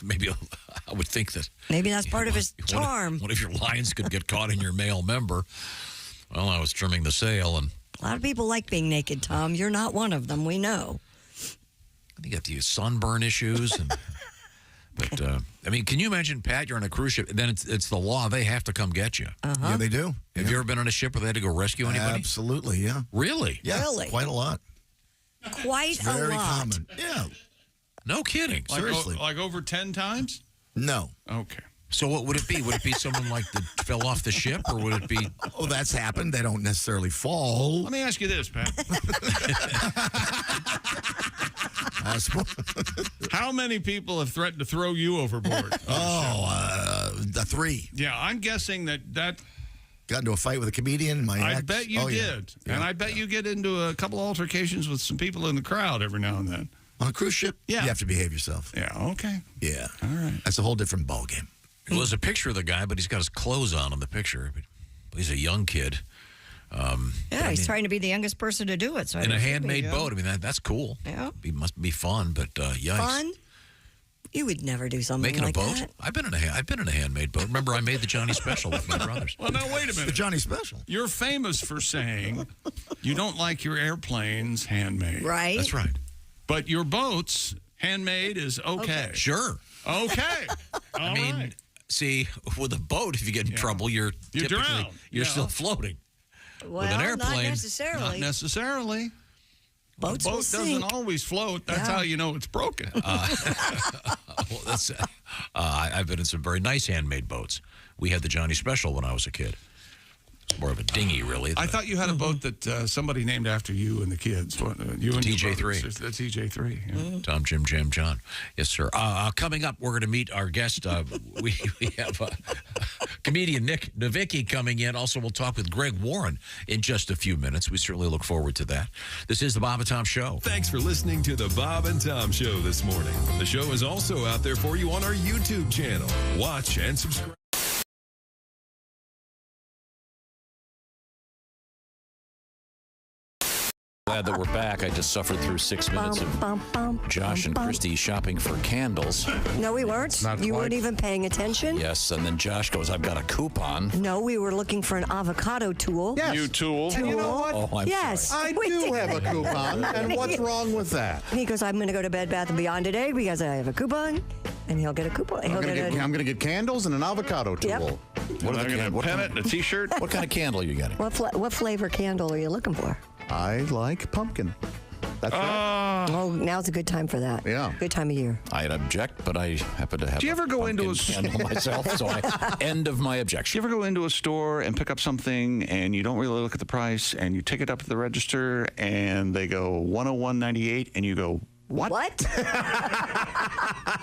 Maybe I would think that. Maybe that's part of his charm. What if your lines could get caught in your male member? Well, I was trimming the sail and... A lot of people like being naked, Tom. You're not one of them. We know. You got these sunburn issues. But, I mean, can you imagine, Pat, you're on a cruise ship, and then it's the law. They have to come get you. Uh-huh. Yeah, they do. Have you ever been on a ship where they had to go rescue anybody? Absolutely, yeah. Really? Yeah, Really? quite a lot. Quite a lot. Very common. Yeah. No kidding. Like, Seriously. like over 10 times? No. Okay. So what would it be? Would it be someone like that fell off the ship, or would it be... Oh, that's happened. They don't necessarily fall. Let me ask you this, Pat. How many people have threatened to throw you overboard? The 3. Yeah, I'm guessing that got into a fight with a comedian. My I ex. bet you did. Yeah. And I bet you get into a couple altercations with some people in the crowd every now and then. On a cruise ship, Yeah. you have to behave yourself. Yeah, okay. Yeah. All right. That's a whole different ballgame. Well, there's a picture of the guy, but he's got his clothes on in the picture. He's a young kid. Yeah, he's trying to be the youngest person to do it. So in a handmade boat. I mean, that's cool. Yeah. Must be fun, but yikes. Fun? You would never do something Making like a boat? that. I've been in a handmade boat. Remember, I made the Johnny Special with my brothers. Well, now, wait a minute. The Johnny Special. You're famous for saying you don't like your airplanes handmade. Right. That's right. But your boats, handmade is okay. Sure. Okay. I mean, see, with a boat, if you get in trouble, you're typically drown. you're still floating. Well, with an airplane, not necessarily. Not necessarily. Boats a boat will doesn't sink. always float. That's how you know it's broken. Well, that's, I've been in some very nice handmade boats. We had the Johnny Special when I was a kid. It's more of a dinghy, really. I thought you had a boat that somebody named after you and the kids. What, you and your TJ3. brothers. The TJ3. Yeah. Tom, Jim, Jam, John. Yes, sir. Coming up, we're going to meet our guest. We have comedian Nick Novicki coming in. Also, we'll talk with Greg Warren in just a few minutes. We certainly look forward to that. This is the Bob and Tom Show. Thanks for listening to the Bob and Tom Show this morning. The show is also out there for you on our YouTube channel. Watch and subscribe. Glad that we're back. I just suffered through 6 minutes of Josh and Christy shopping for candles. No, we weren't. You weren't even paying attention. Yes, and then Josh goes, I've got a coupon. No, we were looking for an avocado tool. Yes. You tool. And you know what? Oh, I'm Yes. sorry. I do have a coupon, and what's wrong with that? And he goes, I'm going to go to Bed Bath & Beyond today because I have a coupon. And he'll get a coupon. I'm going to get candles and an avocado tool. Yep. What are the A pennant and a T-shirt. What kind of candle are you getting? What flavor candle are you looking for? I like pumpkin. That's right. Oh, now's a good time for that. Yeah. Good time of year. I'd object, but I happen to have Do you ever go into a candle myself, so end of my Do objection. you ever go into a store and pick up something and you don't really look at the price and you take it up to the register and they go $101.98 and you go, What?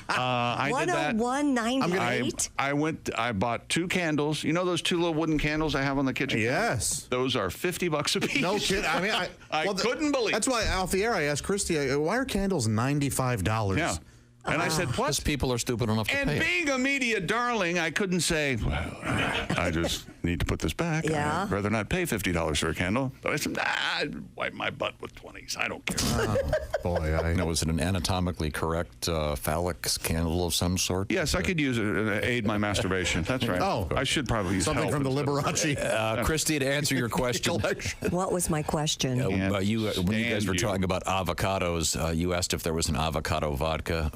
I did that. $101.98. I bought 2 candles. You know those 2 little wooden candles I have on the kitchen? Yes. Those are $50 a piece. No kidding. I mean, I couldn't believe. That's why off the air I asked Christy, why are candles $95? Yeah. And I said, what? Because people are stupid enough to And pay it. being a media darling, I couldn't say, well, I just need to put this back. Yeah. I'd rather not pay $50 for a candle. But I said, I'd wipe my butt with 20s. I don't care. Boy, Now, was it an anatomically correct phallic candle of some sort? Yes, I could use it to aid my masturbation. That's right. Oh. I should probably use Something help from the instead. Liberace. Christy, to answer your question, What was my question? when you guys were talking about avocados, you asked if there was an avocado vodka.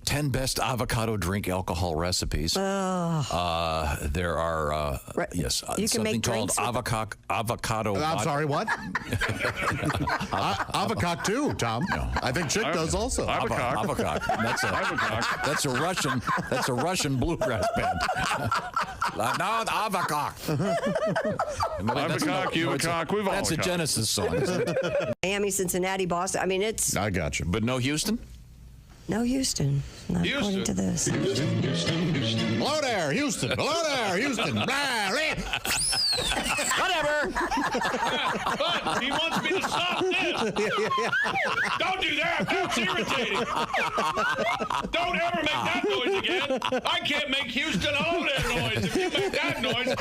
10 best avocado drink alcohol recipes. There are, yes, You can something make called drinks with avocado I'm vodka. sorry, what? Avocado too, Tom. No. I think Chick does also. Avocado. That's a Russian bluegrass band. No, the avocado. That's a Genesis song, isn't it? Miami, Cincinnati, Boston. I mean, it's I got you. But no Houston? no Houston. Not according to this. Hello there, Houston. Hello there, Houston. Whatever. But he wants me to stop this. Don't do that. That's irritating. Don't ever make that noise again. I can't make Houston all that noise. If you make that noise.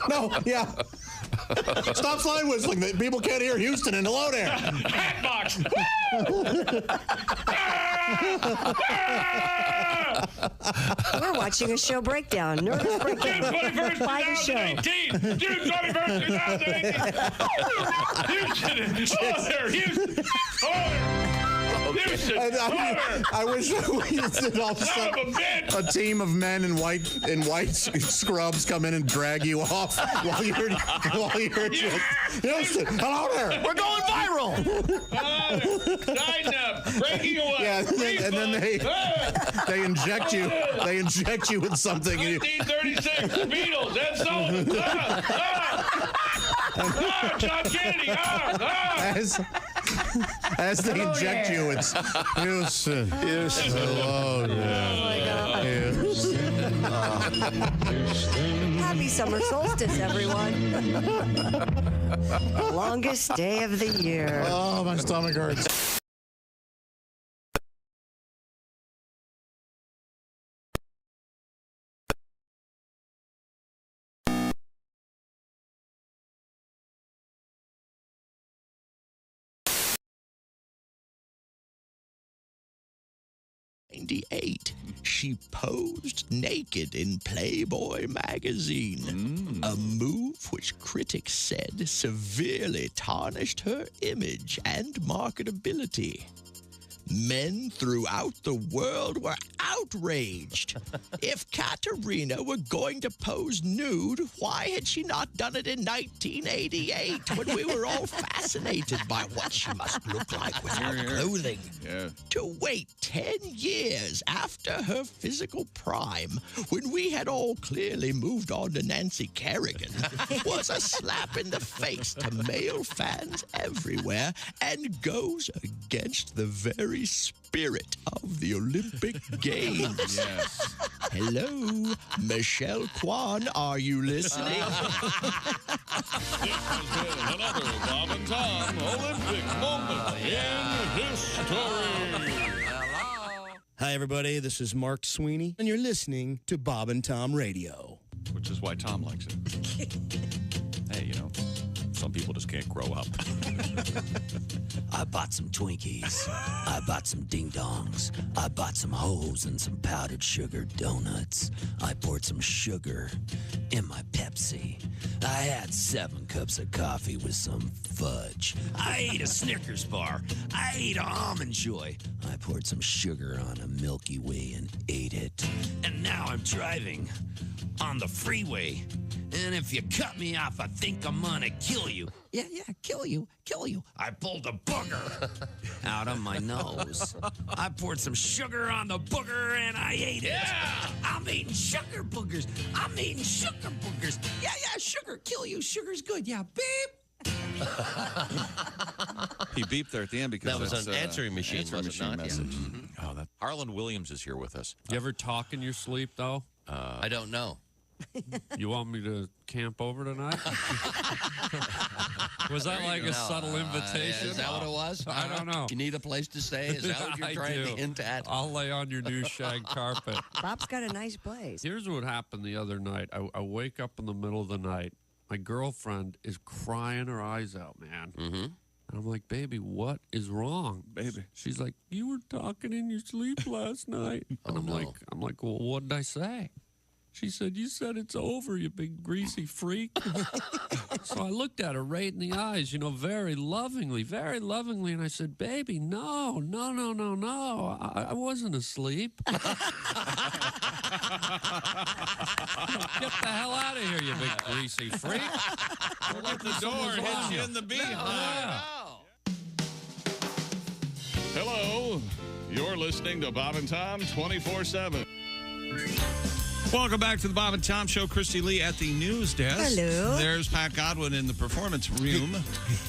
No, yeah. Stop slide whistling. People can't hear Houston and hello there. Catbox. We're watching a show breakdown. Nervous breakdown. June 21st, By the show. 2018. June 21st, 2018. Houston. Oh, there. Houston. Oh, there. Houston. I wish we did all of a sudden a team of men in white scrubs come in and drag you off while you're just Houston. Hello there. We're going viral. Tighten up. Breaking away. Yeah, and then they inject you. They inject you with something. 1936. Beatles. Ed Sullivan. John Kennedy. As they inject you, it's Houston. Houston. Hello there. Houston. Happy summer solstice, everyone. Longest day of the year. Oh, my stomach hurts. She posed naked in Playboy magazine, a move which critics said severely tarnished her image and marketability. Men throughout the world were outraged. If Katerina were going to pose nude, why had she not done it in 1988 when we were all fascinated by what she must look like without clothing? Yeah. To wait 10 years after her physical prime, when we had all clearly moved on to Nancy Kerrigan, was a slap in the face to male fans everywhere and goes against the very spirit of the Olympic Games. Yes. Hello, Michelle Kwan, are you listening? This has been another Bob and Tom Olympic moment in history. Hi, everybody. This is Mark Sweeney, and you're listening to Bob and Tom Radio. Which is why Tom likes it. Hey, you know, some people just can't grow up. I bought some Twinkies. I bought some ding-dongs. I bought some hoes and some powdered sugar donuts. I poured some sugar in my Pepsi. I had 7 cups of coffee with some fudge. I ate a Snickers bar. I ate a Almond Joy. I poured some sugar on a Milky Way and ate it. And now I'm driving on the freeway. And if you cut me off, I think I'm gonna kill you. Yeah, kill you. I pulled a booger out of my nose. I poured some sugar on the booger and I ate it. Yeah! I'm eating sugar boogers. Yeah, sugar, kill you. Sugar's good. Yeah, beep. He beeped there at the end because That was it's, an answering machine, answering was it not? machine message. Yeah. Oh, that Harlan Williams is here with us. You ever talk in your sleep, though? I don't know. You want me to camp over tonight? Was that like a subtle invitation? Is that what it was? I don't know. You need a place to stay? Is that what you're I trying do. to hint at? I'll lay on your new shag carpet. Bob's got a nice place. Here's what happened the other night. I wake up in the middle of the night. My girlfriend is crying her eyes out, man. Mm-hmm. And I'm like, baby, what is wrong? Baby. She's like, you were talking in your sleep last night. And I'm like, well, what did I say? She said, you said it's over, you big greasy freak. So I looked at her right in the eyes, very lovingly, and I said, baby, no. I wasn't asleep. Get the hell out of here, you big greasy freak. Let the door hit you in the behind. Hello. You're listening to Bob and Tom 24/7. Welcome back to the Bob and Tom Show. Christy Lee at the news desk. Hello. There's Pat Godwin in the performance room.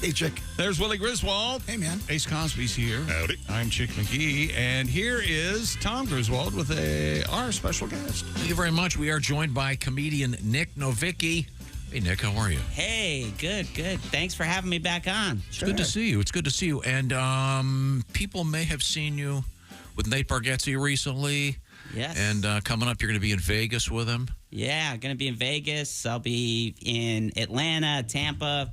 Hey, Chick. There's Willie Griswold. Hey, man. Ace Cosby's here. Howdy. I'm Chick McGee. And here is Tom Griswold with our special guest. Thank you very much. We are joined by comedian Nick Novicki. Hey, Nick, how are you? Hey, good. Thanks for having me back on. It's good to see you. It's good to see you. And people may have seen you with Nate Bargatze recently. Yes. And coming up, you're going to be in Vegas with him. Yeah, going to be in Vegas. I'll be in Atlanta, Tampa.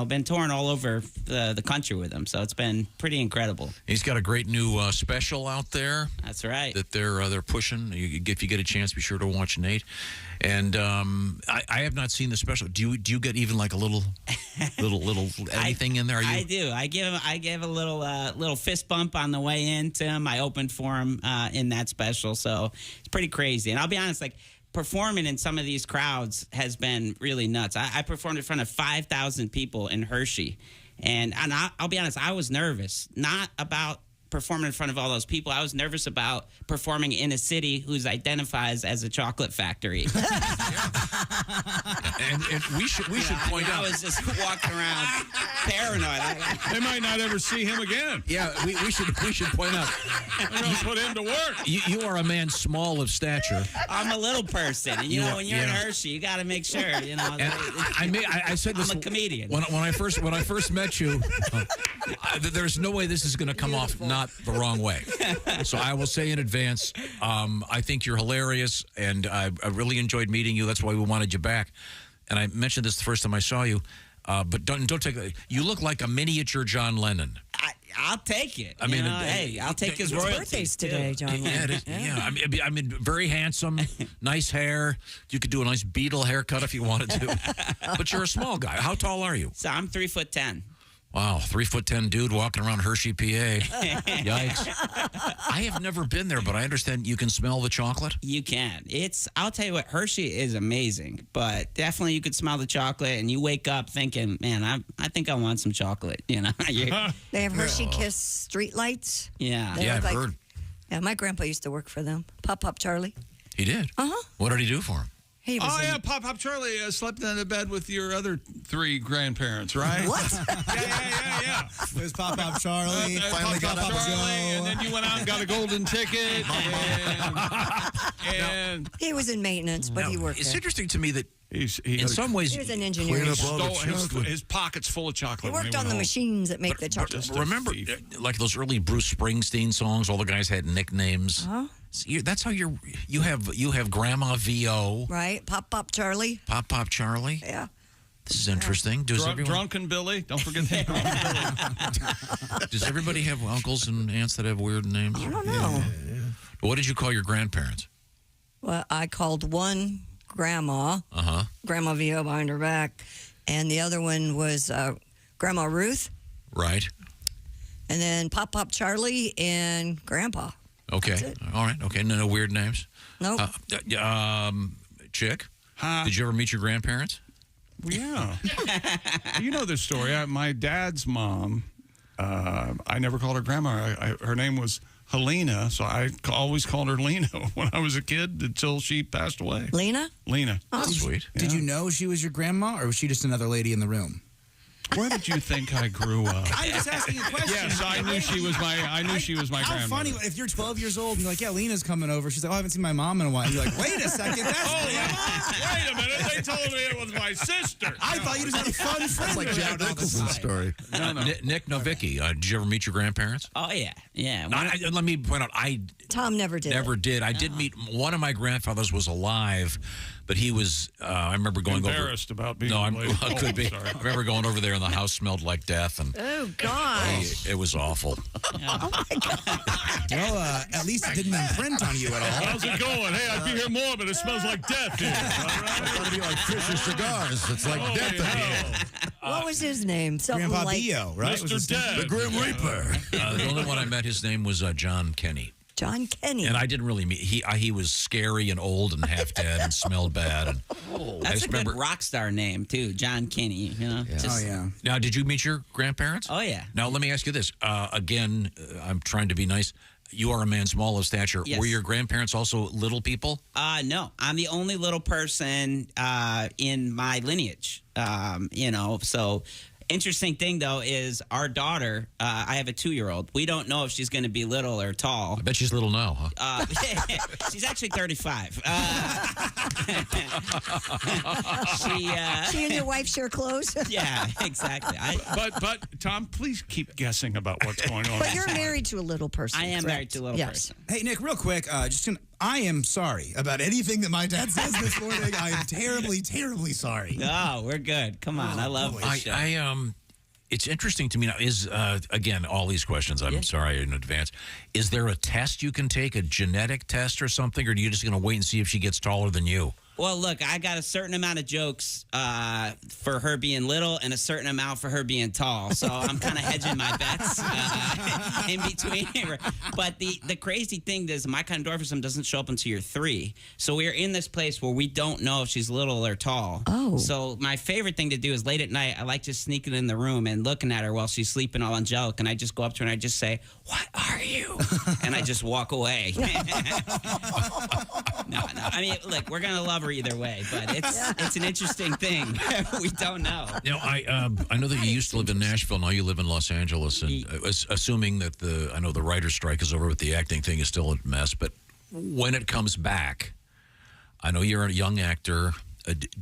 Been touring all over the country with him, so it's been pretty incredible. He's got a great new special out there. That's right. That they're pushing. If you get a chance, be sure to watch Nate. And I have not seen the special. Do you get even like a little anything in there? I do. I give a little fist bump on the way in to him. I opened for him in that special, so it's pretty crazy. And I'll be honest, performing in some of these crowds has been really nuts. I performed in front of 5,000 people in Hershey. And I'll be honest, I was nervous. Not about performing in front of all those people. I was nervous about performing in a city who's identifies as a chocolate factory. and we should point out. I was just walking around paranoid. They might not ever see him again. Yeah, we should point out. We're going to put him to work. You are a man small of stature. I'm a little person. And, when you're in Hershey, you got to make sure, And I said this. I'm a comedian. When I first met you, there's no way this is going to come off not the wrong way. So I will say in advance, I think you're hilarious, and I really enjoyed meeting you. That's why we wanted you back. And I mentioned this the first time I saw you, but don't take it. You look like a miniature John Lennon. I'll take it. I mean, I'll take his royalties birthday's today, John. Yeah, it is. Yeah. I mean, very handsome, nice hair. You could do a nice Beatle haircut if you wanted to. But you're a small guy. How tall are you? So I'm 3'10". Wow, 3'10" dude walking around Hershey, PA. Yikes. I have never been there, but I understand you can smell the chocolate. You can. I'll tell you what, Hershey is amazing, but definitely you could smell the chocolate and you wake up thinking, man, I think I want some chocolate. They have Hershey Kiss street lights. Yeah. They I've look heard. Yeah, my grandpa used to work for them. Pop Charlie. He did? Uh-huh. What did he do for him? Pop Charlie slept in the bed with your other 3 grandparents, right? What? Yeah. There's Pop Charlie. Finally got up Charlie, and then you went out and got a golden ticket. And he was in maintenance, but he worked It's there. interesting to me that in some ways He was an engineer. his pockets full of chocolate. He worked on the machines that make the chocolate. Remember, like those early Bruce Springsteen songs, all the guys had nicknames. Huh? That's how you have Grandma V.O. Right, Pop Charlie. Pop Charlie. Yeah. This is interesting. Drunken Billy. Don't forget that. Billy. Does everybody have uncles and aunts that have weird names? I don't know. What did you call your grandparents? Well, I called one Grandma. Grandma V.O. behind her back, and the other one was Grandma Ruth. Right. And then Pop Charlie and Grandpa. Okay. All right. Okay. No weird names. Nope. Chick, did you ever meet your grandparents? Yeah. You know this story. My dad's mom, I never called her grandma. Her name was Helena, so I always called her Lena when I was a kid until she passed away. Lena? Lena. That's sweet. Did you know she was your grandma, or was she just another lady in the room? Where did you think I grew up? I'm just asking a question. Yes, I knew she was my How grandmother. funny if you're 12 years old and you're like, yeah, Lena's coming over. She's like, oh, I haven't seen my mom in a while. And you're like, wait a second, that's Wait a minute, they told me it was my sister. I thought you just had a fun friend. That's like Jack Nicholson's story. Nick Novicki, did you ever meet your grandparents? Oh, yeah. Yeah. No, let me point out, Tom never did. Never did. I did meet one of my grandfathers was alive, but he was. I remember going embarrassed over. about being. No, related. could be. Sorry. I remember going over there, and the house smelled like death, and Oh gosh. it was awful. Oh my god. Well, at least it didn't imprint on you at all. How's it going? Hey, I'd be here more, but it smells like death here. All right? It's got to be like Fisher Cigars. It's like Holy death in hell. here. What was his name? Something Grandpa like Bio, right? Was Mr. his name? Dead. The Grim Reaper. The only one I met, his name was John Kenny. John Kenny. And I didn't really meet. He was scary and old and half dead and smelled bad. And I That's just a good remember. rock star name, too. John Kinney, you know? Oh, yeah. Now, did you meet your grandparents? Oh, yeah. Now, let me ask you this. Again, I'm trying to be nice. You are a man small of stature. Yes. Were your grandparents also little people? No, I'm the only little person in my lineage. So interesting thing though is our daughter. I have a 2-year-old. We don't know if she's going to be little or tall. I bet she's little now, huh? She's actually 35. She and your wife share clothes. Yeah, exactly. But Tom, please keep guessing about what's going on. But you're married to a little person. I am correct? married to a little person. Hey, Nick, real quick, I am sorry about anything that my dad says this morning. I am terribly, terribly sorry. Oh, we're good. Come on, I love this show. It's interesting to me now. Is again all these questions? I'm sorry in advance. Is there a test you can take, a genetic test or something, or are you just going to wait and see if she gets taller than you? Well, look, I got a certain amount of jokes for her being little and a certain amount for her being tall. So I'm kind of hedging my bets in between. But the crazy thing is my dwarfism doesn't show up until you're 3. So we're in this place where we don't know if she's little or tall. Oh. So my favorite thing to do is late at night, I like just sneaking in the room and looking at her while she's sleeping all angelic. And I just go up to her and I just say, "What are you?" And I just walk away. No. I mean, look, we're going to love her either way, but it's an interesting thing. We don't know. You know, I know that you used to live in Nashville. Now you live in Los Angeles, and assuming that I know the writer's strike is over, but the acting thing is still a mess. But when it comes back, I know you're a young actor.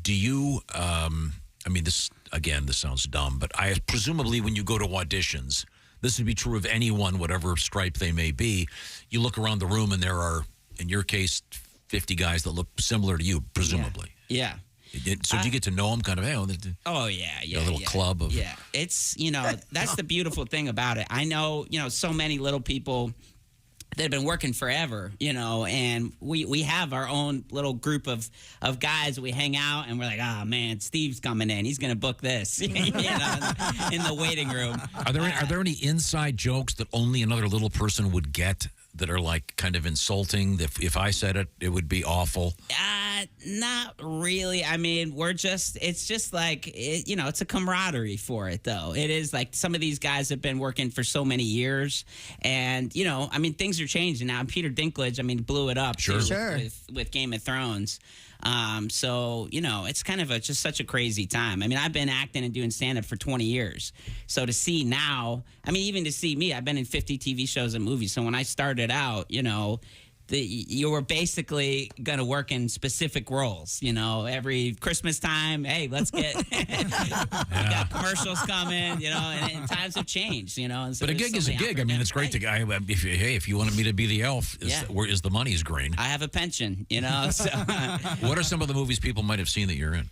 Do you? I mean, this sounds dumb, but presumably when you go to auditions, this would be true of anyone, whatever stripe they may be. You look around the room, and there are, in your case, 50 guys that look similar to you, presumably. Yeah. So do you get to know them, kind of? Hey, oh yeah, a little club of. Yeah, it's that's the beautiful thing about it. I know so many little people that have been working forever, and we have our own little group of guys. We hang out and we're like, oh man, Steve's coming in. He's gonna book this, in the waiting room. Are there any inside jokes that only another little person would get? That are like kind of insulting. If I said it, it would be awful. Not really. I mean, it's just like, it's a camaraderie for it, though. It is like some of these guys have been working for so many years. And, I mean, things are changing now. Peter Dinklage, blew it up too, with Game of Thrones. So, it's kind of just such a crazy time. I mean, I've been acting and doing stand-up for 20 years. So to see now, even to see me, I've been in 50 TV shows and movies. So when I started out, you were basically going to work in specific roles, every Christmas time. Hey, let's get got commercials coming, and times have changed, And so but a gig is a gig. It's great to if you wanted me to be the elf, where is the money's green? I have a pension, So what are some of the movies people might have seen that you're in?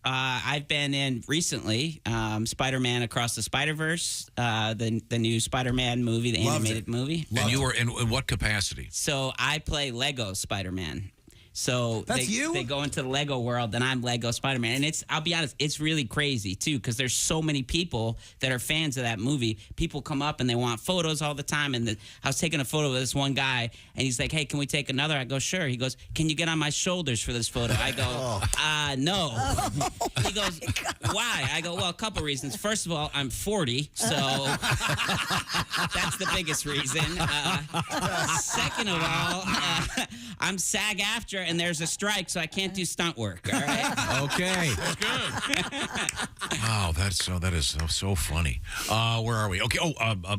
I've been in recently Spider-Man Across the Spider-Verse, the new Spider-Man movie, the animated movie. And you were in what capacity? So I play Lego Spider-Man. So That's you? They go into the Lego world, and I'm Lego Spider-Man. And I'll be honest, it's really crazy, too, because there's so many people that are fans of that movie. People come up, and they want photos all the time. And I was taking a photo with this one guy, and he's like, hey, can we take another? I go, sure. He goes, can you get on my shoulders for this photo? I go, no. He goes, why? I go, well, a couple reasons. First of all, I'm 40, so that's the biggest reason. Second of all, I'm SAG-AFTRA, and there's a strike, so I can't do stunt work. All right. Okay. That's good. Wow, that is so funny. Where are we? Okay.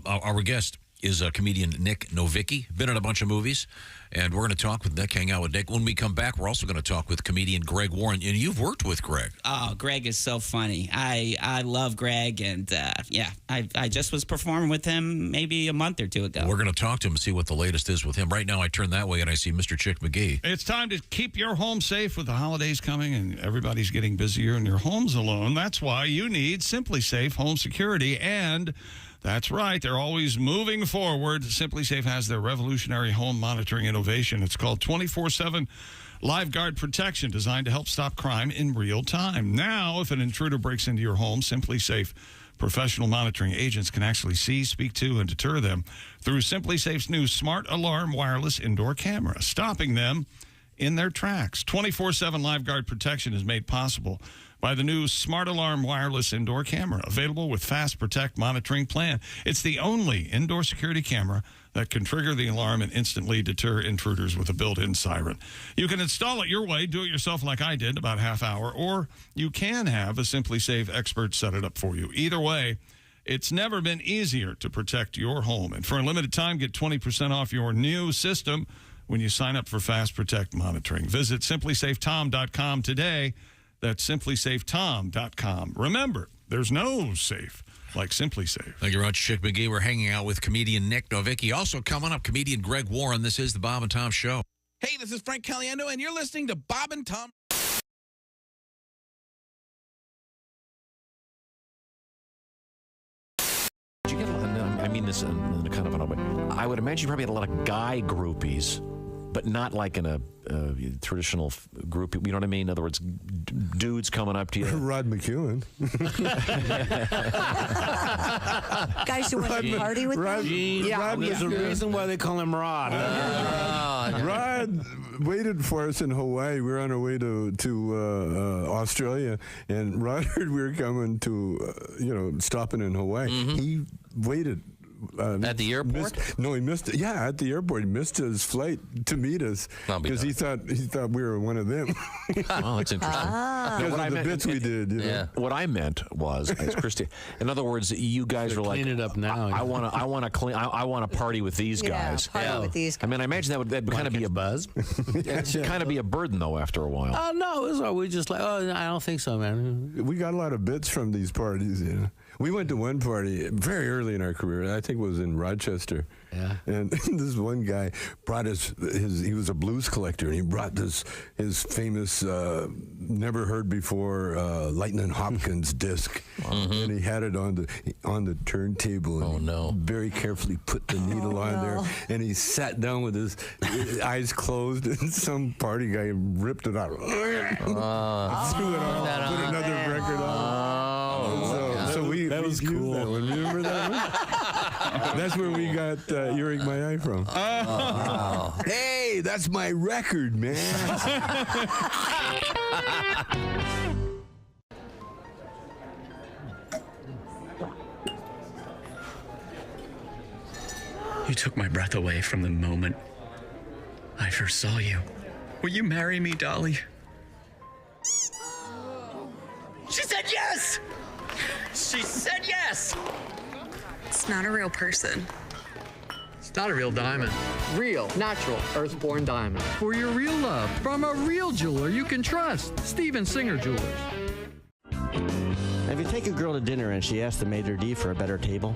Our guest is comedian Nick Novicki. Been in a bunch of movies, and we're going to talk with Nick, hang out with Nick. When we come back, we're also going to talk with comedian Greg Warren, and you've worked with Greg. Oh, Greg is so funny. I love Greg, and I just was performing with him maybe a month or two ago. We're going to talk to him and see what the latest is with him. Right now, I turn that way, and I see Mr. Chick McGee. It's time to keep your home safe with the holidays coming, and everybody's getting busier, and your home's alone. That's why you need Simply Safe Home Security, and that's right. They're always moving forward. Simply Safe has their revolutionary home monitoring innovation. It's called 24/7 Live Guard Protection, designed to help stop crime in real time. Now, if an intruder breaks into your home, Simply Safe professional monitoring agents can actually see, speak to, and deter them through Simply Safe's new Smart Alarm wireless indoor camera, stopping them in their tracks. 24/7 Live Guard Protection is made possible by the new Smart Alarm wireless indoor camera, available with Fast Protect monitoring plan. It's the only indoor security camera that can trigger the alarm and instantly deter intruders with a built-in siren. You can install it your way, do it yourself like I did, about half hour, or you can have a Simply Safe expert set it up for you. Either way, it's never been easier to protect your home. And for a limited time, get 20% off your new system when you sign up for Fast Protect monitoring. Visit simplysafetom.com today. That's simplysafetom.com. Remember, there's no safe like Simply Safe. Thank you very much, Chick McGee. We're hanging out with comedian Nick Novicki. Also coming up, comedian Greg Warren. This is the Bob and Tom Show. Hey, this is Frank Caliendo, and you're listening to Bob and Tom. Did you get a lot of, I mean this in a kind of an way. I would imagine you probably had a lot of guy groupies, but not like in a traditional group. You know what I mean? In other words, dudes coming up to you. Rod McEwen. Guys who went to party with Rod, them? Rod there's a reason why they call him Rod. Rod waited for us in Hawaii. We were on our way to Australia, and Rod heard we were coming to, stopping in Hawaii. He waited. At the airport? He missed it. Yeah, at the airport. He missed his flight to meet us because he thought we were one of them. Oh, that's interesting. Because of the bits we did. Yeah. What I meant was, as Christy, in other words, you guys were like, clean it up now. I want to party with these guys. Party with these guys. I mean, I imagine that would kind of be a buzz. Kind of be a burden though after a while. Oh no, it was we just like, I don't think so, man. We got a lot of bits from these parties. We went to one party very early in our career. I think it was in Rochester. Yeah. And this one guy brought he was a blues collector, and he brought his famous, never heard before, Lightning Hopkins disc. And he had it on the turntable. And very carefully put the needle on there. And he sat down with his eyes closed, and some party guy ripped it out. Threw it on, put another record on. So we was cool. That one. Remember that one? That's where we got Earache My Eye from. Hey, that's my record, man. You took my breath away from the moment I first saw you. Will you marry me, Dolly? She said yes! She said yes! It's not a real person. It's not a real diamond. Real, natural, earthborn diamond. For your real love, from a real jeweler you can trust. Steven Singer Jewelers. If you take a girl to dinner and she asks the maitre d' for a better table,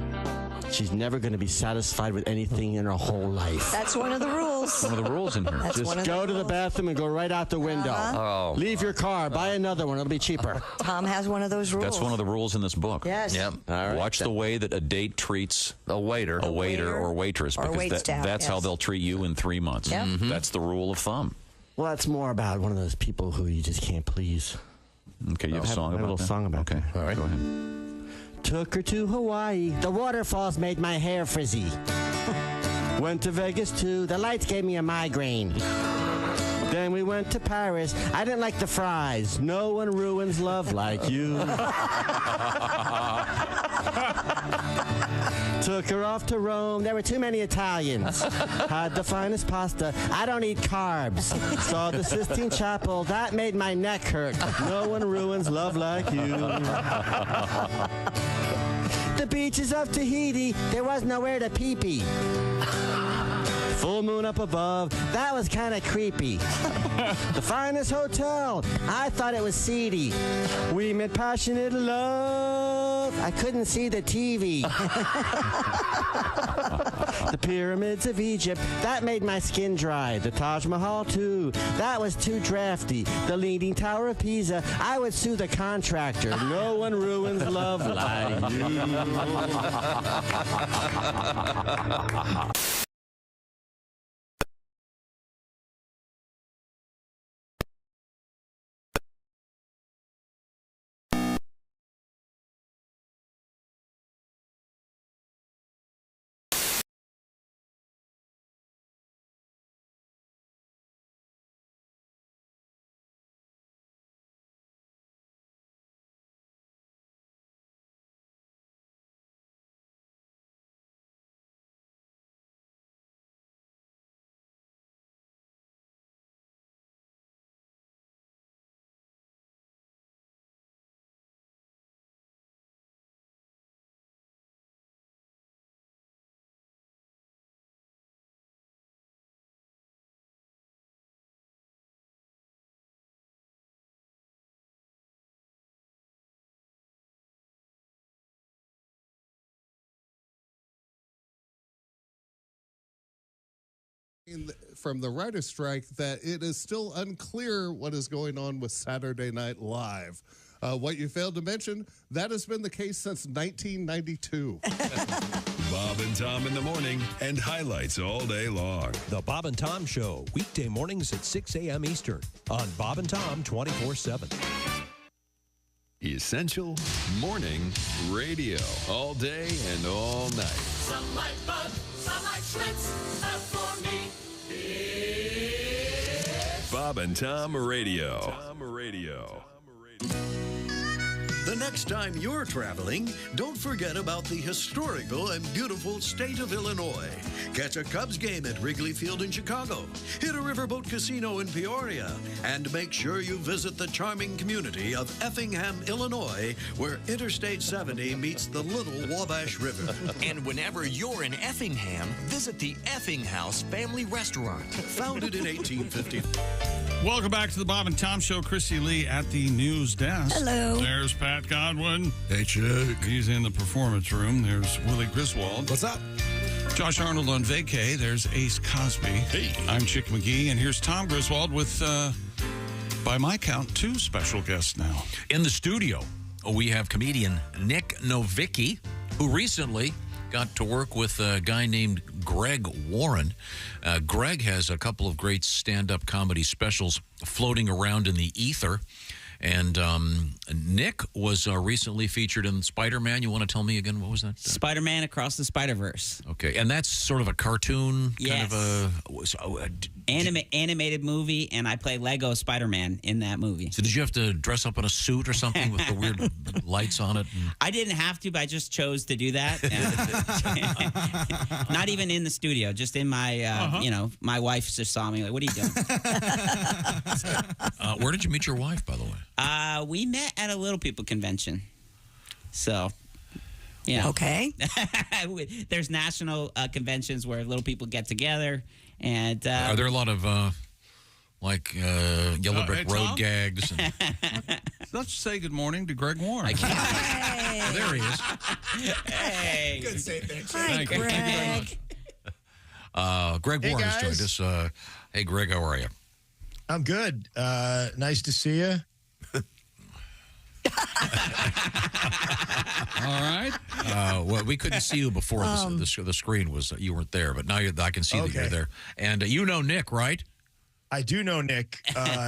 she's never going to be satisfied with anything in her whole life. That's one of the rules. One of the rules in here. Just go to the bathroom and go right out the window. Oh. Leave your car, buy another one. It'll be cheaper. Tom has one of those rules. That's one of the rules in this book. Yes. Yep. Watch the way that a date treats a waiter or waitress, or because waitstaff, that's how they'll treat you in 3 months. Yep. That's the rule of thumb. Well, that's more about one of those people who you just can't please. Okay, you have a song about that? a little song about Okay, that. all right. Go ahead. Took her to Hawaii. The waterfalls made my hair frizzy. Went to Vegas too. The lights gave me a migraine. Then we went to Paris. I didn't like the fries. No one ruins love like you. Took her off to Rome. There were too many Italians. Had the finest pasta. I don't eat carbs. Saw the Sistine Chapel. That made my neck hurt. No one ruins love like you. The beaches of Tahiti. There was nowhere to pee-pee. Full moon up above. That was kind of creepy. The finest hotel. I thought it was seedy. We made passionate love. I couldn't see the TV. The pyramids of Egypt. That made my skin dry. The Taj Mahal, too. That was too drafty. The Leaning Tower of Pisa. I would sue the contractor. No one ruins love like you. From the writer's strike that it is still unclear what is going on with Saturday Night Live. What you failed to mention, that has been the case since 1992. Bob and Tom in the morning and highlights all day long. The Bob and Tom Show, weekday mornings at 6 a.m. Eastern on Bob and Tom 24/7. Essential morning radio all day and all night. Some like Bud, some like Schlitz, for me. Bob and Tom Radio. The next time you're traveling, don't forget about the historical and beautiful state of Illinois. Catch a Cubs game at Wrigley Field in Chicago. Hit a riverboat casino in Peoria. And make sure you visit the charming community of Effingham, Illinois, where Interstate 70 meets the Little Wabash River. And whenever you're in Effingham, visit the Effing House Family Restaurant. Founded in 1850. Welcome back to the Bob and Tom Show. Chrissy Lee at the news desk. Hello. There's Pat Godwin. Hey, Chuck. He's in the performance room. There's Willie Griswold. What's up? Josh Arnold on vacay. There's Ace Cosby. Hey. I'm Chick McGee, and here's Tom Griswold with, by my count, 2 special guests now. In the studio, we have comedian Nick Novicki, who recently got to work with a guy named Greg Warren. Greg has a couple of great stand-up comedy specials floating around in the ether. And Nick was recently featured in Spider-Man. You want to tell me again, what was that? Spider-Man Across the Spider-Verse. Okay, and that's sort of a cartoon kind of a... animated movie, and I play Lego Spider-Man in that movie. So did you have to dress up in a suit or something with the weird lights on it? I didn't have to, but I just chose to do that. Not even in the studio, just in my, my wife just saw me like, what are you doing? Where did you meet your wife, by the way? We met at a Little People convention. So, yeah. Okay. There's national conventions where little people get together. And are there a lot of Yellow Brick Road gags? And... Let's say good morning to Greg Warren. I can't. Hey. Oh, there he is. Hey. Good save there. Hi, Thank you. Greg. Thank you very much. Greg Warren has joined us. Hey, Greg, how are you? I'm good. Nice to see you. All right. Well, we couldn't see you before the screen was you weren't there, but now I can see that you're there. And you know Nick, right? I do know Nick.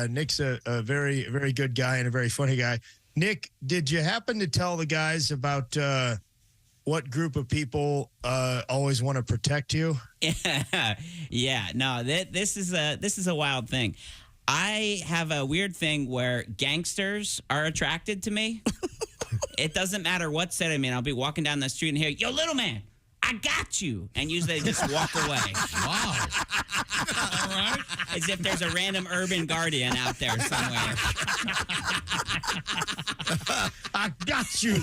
Nick's a very, very good guy and a very funny guy. Nick, did you happen to tell the guys about what group of people always want to protect you? Yeah. No, this is a wild thing. I have a weird thing where gangsters are attracted to me. It doesn't matter what set I'm in. I'll be walking down the street and hear, yo, little man, I I got you. And usually they just walk away. Wow. All right. As if there's a random urban guardian out there somewhere. I got you.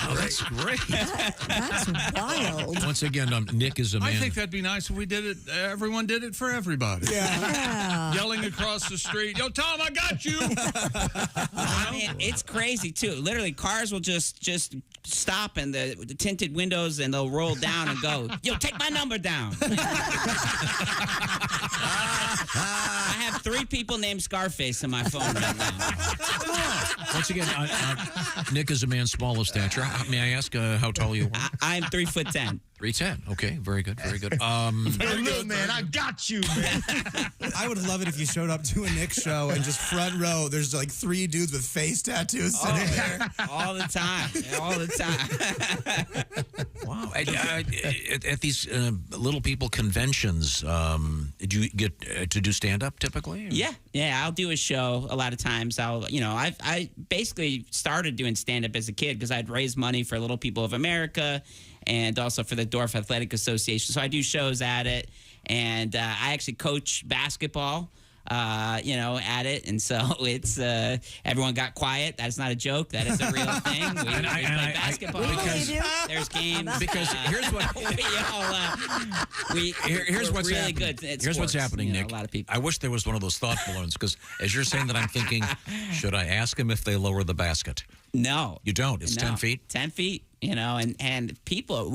Oh, that's great. That's wild. Once again, Nick is a man. I think that'd be nice if we did it. Everyone did it for everybody. Yeah. Yelling across the street, "Yo, Tom, I got you!" I mean, it's crazy too. Literally, cars will just stop and the tinted windows, and they'll roll down and go, "Yo, take my number down." I have 3 people named Scarface in my phone right now. Once again, Nick is a man small of stature. May I ask how tall you are? I'm 3'10". 3'10". Okay, very good, very good. Very good, man. I got you, man. I would love it if you showed up to a Nick show and just front row, there's like 3 dudes with face tattoos sitting there. All the time. All the time. Wow. At these little people conventions, did you get to do stand-up typically? Yeah, I'll do a show a lot of times. I basically started doing stand-up as a kid because I'd raise money for Little People of America and also for the Dorf Athletic Association. So I do shows at it, and I actually coach basketball, at it. And so it's everyone got quiet. That's not a joke. That is a real thing. We play basketball because there's games. Because here's what here's what's really happening. good. At Here's what's sports, happening, Nick. A lot of people. I wish there was one of those thought balloons because as you're saying that, I'm thinking, should I ask them if they lower the basket? No, you don't. It's 10 feet. 10 feet. And people.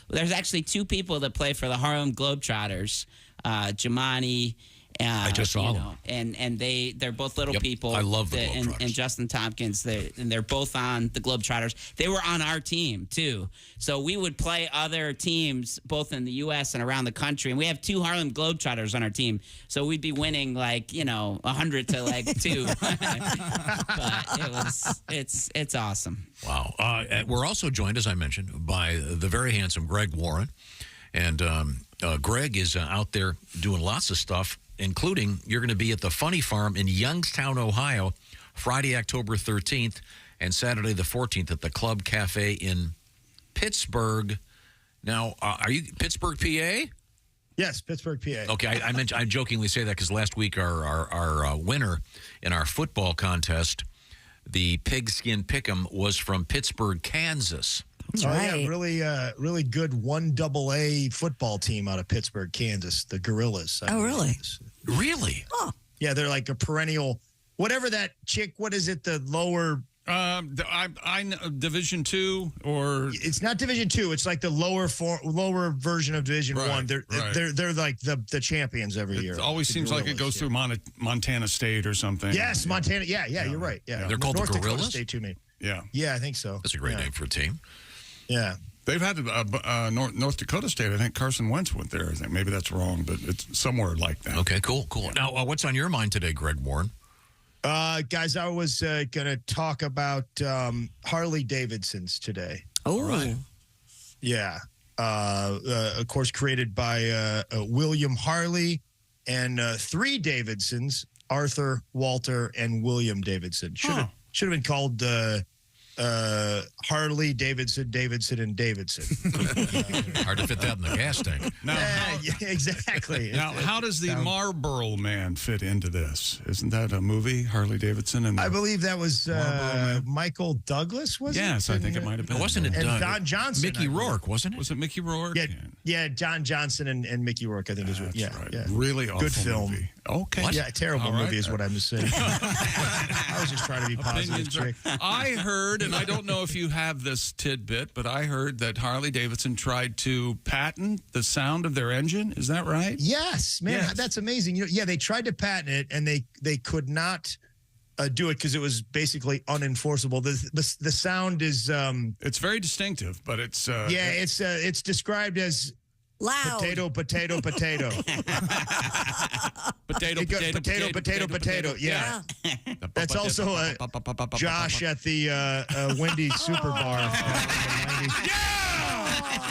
There's actually 2 people that play for the Harlem Globetrotters, Jamani. I just saw them. And they're both little people. I love the Globetrotters. And Justin Tompkins, they're both on the Globetrotters. They were on our team, too. So we would play other teams both in the U.S. and around the country. And we have 2 Harlem Globetrotters on our team. So we'd be winning 100 to 2. But it's awesome. Wow. We're also joined, as I mentioned, by the very handsome Greg Warren. And Greg is out there doing lots of stuff, including you're going to be at the Funny Farm in Youngstown, Ohio, Friday, October 13th, and Saturday the 14th at the Club Cafe in Pittsburgh. Now, are you Pittsburgh, PA? Yes, Pittsburgh, PA. Okay, I jokingly say that because last week our winner in our football contest, the Pigskin Pick'em, was from Pittsburgh, Kansas. That's right. Yeah, really good 1AA football team out of Pittsburgh, Kansas, the Gorillas. Really? Really? Oh. Yeah, they're like a perennial, whatever that chick, what is it, the lower... Division 2 or... It's not Division 2. It's like the lower version of Division 1. They're like the champions every year. It always seems like it goes through Montana State or something. Yes, Montana. Yeah, you're right. Yeah, they're called North the Gorillas? Dakota State too, mate. Yeah, I think so. That's a great name for a team. Yeah. They've had North Dakota State. I think Carson Wentz went there. I think maybe that's wrong, but it's somewhere like that. Okay, cool. Yeah. Now, what's on your mind today, Greg Warren? Guys, I was going to talk about Harley-Davidsons today. Oh. Right. Yeah. Of course, created by William Harley and 3 Davidsons, Arthur, Walter, and William Davidson. Should have been called Harley, Davidson, and Davidson. Hard to fit that in the gas tank. Now, exactly. Now, how does the Marlboro Man fit into this? Isn't that a movie, Harley-Davidson? And I believe that was Michael Douglas, was it? Yes, I think it might have been. Wasn't it Don Johnson? Mickey Rourke, wasn't it? Was it Mickey Rourke? Yeah, John Johnson and Mickey Rourke, I think. That's yeah, right. Yeah. Really awful good film. movie. Okay. Yeah, terrible movie is what I'm saying. I was just trying to be positive, Trick. I heard, and I don't know if you have this tidbit, but I heard that Harley-Davidson tried to patent the sound of their engine. Is that right? Yes, man, that's amazing. They tried to patent it, and they could not do it because it was basically unenforceable. The sound is it's very distinctive, but it's it's described as loud. Potato. Potato. Yeah. That's also Josh at the Wendy's Super Bar.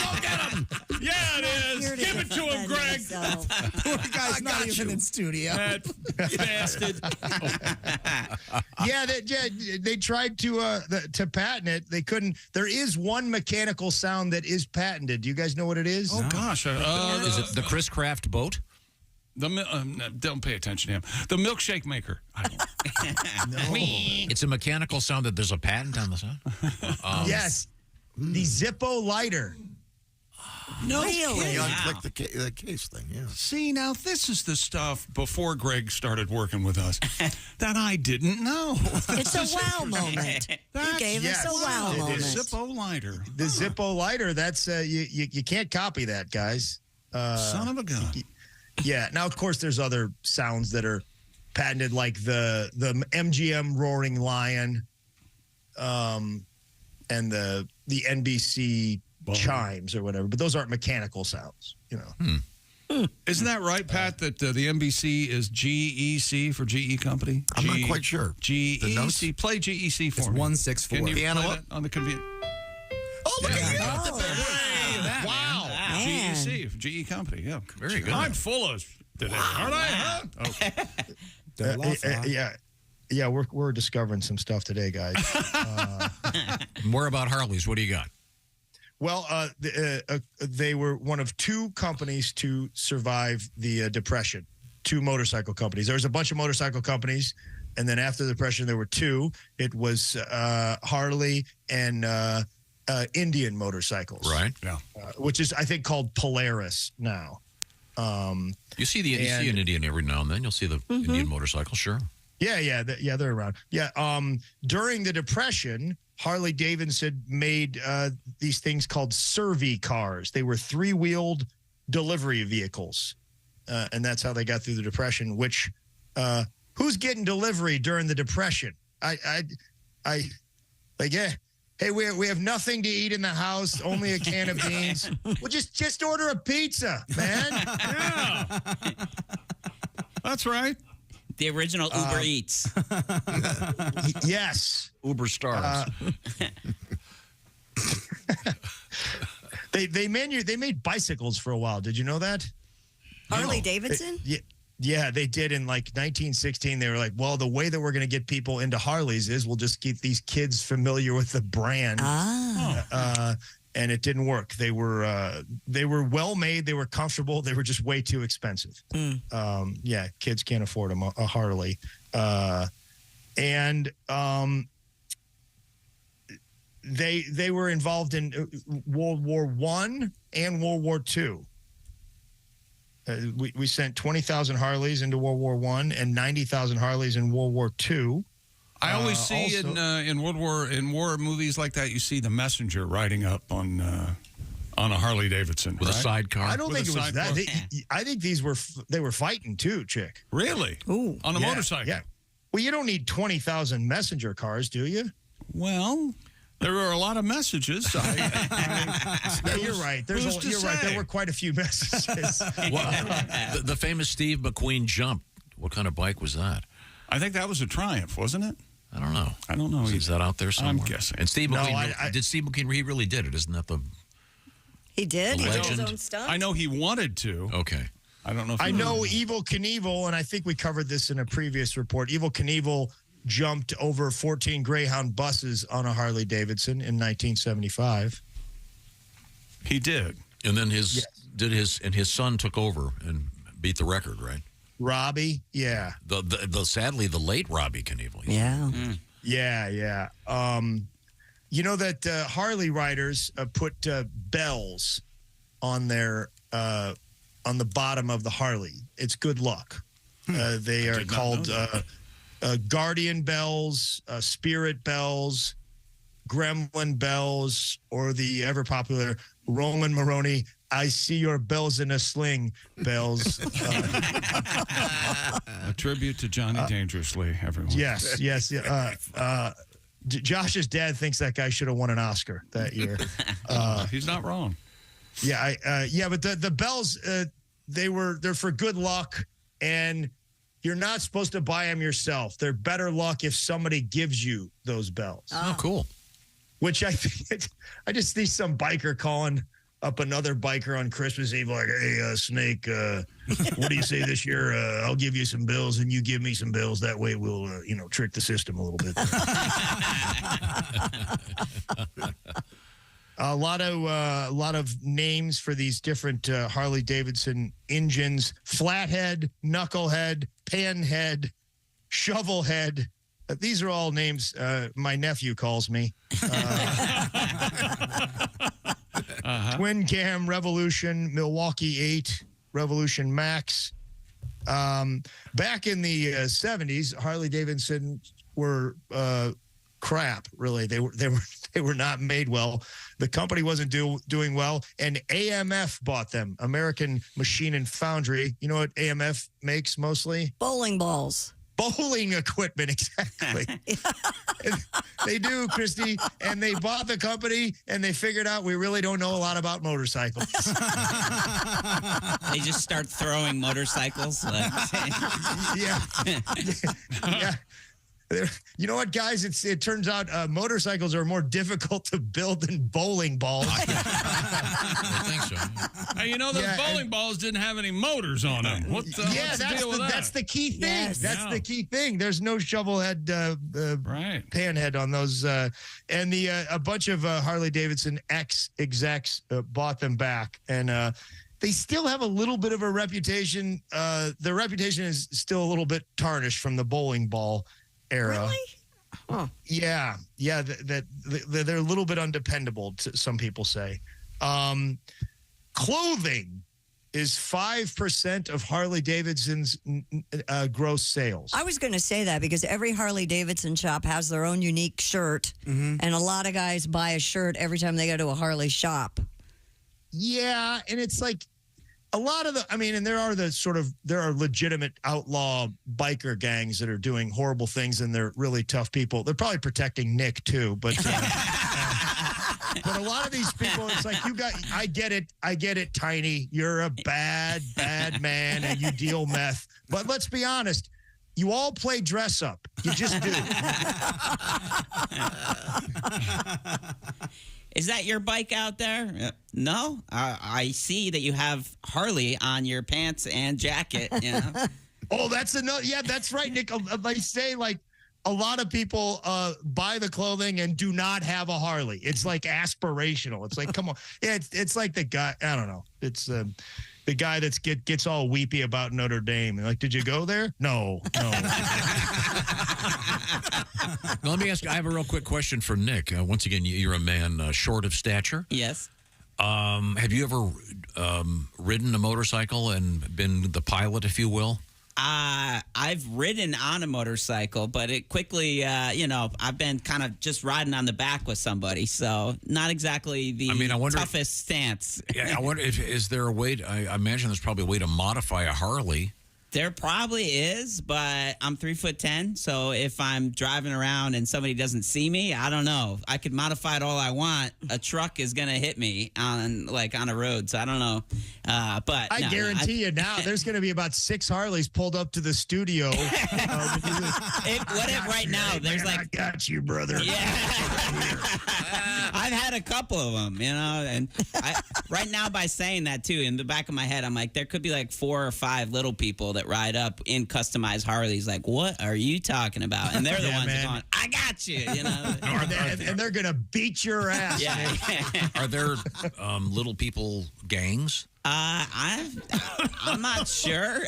Go get him! Yeah, it is. Give it to him, Greg. Poor guy's not even in studio. That bastard. Yeah, they tried to patent it. They couldn't. There is one mechanical sound that is patented. Do you guys know what it is? Oh, gosh. Is it the Chris Craft boat? Don't pay attention to him. The milkshake maker. It's a mechanical sound that there's a patent on the sound? Yes. The Zippo lighter. No Really? You unclick the case thing, yeah. See, now this is the stuff before Greg started working with us that I didn't know. It's a wow moment. You gave us a wow moment. Zippo lighter. The Zippo lighter, that's you can't copy that, guys. Son of a gun. Yeah. Now, of course, there's other sounds that are patented, like the MGM Roaring Lion, and the NBC chimes or whatever. But those aren't mechanical sounds, you know. Isn't that right, Pat, that the NBC is GEC for GE Company? I'm not quite sure. GEC. Play GEC for It's me. 164. Can you Piano play up? that on the computer? Oh, look at that. Wow. GEC, GE Company, yeah. Very good. I'm full of today, aren't I? Huh? Okay. Yeah, we're discovering some stuff today, guys. More about Harleys. What do you got? Well, they were one of two companies to survive the Depression, two motorcycle companies. There was a bunch of motorcycle companies, and then after the Depression, there were two. It was Harley and Indian motorcycles. Right. Yeah. Which is, I think, called Polaris now. You see an Indian every now and then. You'll see the Indian motorcycle, sure. Yeah, they're around. Yeah, during the Depression, Harley-Davidson made these things called Servy cars. They were three-wheeled delivery vehicles, and that's how they got through the Depression. Which, who's getting delivery during the Depression? Hey, we have nothing to eat in the house, only a can of beans. Well, just order a pizza, man. Yeah. That's right. The original Uber Eats. Yes. Uber stars. They made bicycles for a while. Did you know that? Harley-Davidson? Yeah, they did in like 1916. They were like, well, the way that we're going to get people into Harleys is we'll just keep these kids familiar with the brand. And it didn't work. They were well made. They were comfortable. They were just way too expensive. Yeah, kids can't afford a Harley. And they were involved in World War I and World War II. We sent 20,000 Harleys into World War I and 90,000 Harleys in World War II. I always see in war movies like that, you see the messenger riding up on a Harley-Davidson with a sidecar. I don't think it was that. I think they were fighting too, Chick. Really? Ooh. On a motorcycle? Yeah. Well, you don't need 20,000 messenger cars, do you? Well, there were a lot of messages. Yeah, you're right. You're right. There were quite a few messages. Well, the famous Steve McQueen jump. What kind of bike was that? I think that was a Triumph, wasn't it? I don't know. I don't know. Is that out there somewhere? I'm guessing. And Steve McQueen, did Steve McQueen, he really did it. Isn't that the He did? He did his legend? own stuff? I know he wanted to. Okay. I don't know if I know Evel Knievel, and I think we covered this in a previous report. Evel Knievel jumped over 14 Greyhound buses on a Harley-Davidson in 1975. He did. And then his son took over and beat the record, right? Robbie, yeah. The sadly the late Robbie Knievel. Yeah. Yeah. You know that Harley riders put bells on their on the bottom of the Harley. It's good luck. They are called guardian bells, spirit bells, gremlin bells, or the ever popular Roman Maroney, I see your bells in a sling bells. A tribute to Johnny Dangerously, everyone. Yes. Josh's dad thinks that guy should have won an Oscar that year. He's not wrong. Yeah, but the bells, they're for good luck, and you're not supposed to buy them yourself. They're better luck if somebody gives you those bells. Oh, cool. Which I just see some biker calling up another biker on Christmas Eve, like, hey, Snake, what do you say this year? I'll give you some bills and you give me some bills. That way we'll, trick the system a little bit. A lot of names for these different Harley-Davidson engines: flathead, knucklehead, panhead, shovelhead. These are all names my nephew calls me. Twin Cam, Revolution, Milwaukee 8, Revolution Max. Back in the 70s, Harley-Davidson were crap. Really, they were not made well. The company wasn't doing well, and AMF bought them. American Machine and Foundry. You know what AMF makes mostly? Bowling balls. Bowling equipment, exactly. They do, Christy. And they bought the company, and they figured out we really don't know a lot about motorcycles. They just start throwing motorcycles. Yeah. You know what, guys? It turns out motorcycles are more difficult to build than bowling balls. I think so. Hey, those bowling balls didn't have any motors on them. What's the deal with that? That's the key thing. Yes. That's the key thing. There's no shovelhead, panhead on those. And a bunch of Harley-Davidson ex-execs bought them back. And they still have a little bit of a reputation. Their reputation is still a little bit tarnished from the bowling ball era. Really? Huh. Yeah. That they're a little bit undependable, some people say. Clothing is 5% of Harley-Davidson's gross sales. I was going to say that because every Harley-Davidson shop has their own unique shirt, and a lot of guys buy a shirt every time they go to a Harley shop. Yeah, and it's like a lot of and there are legitimate outlaw biker gangs that are doing horrible things, and they're really tough people. They're probably protecting Nick too, but but a lot of these people, it's like, I get it, Tiny. You're a bad man, and you deal meth. But let's be honest, you all play dress up. You just do. Is that your bike out there? No. I see that you have Harley on your pants and jacket. Oh, that's another. Yeah, that's right, Nick. They say, like, a lot of people buy the clothing and do not have a Harley. It's like aspirational. It's like, come on. Yeah, it's like the guy. I don't know. It's the guy that gets all weepy about Notre Dame. Like, did you go there? No. Now, let me ask you, I have a real quick question for Nick. Once again, you're a man short of stature. Yes. Have you ever ridden a motorcycle and been the pilot, if you will? I've ridden on a motorcycle, but it quickly, I've been kind of just riding on the back with somebody, so not exactly the toughest stance. Yeah, I wonder is there a way? I imagine there's probably a way to modify a Harley. There probably is, but I'm 3'10", so if I'm driving around and somebody doesn't see me, I don't know. I could modify it all I want. A truck is gonna hit me on a road, so I don't know. But I guarantee you now, there's gonna be about 6 Harleys pulled up to the studio. Right now, there's I got you, brother. Yeah. I've had a couple of them, and right now, by saying that too, in the back of my head, I'm like, there could be like 4 or 5 little people that ride up in customized Harleys. Like, what are you talking about? And they're the ones that are going, I got you. And they're gonna beat your ass. Yeah. Are there little people gangs? I'm not sure,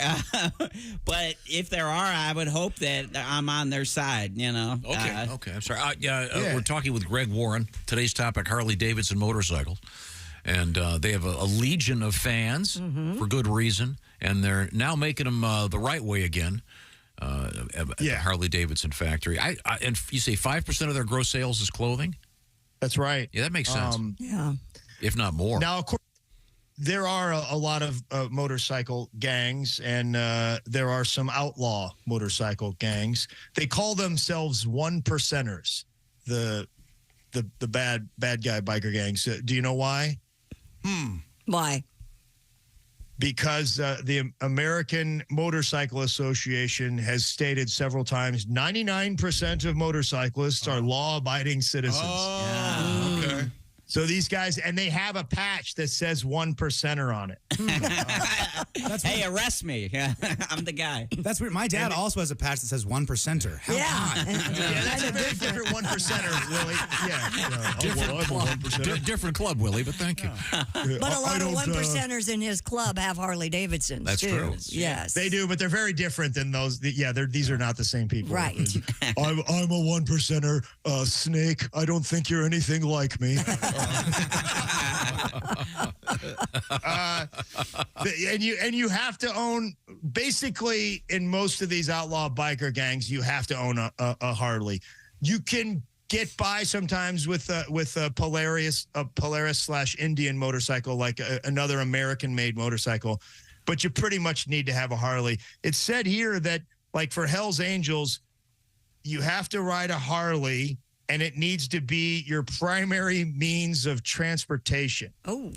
but if there are, I would hope that I'm on their side. Okay. I'm sorry. We're talking with Greg Warren. Today's topic: Harley-Davidson motorcycles, and they have a legion of fans for good reason, and they're now making them the right way again. At the Harley-Davidson factory. And you say 5% of their gross sales is clothing? That's right. Yeah, that makes sense. Yeah, if not more. Now, of course, there are a lot of motorcycle gangs, and there are some outlaw motorcycle gangs. They call themselves 1%ers, the bad guy biker gangs. Do you know why? Why? Because the American Motorcycle Association has stated several times 99% of motorcyclists are law-abiding citizens. Oh, okay. So these guys, and they have a patch that says 1%er on it. Hey, arrest me. Yeah, I'm the guy. That's weird. My dad also has a patch that says 1%er. How odd. Yeah, that's a very different 1%er, Willie. Yeah. Different club, Willie, but thank you. But a lot of 1%ers in his club have Harley-Davidsons. That's too. true. Yes. They do, but they're very different than those. Yeah, these are not the same people. Right. I'm a 1%er, Snake. I don't think you're anything like me. And you have to own, basically in most of these outlaw biker gangs, you have to own a Harley. You can get by sometimes with a Polaris/Indian motorcycle, like another American-made motorcycle, but you pretty much need to have a Harley. It's said here that, like, for Hell's Angels, you have to ride a Harley, and it needs to be your primary means of transportation. Oh.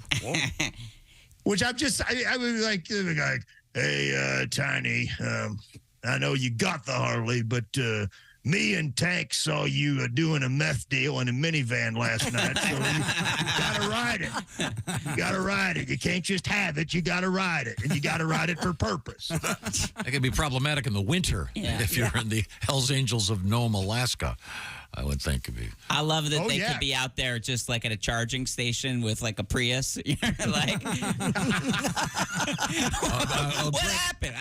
Which I was like, hey, Tiny, I know you got the Harley, but me and Tank saw you doing a meth deal in a minivan last night, so you got to ride it. You got to ride it. You can't just have it. You got to ride it, and you got to ride it for purpose. That can be problematic in the winter if you're in the Hells Angels of Nome, Alaska. I would think it'd be. I love that they could be out there just like at a charging station with like a Prius. Like, what happened?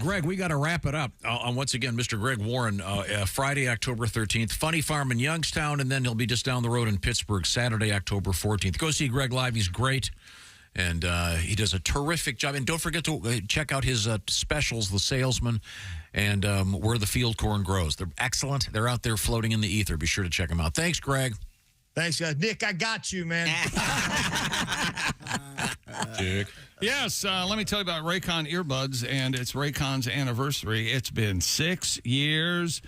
Greg, we got to wrap it up. Once again, Mr. Greg Warren, Friday, October 13th, Funny Farm in Youngstown, and then he'll be just down the road in Pittsburgh, Saturday, October 14th. Go see Greg live. He's great. And he does a terrific job. And don't forget to check out his specials, The Salesman, and Where the Field Corn Grows. They're excellent. They're out there floating in the ether. Be sure to check them out. Thanks, Greg. Thanks, guys. Nick, I got you, man. Dick. Yes, let me tell you about Raycon earbuds, and it's Raycon's anniversary. It's been 6 years.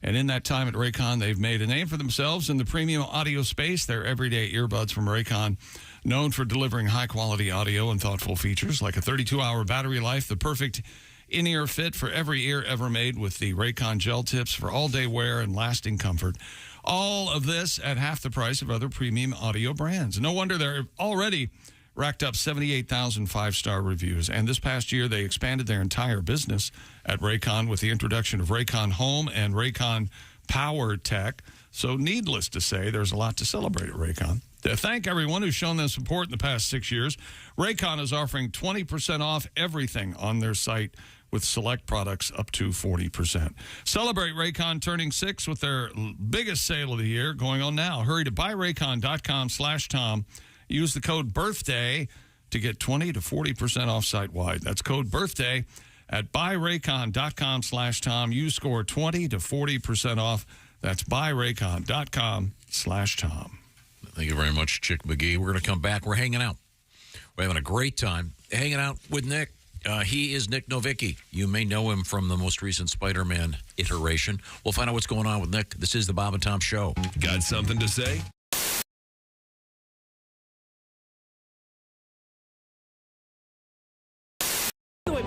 And in that time at Raycon, they've made a name for themselves in the premium audio space. They're everyday earbuds from Raycon, known for delivering high-quality audio and thoughtful features like a 32-hour battery life, the perfect in-ear fit for every ear ever made with the Raycon gel tips for all-day wear and lasting comfort. All of this at half the price of other premium audio brands. No wonder they're already racked up 78,000 five-star reviews. And this past year, they expanded their entire business at Raycon with the introduction of Raycon Home and Raycon Power Tech. So needless to say, there's a lot to celebrate at Raycon. To thank everyone who's shown them support in the past 6 years, Raycon is offering 20% off everything on their site with select products up to 40%. Celebrate Raycon turning 6 with their biggest sale of the year going on now. Hurry to buyraycon.com/Tom. Use the code BIRTHDAY to get 20 to 40% off site-wide. That's code BIRTHDAY at buyraycon.com/Tom. You score 20 to 40% off. That's buyraycon.com/Tom. Thank you very much, Chick McGee. We're going to come back. We're hanging out. We're having a great time hanging out with Nick. He is Nick Novicki. You may know him from the most recent Spider-Man iteration. We'll find out what's going on with Nick. This is the Bob and Tom Show. Got something to say?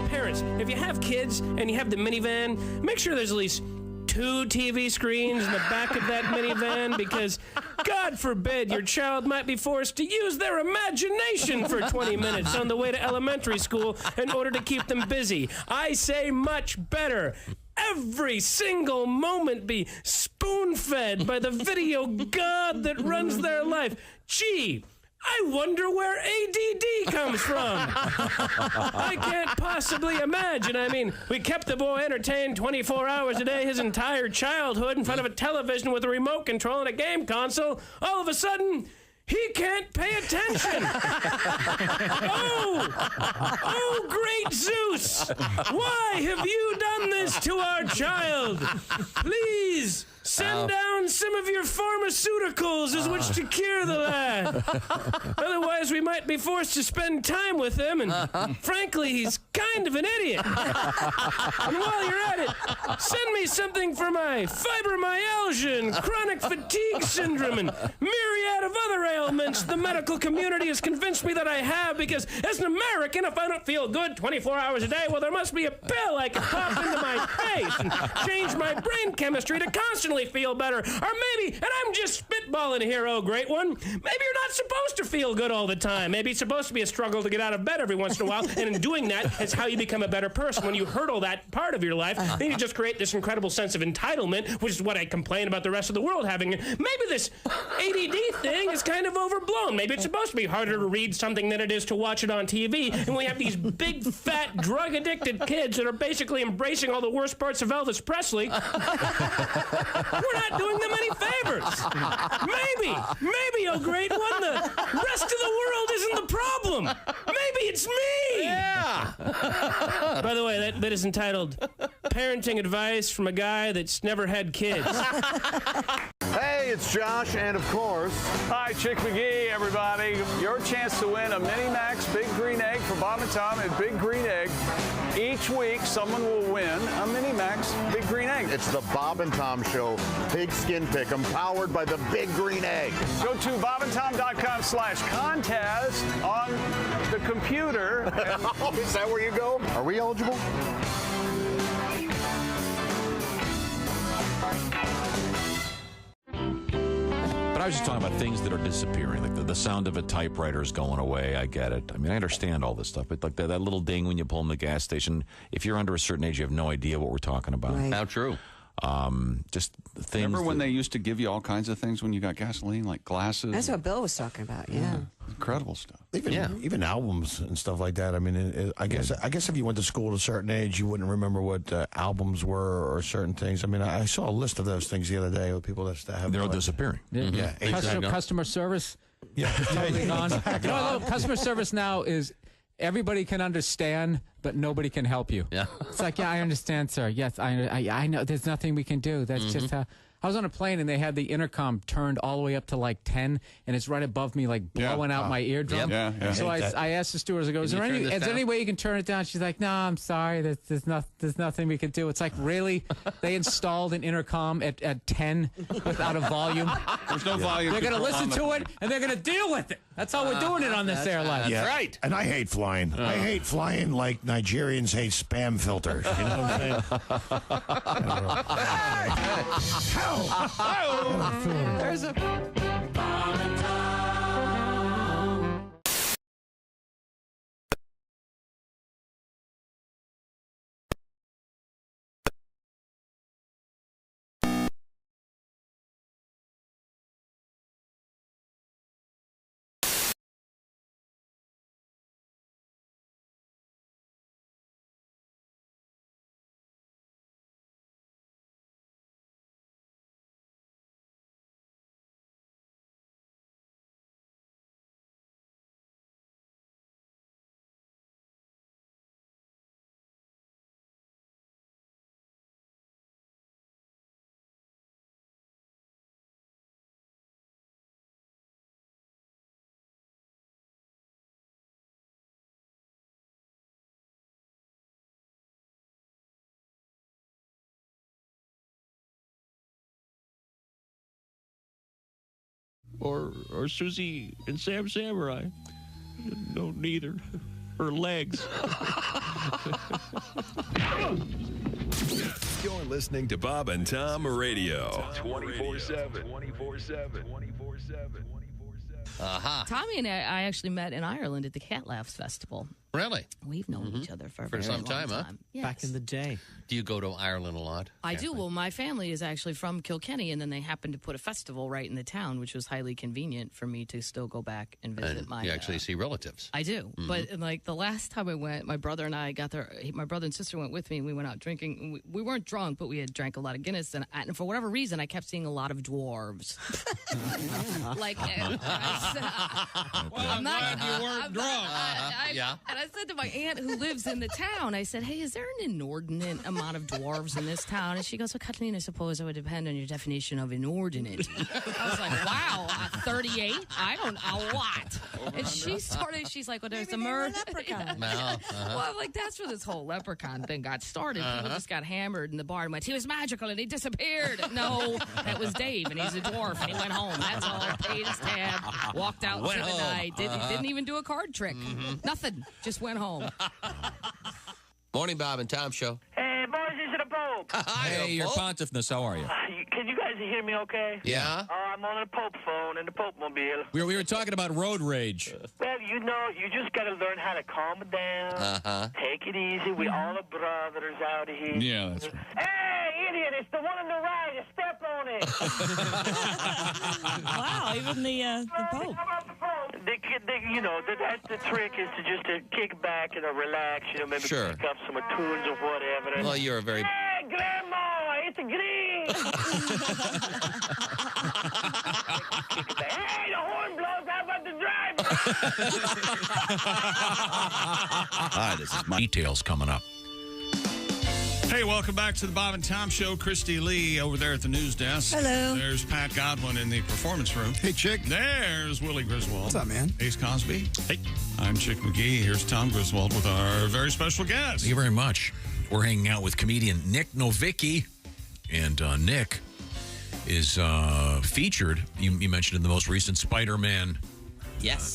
Parents, if you have kids and you have the minivan, make sure there's at least 2 TV screens in the back of that minivan, because God forbid your child might be forced to use their imagination for 20 minutes on the way to elementary school in order to keep them busy. I say much better. Every single moment be spoon-fed by the video god that runs their life. Gee, I wonder where ADD comes from. I can't possibly imagine. I mean, we kept the boy entertained 24 hours a day his entire childhood in front of a television with a remote control and a game console. All of a sudden, he can't pay attention. Oh, great Zeus. Why have you done this to our child? Please send down some of your pharmaceuticals as which to cure the lad. Otherwise, we might be forced to spend time with him, and frankly, he's kind of an idiot. And while you're at it, send me something for my fibromyalgia and chronic fatigue syndrome and myriad of other ailments the medical community has convinced me that I have, because as an American, if I don't feel good 24 hours a day, well, there must be a pill I can pop into my face and change my brain chemistry to constantly feel better. Or maybe, and I'm just spitballing here, oh great one, maybe you're not supposed to feel good all the time. Maybe it's supposed to be a struggle to get out of bed every once in a while, and in doing that, it's how you become a better person. When you hurdle that part of your life, then you just create this incredible sense of entitlement, which is what I complain about the rest of the world having. Maybe this ADD thing is kind of overblown. Maybe it's supposed to be harder to read something than it is to watch it on TV, and we have these big, fat, drug-addicted kids that are basically embracing all the worst parts of Elvis Presley. We're not doing them any favors. Maybe, oh great one, the rest of the world isn't the problem. Maybe it's me. Yeah. By the way, that bit is entitled Parenting Advice from a Guy That's Never Had Kids. Hey, it's Josh, and of course... Hi, Chick McGee, everybody. Your chance to win a Mini Max Big Green Egg for Bob and Tom at Big Green Egg. Each week, someone will win a Mini Max Big Green Egg. It's the Bob and Tom Show Pig Skin Pick'em, powered by the Big Green Egg. Go to bobandtom.com/contest on the computer. Is that where you go? Are we eligible? But I was just talking about things that are disappearing, like the sound of a typewriter is going away. I get it. I mean, I understand all this stuff, but like that little ding when you pull in the gas station, if you're under a certain age, you have no idea what we're talking about. Right. How true. Just things. Remember when they used to give you all kinds of things when you got gasoline, like glasses? That's what Bill was talking about, yeah. Incredible stuff. Even albums and stuff like that. I mean, I guess if you went to school at a certain age, you wouldn't remember what albums were or certain things. I mean, I saw a list of those things the other day with people that have. They're all disappearing. Yeah. Customer service. Yeah. Totally gone. You know, I love customer service now is everybody can understand, but nobody can help you. Yeah. It's like, yeah, I understand, sir. Yes, I know. There's nothing we can do. That's just how. I was on a plane, and they had the intercom turned all the way up to like 10, and it's right above me, like blowing out my eardrum. Yep. Yeah. So I asked the stewardess, I go, is there any way you can turn it down? She's like, no, I'm sorry. There's nothing we can do. It's like, really? They installed an intercom at 10 without a volume? There's no volume. They're going to listen to it, and they're going to deal with it. That's how we're doing it on this airline. Yeah. Right. And I hate flying. I hate flying like Nigerians hate spam filters. You know what I'm saying? There's a... Or Susie and Sam Samurai. No, neither. Her legs. You're listening to Bob and Tom Radio. 24/7. 24/7. 24/7. Tommy and I actually met in Ireland at the Cat Laughs Festival. Really? We've known each other for a very some long time, huh? Yes. Back in the day. Do you go to Ireland a lot? I do. Well, my family is actually from Kilkenny, and then they happened to put a festival right in the town, which was highly convenient for me to still go back and visit my... You actually see relatives. I do. But like the last time I went, my brother and I got there. My brother and sister went with me, and we went out drinking. We weren't drunk, but we had drank a lot of Guinness, and for whatever reason, I kept seeing a lot of dwarves. I'm not. You weren't drunk. Yeah. And I said to my aunt who lives in the town, I said, "Hey, is there an inordinate amount of dwarves in this town?" And she goes, "Well, Kathleen, I suppose it would depend on your definition of inordinate." I was like, "Wow, 38? I don't know a lot." And she's like, "Well, there's a leprechaun." Well, I'm like, that's where this whole leprechaun thing got started. People just got hammered in the bar and went, "He was magical and he disappeared." No, that was Dave, and he's a dwarf, and he went home. That's all. Paid his tab, walked out for the night. Didn't even do a card trick. Nothing. Just went home. Morning, Bob and Tom Show. Hey, boys, this is the Pope. Hey, your pontiffness, how are you? Can you guys hear me okay? Yeah. I'm on a Pope phone in the Pope mobile. We were talking about road rage. Well, you just got to learn how to calm it down. Uh-huh. Take it easy. We all are brothers out here. Yeah, that's right. Hey, idiot, it's the one on the right. You step on it. Wow, even the Pope. That's the trick is to just to kick back and relax, maybe Sure. pick up some tunes or whatever. Well, you're a very... Hey, Grandma, it's a green. Hey, the horn blows. How about the driver? This is my details coming up. Hey, welcome back to the Bob and Tom Show. Christy Lee over there at the news desk. Hello. There's Pat Godwin in the performance room. Hey, Chick. There's Willie Griswold. What's up, man? Ace Cosby. Hey. I'm Chick McGee. Here's Tom Griswold with our very special guest. Thank you very much. We're hanging out with comedian Nick Novicki. And Nick is featured, you mentioned, in the most recent Spider-Man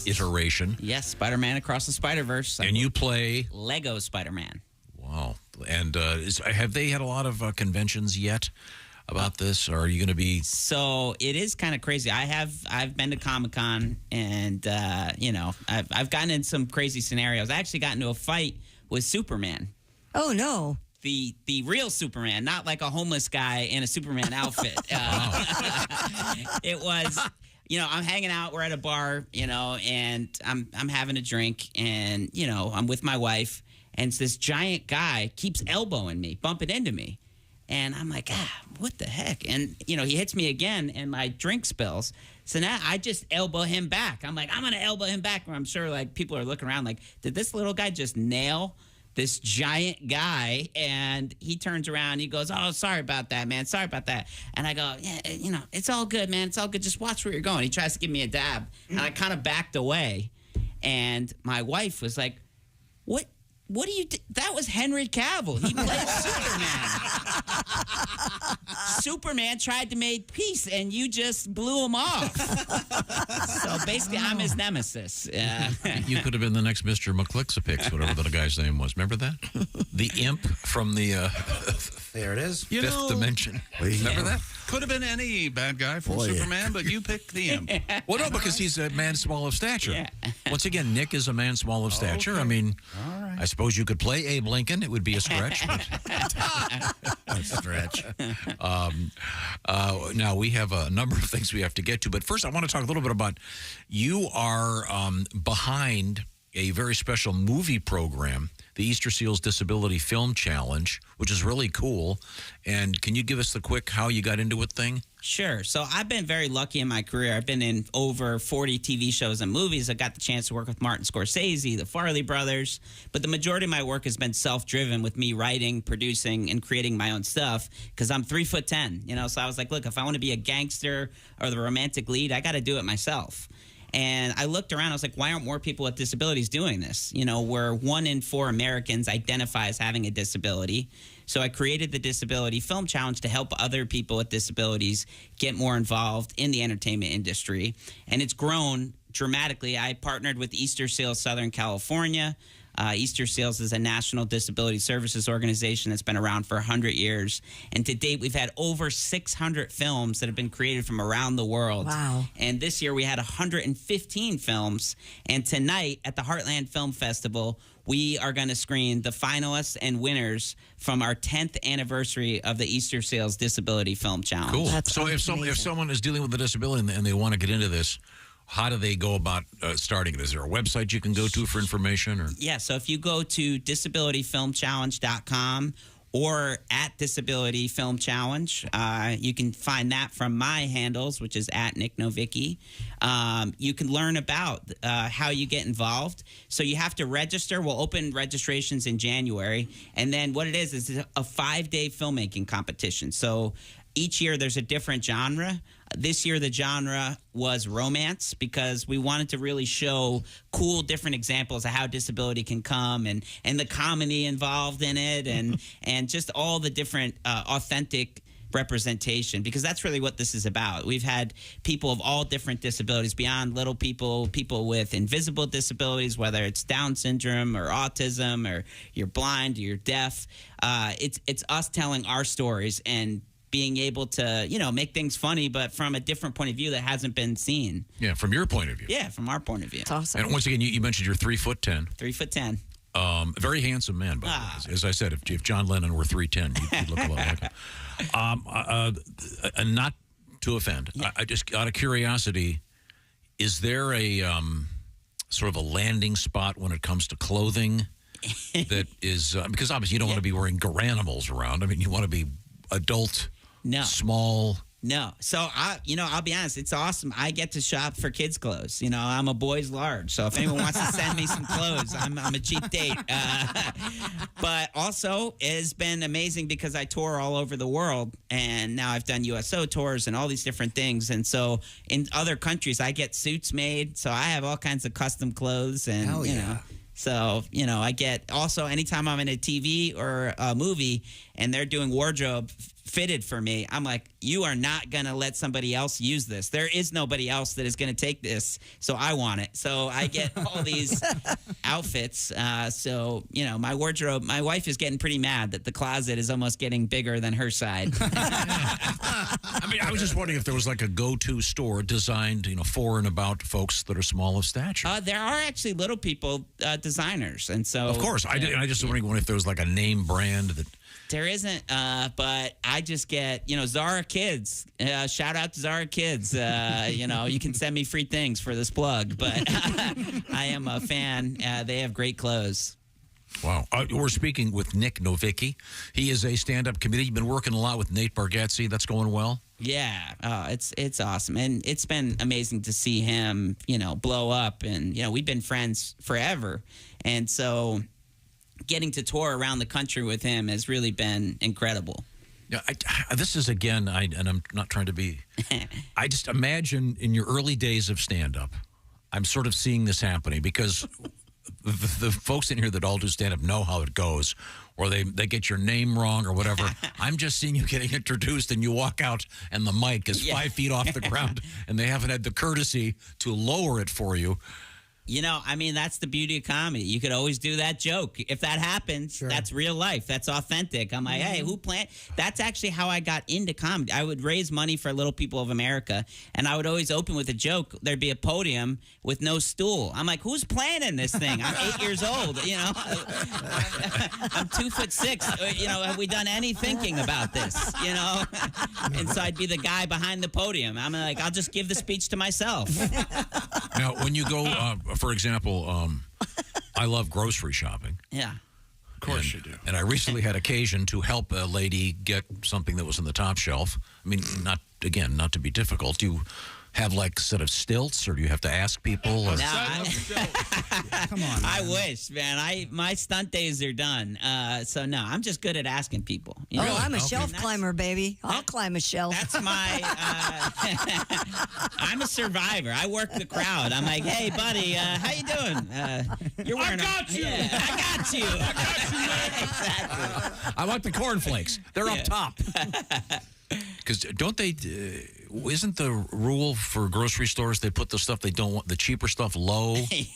iteration. Yes, Spider-Man Across the Spider-Verse. And you play... Lego Spider-Man. Wow. And have they had a lot of conventions yet about this? Or are you going to be... So it is kind of crazy. I've been to Comic-Con, and, I've gotten in some crazy scenarios. I actually got into a fight with Superman. Oh, no. The real Superman, not like a homeless guy in a Superman outfit. It was, I'm hanging out. We're at a bar, and I'm having a drink, and I'm with my wife, and it's this giant guy keeps elbowing me, bumping into me, and I'm like, what the heck? And he hits me again, and my drink spills. So now I just elbow him back. I'm like, I'm gonna elbow him back. I'm sure like people are looking around like, did this little guy just nail this giant guy? And he turns around, he goes, oh, sorry about that, man. Sorry about that. And I go, yeah, it's all good, man. It's all good. Just watch where you're going. He tries to give me a dab. And I kind of backed away. And my wife was like, what do you do? That was Henry Cavill. He played Superman. Superman tried to make peace, and you just blew him off. So basically, I'm his nemesis. You could have been the next Mr. McClicksapix, whatever the guy's name was. Remember that? The imp from the there it is. fifth dimension. Remember that? Could have been any bad guy from Superman, but you picked the imp. Well, no, because he's a man small of stature. Yeah. Once again, Nick is a man small of stature. Okay. I mean, I suppose you could play Abe Lincoln. It would be a stretch. But A stretch. Now, we have a number of things we have to get to. But first, I want to talk a little bit about you are behind a very special movie program, the Easter Seals Disability Film Challenge, which is really cool. And can you give us the quick how you got into it thing? Sure. So I've been very lucky in my career. I've been in over 40 TV shows and movies. I got the chance to work with Martin Scorsese, the Farley brothers. But the majority of my work has been self-driven with me writing, producing, and creating my own stuff because I'm 3'10", So I was like, look, if I want to be a gangster or the romantic lead, I got to do it myself. And I looked around. I was like, why aren't more people with disabilities doing this? Where 1 in 4 Americans identify as having a disability. So I created the Disability Film Challenge to help other people with disabilities get more involved in the entertainment industry. And it's grown dramatically. I partnered with Easter Seals Southern California. Easter Seals is a national disability services organization that's been around for 100 years. And to date, we've had over 600 films that have been created from around the world. Wow. And this year we had 115 films. And tonight at the Heartland Film Festival, we are going to screen the finalists and winners from our 10th anniversary of the Easter Seals Disability Film Challenge. Cool. So if someone is dealing with a disability and they want to get into this, how do they go about starting it? Is there a website you can go to for information? Or? Yeah, so if you go to disabilityfilmchallenge.com or at Disability Film Challenge, you can find that from my handles, which is at Nick Novicki. You can learn about how you get involved. So you have to register. We'll open registrations in January. And then what it is a 5-day filmmaking competition. So each year there's a different genre. This year the genre was romance because we wanted to really show cool different examples of how disability can come and the comedy involved in it and just all the different authentic representation, because that's really what this is about. We've had people of all different disabilities beyond little people with invisible disabilities, whether it's Down syndrome or autism or you're blind or you're deaf. It's us telling our stories and being able to, make things funny, but from a different point of view that hasn't been seen. Yeah, from your point of view. Yeah, from our point of view. It's awesome. And once again, you mentioned you're 3'10". 3'10". Very handsome man, by the way. As I said, if John Lennon were 3'10", you'd look a lot like him. And not to offend, I just, out of curiosity, is there a sort of a landing spot when it comes to clothing that is, because obviously you don't want to be wearing garanimals around. I mean, you want to be adult, small. No. So, I'll be honest. It's awesome. I get to shop for kids' clothes. I'm a boys large. So if anyone wants to send me some clothes, I'm a cheap date. But also, it has been amazing because I tour all over the world. And now I've done USO tours and all these different things. And so in other countries, I get suits made. So I have all kinds of custom clothes. And, Hell yeah. So, I get also anytime I'm in a TV or a movie and they're doing wardrobe fitted for me, I'm like, you are not going to let somebody else use this. There is nobody else that is going to take this. So I want it. So I get all these outfits. So, my wardrobe, my wife is getting pretty mad that the closet is almost getting bigger than her side. I mean, I was just wondering if there was like a go-to store designed, for and about folks that are small of stature. There are actually little people designers. And so. Of course. I just wondering if there was like a name brand that. There isn't, but I just get, Zara Kids. Shout out to Zara Kids. You can send me free things for this plug, but I am a fan. They have great clothes. Wow. We're speaking with Nick Novicki. He is a stand-up comedian. You've been working a lot with Nate Bargatze. That's going well? Yeah. It's awesome. And it's been amazing to see him, blow up. And, we've been friends forever. And so getting to tour around the country with him has really been incredible. Yeah, this is, again, and I'm not trying to be, I just imagine in your early days of stand-up, I'm sort of seeing this happening because the folks in here that all do stand-up know how it goes, or they get your name wrong or whatever. I'm just seeing you getting introduced and you walk out and the mic is 5 feet off the ground and they haven't had the courtesy to lower it for you. That's the beauty of comedy. You could always do that joke. If that happens, that's real life. That's authentic. I'm like, hey, who planned? That's actually how I got into comedy. I would raise money for Little People of America, and I would always open with a joke. There'd be a podium with no stool. I'm like, who's planning this thing? I'm 8 years old. I'm 2'6". Have we done any thinking about this? And so I'd be the guy behind the podium. I'm like, I'll just give the speech to myself. Now, when you go, for example, I love grocery shopping. Yeah. Of course you do. And I recently had occasion to help a lady get something that was in the top shelf. I mean, not to be difficult. Do you have like a set of stilts, or do you have to ask people? Or? Come on, man. I wish, man. My stunt days are done. So no, I'm just good at asking people. I'm a shelf climber, baby. I'll climb a shelf. That's my. I'm a survivor. I work the crowd. I'm like, hey, buddy, how you doing? You're wearing. I got you. I got you. Exactly. I want the cornflakes. They're up top. Because don't they? Isn't the rule for grocery stores they put the stuff they don't want, the cheaper stuff, low?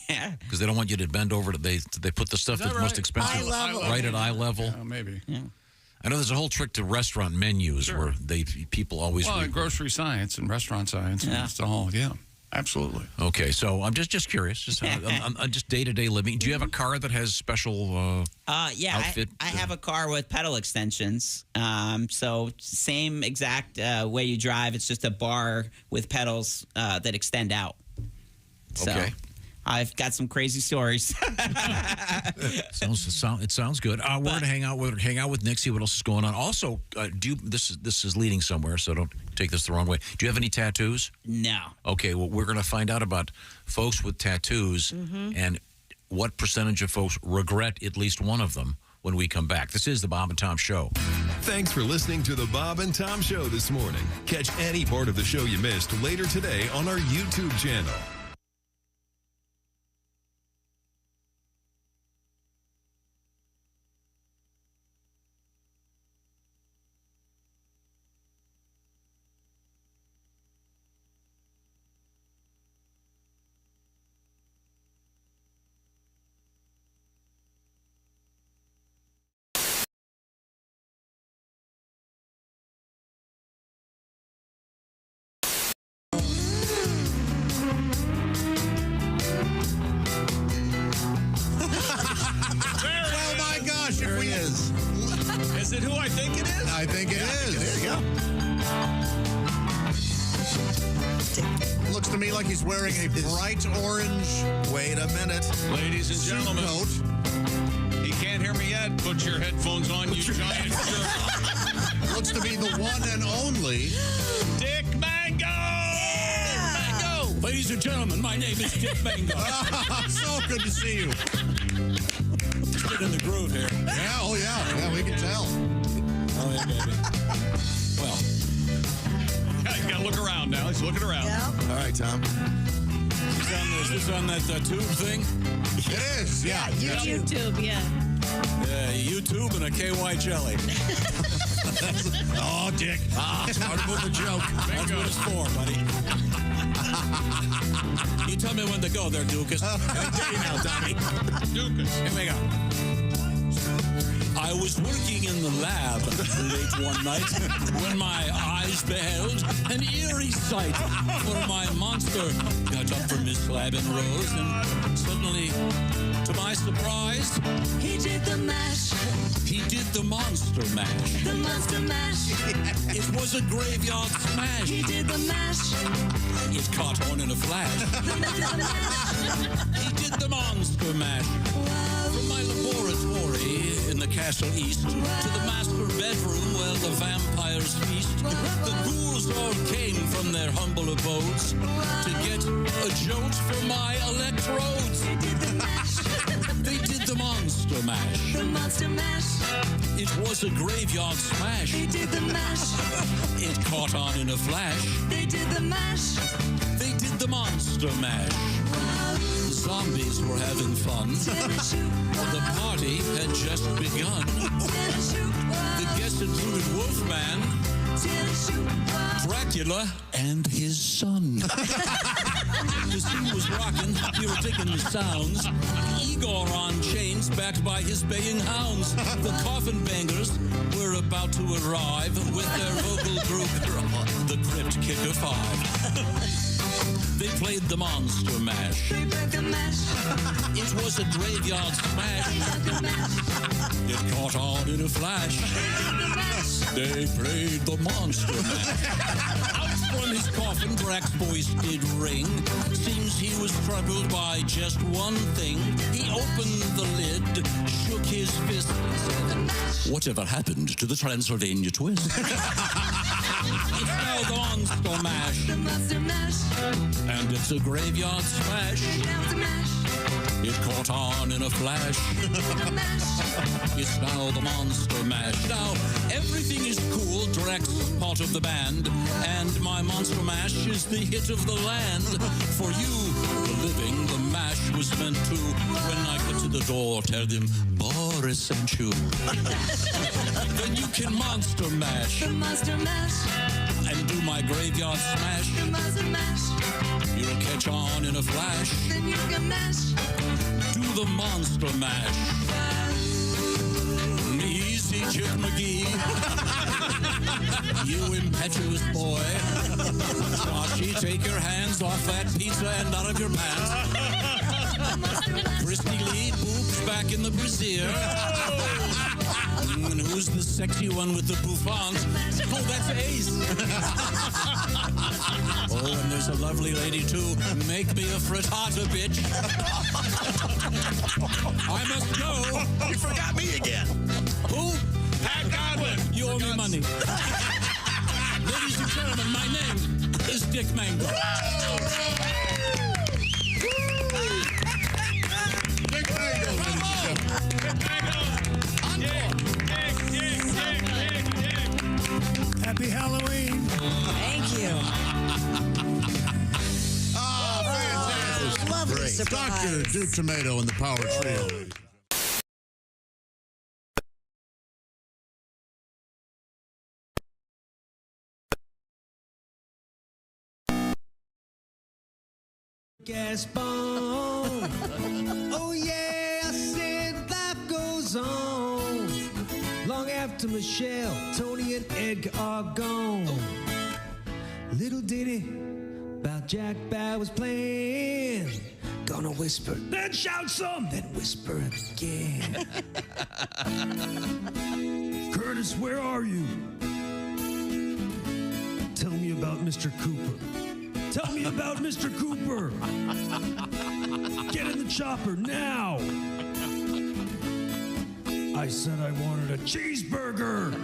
Yeah. Because they don't want you to bend over. They put the stuff that's most expensive right at eye level. Maybe. Yeah. I know there's a whole trick to restaurant menus where people always. Well, in grocery science and restaurant science, and it's all absolutely. Okay, so I'm just curious, just day-to-day living. Do you have a car that has special outfit? I have a car with pedal extensions. So same exact way you drive. It's just a bar with pedals that extend out. So okay. I've got some crazy stories. It sounds good. We're going to hang out with Nick, see what else is going on. Also, this is leading somewhere, so don't take this the wrong way. Do you have any tattoos? No. Okay, well, we're going to find out about folks with tattoos and what percentage of folks regret at least one of them when we come back. This is the Bob and Tom Show. Thanks for listening to the Bob and Tom Show this morning. Catch any part of the show you missed later today on our YouTube channel. is. Is it who I think it is? I think it is. There you go. Looks to me like he's wearing a bright orange. Wait a minute. Ladies and Suit gentlemen. coat. He can't hear me yet. Put your headphones on, you giant jerk. Looks to be the one and only Dick Mango! Mango! Ladies and gentlemen, my name is Dick Mango. So good to see you. Just get in the groove here. Yeah, oh yeah. Yeah, we can tell. Oh, yeah, baby. Well, You gotta look around now. He's looking around. All right, Tom. is this on that tube thing? It is, yeah. YouTube, yeah. Yeah, YouTube and a KY jelly. Oh, Dick. Started with a joke. That's what it's for, buddy. You tell me when to go there, Dukas. I tell you now, Tommy. Dukas. Here we go. I was working in the lab late one night when my eyes beheld an eerie sight. For my monster got up from his slab and rose, and suddenly, to my surprise, He did the mash, he did the monster mash. the monster mash. It was a graveyard smash. He did the mash, It caught on in a flash. the monster mash. He did the monster mash. From my laboratory in the castle east to the master bedroom where the vampires feast, the ghouls all came from their humble abodes to get a jolt from my electrodes. They did the mash, They did the monster mash. the monster mash. It was a graveyard smash. They did the mash, It caught on in a flash. they did the mash. They did the monster mash. The zombies were having fun. The party had just begun. The guests included Wolfman, Dracula, and his son. The scene was rocking. We were digging the sounds. Igor on chains, backed by his baying hounds. The coffin bangers were about to arrive with their vocal group, the Crypt Kicker 5. They played the monster mash. They played the mash, It was a graveyard smash. It caught on in a flash. They played the monster mash. Out from his coffin, Drac's voice did ring. Seems he was troubled by just one thing. He opened the lid, shook his fist, and said, "Whatever happened to the Transylvania twist?" It's now the monster mash. the monster mash. And it's a graveyard smash. Now the mash, It caught on in a flash. the mash. It's now the monster mash. Now, everything is cool. Drac's part of the band. And my monster mash is the hit of the land. For you, the living, the mash was meant to. When I get to the door, tell them, Boris sent you. Then you can monster mash. The monster mash, And do my graveyard smash. the monster mash. You'll catch on in a flash. Then you can mash. Do the monster mash. Easy, Chick McGee. You impetuous boy. Joshy, take your hands off that pizza and out of your pants. Christy Lee, boobs back in the brassiere. And who's the sexy one with the bouffant? Oh, that's Ace. Oh, and there's a lovely lady, too. Make me a frittata, bitch. I must go. You forgot me again. Who? Pat Godwin. You owe me money. Ladies and gentlemen, my name is Dick Mango. Dick Mango, ladies and gentlemen. Happy Halloween. Thank you. Oh, fantastic. lovely Great. surprise. Dr. Duke Tomato and the Power Trio. Gas bomb. Oh yeah, I said life goes on. Long after Michelle, Tony, and Edgar are gone. Little ditty about Jack Bauer's playing. gonna whisper, then shout some, then whisper it again. Curtis, where are you? Tell me about Mr. Cooper. Tell me about Mr. Cooper. Get in the chopper now. I said I wanted a cheeseburger.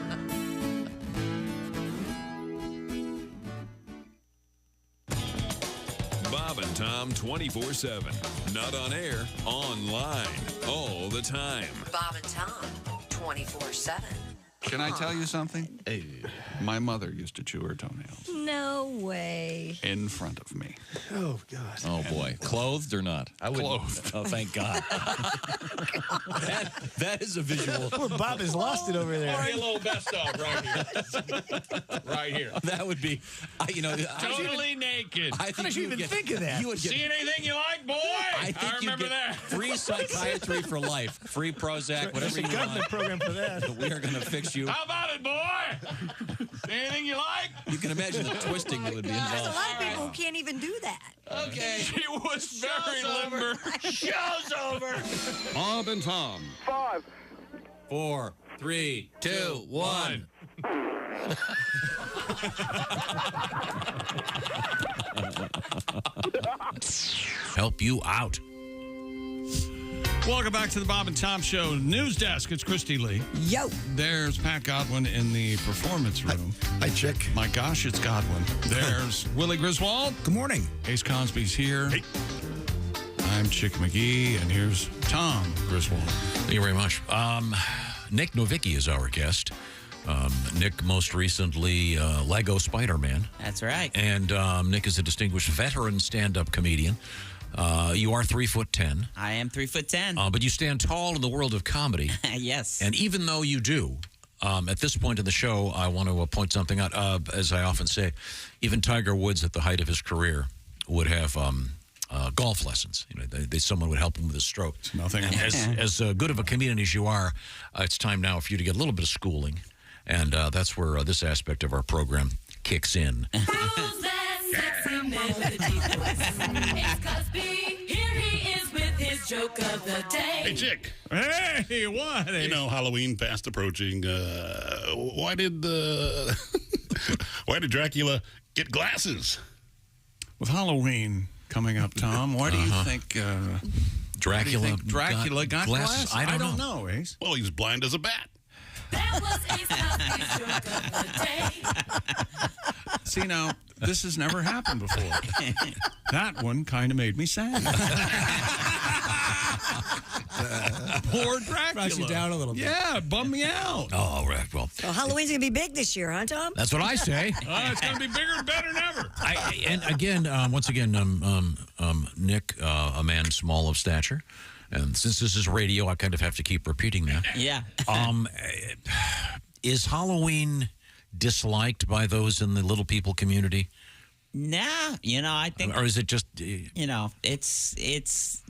Bob and Tom 24/7. Not on air, online, all the time. Bob and Tom, 24/7. Can I tell you something? My mother used to chew her toenails No way. in front of me. Oh, God. Oh, boy. Clothed or not? I would. Clothed. Oh, thank God. that is a visual. Poor Bob has lost it over there. A little best of right here. Right here. That would be, Totally naked. I think How did you even think of that? You would get, See anything you like, boy? I think you'd remember get that. free psychiatry for life. Free Prozac, whatever you government want. program for that. We are going to fix you. How about it, boy? See anything you like? You can imagine the twisting that would be There's a involved. lot of people who can't even do that. Okay. She was very limber. Show's over. Bob and Tom. 5, 4, 3, 2, 1. Help you out. Welcome back to the Bob and Tom Show News Desk. It's Christy Lee. Yo. There's Pat Godwin in the performance room. Hi, Chick. My gosh, it's Godwin. There's Willie Griswold. Good morning. Ace Cosby's here. Hey. I'm Chick McGee, and here's Tom Griswold. Thank you very much. Nick Novicki is our guest. Nick, most recently, Lego Spider-Man. That's right. And Nick is a distinguished veteran stand-up comedian. You are 3'10". I am 3'10". But you stand tall in the world of comedy. Yes. And even though you do, at this point in the show, I want to point something out. As I often say, even Tiger Woods at the height of his career would have golf lessons. You know, someone would help him with his stroke. It's nothing. As good of a comedian as you are, it's time now for you to get a little bit of schooling. And that's where this aspect of our program kicks in. Who's that sexy melody voice? It's Cosby. Here he is with his joke of the day. Hey, Chick. Hey, what? You know, Halloween fast approaching. Why did Dracula get glasses? With Halloween coming up, Tom, why do you think Dracula got glasses? I don't know, Ace. Well, he's blind as a bat. That was Ace Cosby's joke of the day. See, now, this has never happened before. That one kind of made me sad. Poor Dracula. Brought you down a little bit. Yeah, bummed me out. Oh, right. Well, Well, Halloween's going to be big this year, huh, Tom? that's what I say. It's going to be bigger and better than ever. And again, once again, Nick, a man small of stature. And since this is radio, I kind of have to keep repeating that. Yeah. Is Halloween disliked by those in the little people community? Nah, I think. Or is it just. It's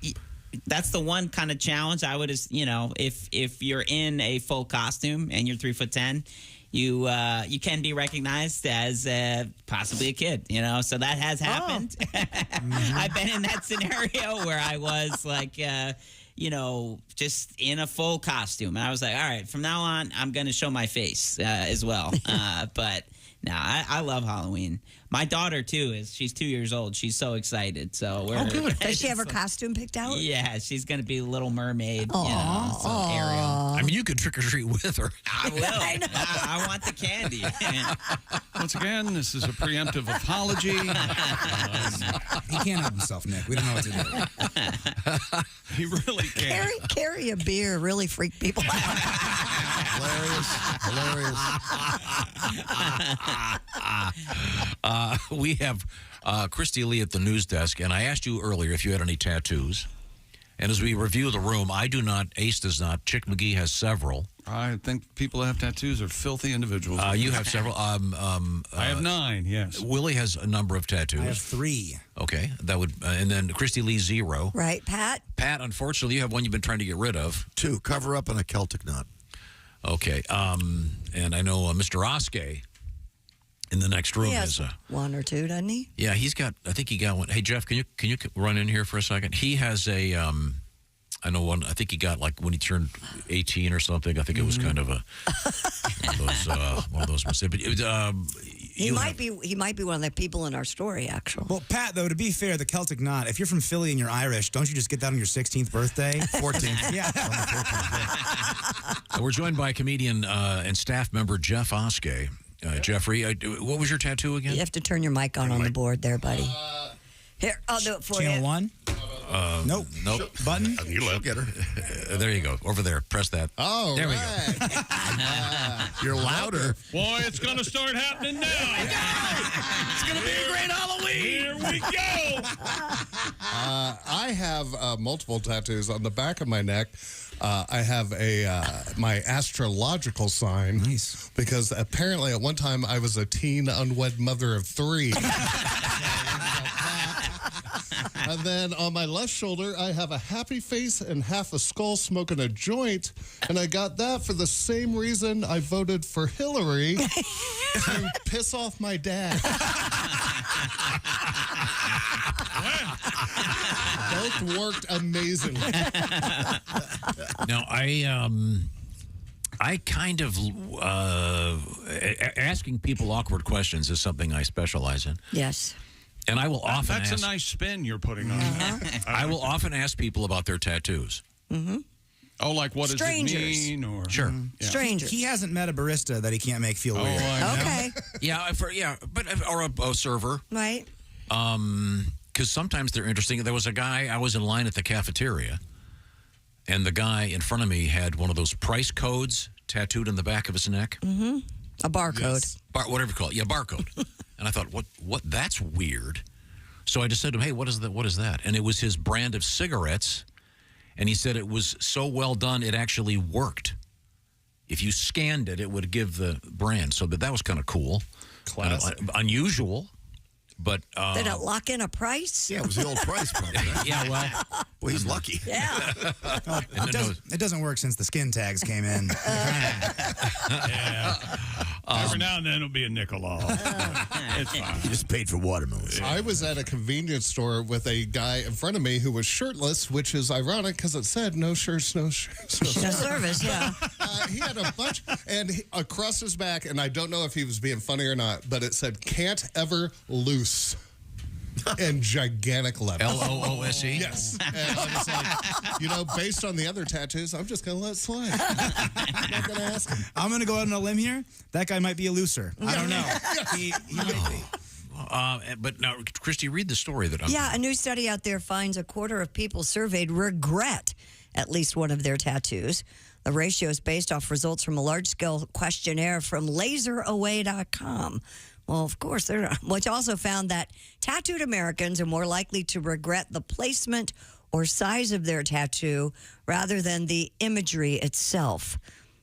that's the one kind of challenge I would, if you're in a full costume and you're 3'10", you can be recognized as possibly a kid, so that has happened. I've been in that scenario where I was like, just in a full costume. And I was like, all right, from now on, I'm going to show my face as well. But no, I love Halloween. My daughter, too, she's 2 years old. She's so excited. So we're, good. Does she have her costume picked out? Yeah, she's going to be Little Mermaid, Ariel. I mean, you could trick or treat with her. I will. I want the candy. Once again, this is a preemptive apology. He can't help himself, Nick. We don't know what to do. He really can't. Carry a beer really freak people out. Hilarious. We have Christy Lee at the news desk, and I asked you earlier if you had any tattoos. And as we review the room, I do not, Ace does not, Chick McGee has several. I think people that have tattoos are filthy individuals. You have several. I have 9, yes. Willie has a number of tattoos. I have 3. Okay, that would, and then Christy Lee 0. Right, Pat? Pat, unfortunately, you have one you've been trying to get rid of. 2, cover up and a Celtic knot. Okay, and I know Mr. Oskay in the next room He has is one or two, doesn't he? yeah, I think he got one. Hey Jeff, can you run in here for a second? He has a I know one. I think he got like when he turned 18 or something. I think it was kind of one of those. But He might be one of the people in our story, actually. Well, Pat, though, to be fair, the Celtic knot, if you're from Philly and you're Irish, don't you just get that on your 16th birthday? 14th. Yeah. We're joined by comedian and staff member Jeff Oskey. Jeffrey, what was your tattoo again? You have to turn your mic on the board there, buddy. Here, I'll do it for you. Channel 1? Nope. Button? You get her. There you go. Over there. Press that. Oh, there we go. You're louder. Boy, it's going to start happening now. It's going to be a great Halloween. Here we go. I have multiple tattoos on the back of my neck. I have my astrological sign. Nice. Because apparently at one time I was a teen unwed mother of 3. And then on my left shoulder, I have a happy face and half a skull smoking a joint. And I got that for the same reason I voted for Hillary, to piss off my dad. Both worked amazingly. Now, I kind of asking people awkward questions is something I specialize in. Yes. And I will often That's ask, a nice spin you're putting on that. I will often ask people about their tattoos. Mm-hmm. Oh, like what Strangers. does it mean? Or Sure. Yeah. Strangers. He hasn't met a barista that he can't make feel weird. Okay. Or a server. Right. Because sometimes they're interesting. There was a guy, I was in line at the cafeteria, and the guy in front of me had one of those price codes tattooed in the back of his neck. Mm-hmm. A barcode. Yes. Whatever you call it. Yeah, barcode. And I thought, what? That's weird. So I just said to him, hey, what is that? And it was his brand of cigarettes. And he said it was so well done, it actually worked. If you scanned it, it would give the brand. So that was kind of cool. Classic. Unusual. But Did it lock in a price? Yeah, it was the old price, probably. Right? Yeah, well, he's lucky. Yeah. It doesn't work since the skin tags came in. Yeah. Every now and then it'll be a nickel off. It's fine. You just paid for watermelons. I was at a convenience store with a guy in front of me who was shirtless, which is ironic because it said no shirts, no shirts. No service, yeah. He had a bunch, and across his back, and I don't know if he was being funny or not, but it said can't ever loose in gigantic letters. LOOSE? Yes. And I was like, based on the other tattoos, I'm just going to let it slide. I'm not going to ask him. I'm going to go out on a limb here. That guy might be a looser. I don't know. He might be. But now, Christy, read the story that I'm... Yeah, a new study out there finds a quarter of people surveyed regret at least one of their tattoos. The ratio is based off results from a large-scale questionnaire from laseraway.com. Well, of course, which also found that tattooed Americans are more likely to regret the placement or size of their tattoo rather than the imagery itself.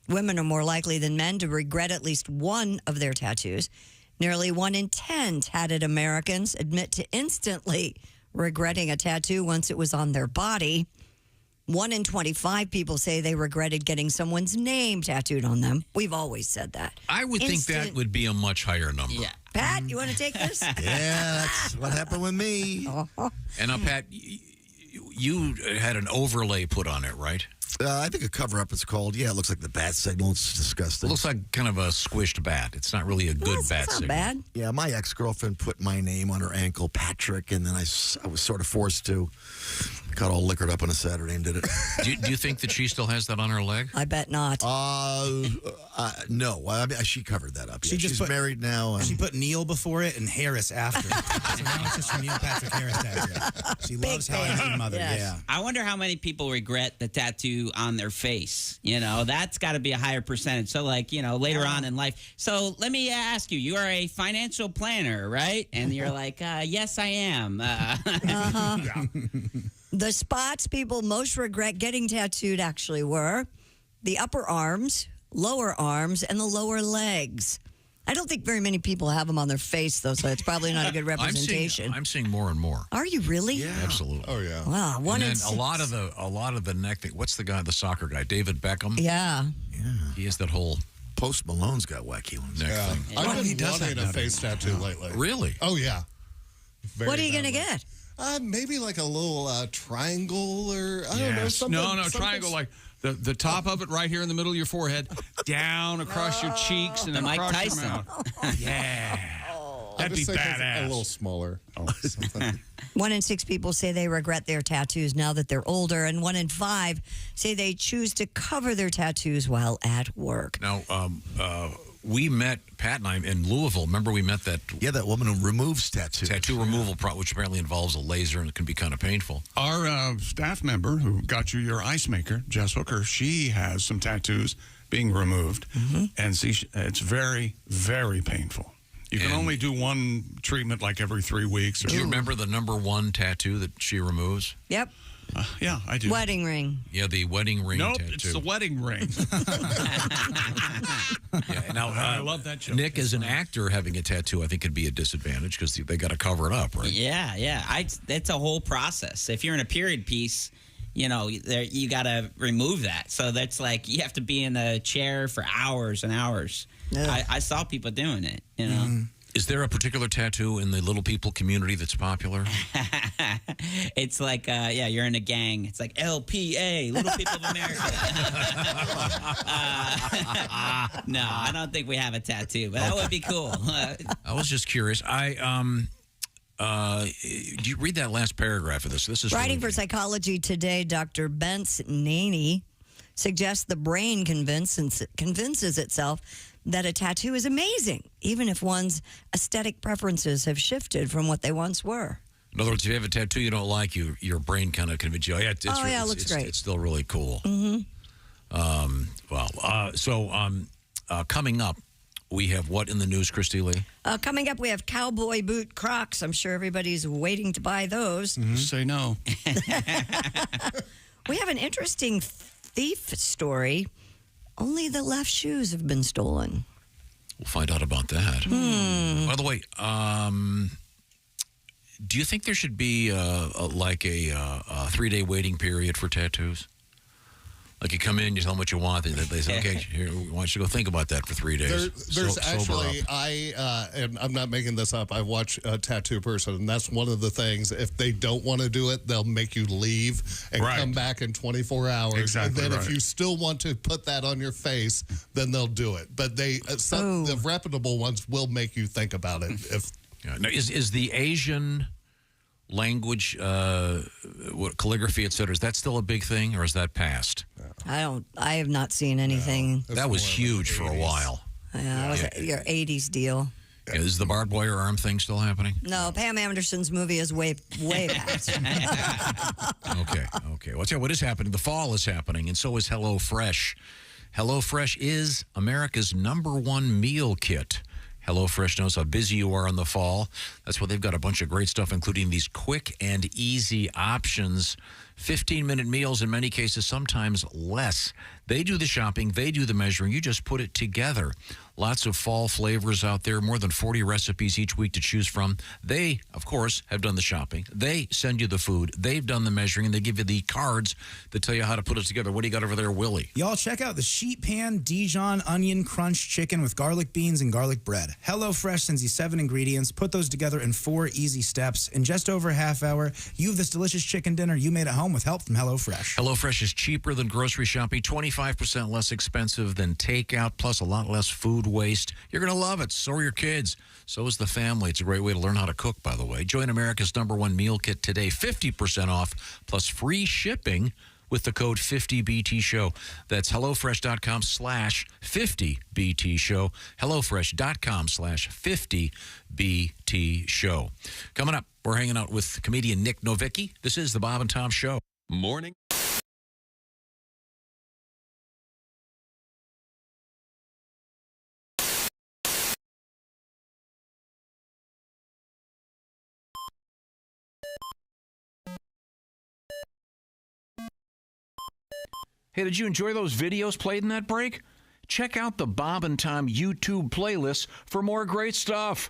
Women are more likely than men to regret at least one of their tattoos. Nearly 1 in 10 tatted Americans admit to instantly regretting a tattoo once it was on their body. 1 in 25 people say they regretted getting someone's name tattooed on them. We've always said that. I would think that would be a much higher number. Yeah. Pat, you want to take this? Yeah, that's what happened with me. And now, Pat, you had an overlay put on it, right? I think a cover-up it's called. Yeah, it looks like the bat signal. It's disgusting. It looks like kind of a squished bat. It's not really a good bat It's not signal. bad. Yeah, my ex-girlfriend put my name on her ankle, Patrick, and then I was sort of forced to. I got all liquored up on a Saturday and did it. Do you think that she still has that on her leg? I bet not. No. I mean, she covered that up. Yeah. She's married now. She put Neil before it and Harris after. So now it's just a Neil Patrick Harris tattoo. She loves How I Met Your Mother. Yes. Yeah. I wonder how many people regret the tattoo on their face. That's got to be a higher percentage. So, later on in life. So, let me ask you, you are a financial planner, right? And you're like, yes, I am. The spots people most regret getting tattooed actually were the upper arms, lower arms, and the lower legs. I don't think very many people have them on their face, though, so it's probably not a good representation. I'm seeing more and more. Are you really? Yeah, absolutely. Oh yeah. Wow, one and in then six. a lot of the neck. What's the guy, the soccer guy, David Beckham? Yeah. He has that whole Post Malone's got wacky ones. Next thing. I've been he does wanting that a face tattoo lately. Really? Oh, yeah. What are you going to get? Maybe like a little triangle or, I don't know, something. No, triangle like the top of it right here in the middle of your forehead, down across your cheeks, and then Mike across Tyson. your mouth. Yeah. That'd be badass. A little smaller. Oh, 1 in 6 people say they regret their tattoos now that they're older, and 1 in 5 say they choose to cover their tattoos while at work. Now, we met, Pat and I, in Louisville. Remember we met that... Yeah, that woman who removes tattoos. Tattoo removal, which apparently involves a laser, and it can be kind of painful. Our staff member who got you your ice maker, Jess Hooker, she has some tattoos being removed, and see, it's very, very painful. You can only do one treatment like every 3 weeks. Do you remember the #1 tattoo that she removes? Yep. Yeah, I do. Wedding ring. Yeah, the wedding ring Nope, tattoo. it's the wedding ring. Yeah, now, I love that joke. Nick, as an actor, having a tattoo, I think could be a disadvantage because they got to cover it up, right? Yeah. It's a whole process. If you're in a period piece, you got to remove that. So that's like you have to be in a chair for hours and hours. I saw people doing it, Is there a particular tattoo in the little people community that's popular? It's like, you're in a gang. It's like LPA, Little People of America. No, I don't think we have a tattoo, but that would be cool. I was just curious. Do you read that last paragraph of this? This is Writing really for Psychology Today, Dr. Bence Naney suggests the brain convinces itself that a tattoo is amazing, even if one's aesthetic preferences have shifted from what they once were. In other words, if you have a tattoo you don't like, your brain kind of convinces you, it looks great. It's still really cool. Coming up, we have what in the news, Christy Lee? Coming up, we have Cowboy Boot Crocs. I'm sure everybody's waiting to buy those. Say no. We have an interesting thief story. Only the left shoes have been stolen. We'll find out about that. By the way, do you think there should be a 3-day waiting period for tattoos? Like you come in, you tell them what you want, and they say, okay, here, we want you to go think about that for 3 days. There's actually, and I'm not making this up, I watch a tattoo person, and that's one of the things. If they don't want to do it, they'll make you leave and come back in 24 hours. Exactly, and then if you still want to put that on your face, then they'll do it. But the reputable ones will make you think about it. Now, is the Asian language, what calligraphy, et cetera, is that still a big thing, or is that past? I have not seen anything. That was huge for a while. That was your 80s deal. Yeah, is the barbed wire arm thing still happening? No, Pam Anderson's movie is way past. Okay. Well, I'll tell you what is happening. The fall is happening, and so is HelloFresh. HelloFresh is America's #1 meal kit. HelloFresh knows how busy you are in the fall. That's why they've got a bunch of great stuff, including these quick and easy options. 15-minute meals in many cases, sometimes less. They do the shopping. They do the measuring. You just put it together. Lots of fall flavors out there, more than 40 recipes each week to choose from. They, of course, have done the shopping. They send you the food. They've done the measuring, and they give you the cards that tell you how to put it together. What do you got over there, Willie? Y'all check out the sheet pan Dijon onion crunch chicken with garlic beans and garlic bread. HelloFresh sends you 7 ingredients. Put those together in 4 easy steps. In just over a half hour, you have this delicious chicken dinner you made at home with help from HelloFresh. HelloFresh is cheaper than grocery shopping, 25% less expensive than takeout, plus a lot less food waste. You're going to love it. So are your kids. So is the family. It's a great way to learn how to cook, by the way. Join America's #1 meal kit today. 50% off plus free shipping with the code 50BT-SHOW. That's HelloFresh.com/50BT-SHOW. HelloFresh.com/50BT-SHOW. Coming up, we're hanging out with comedian Nick Novicki. This is the Bob and Tom Show. Morning. Hey, did you enjoy those videos played in that break? Check out the Bob and Tom YouTube playlist for more great stuff.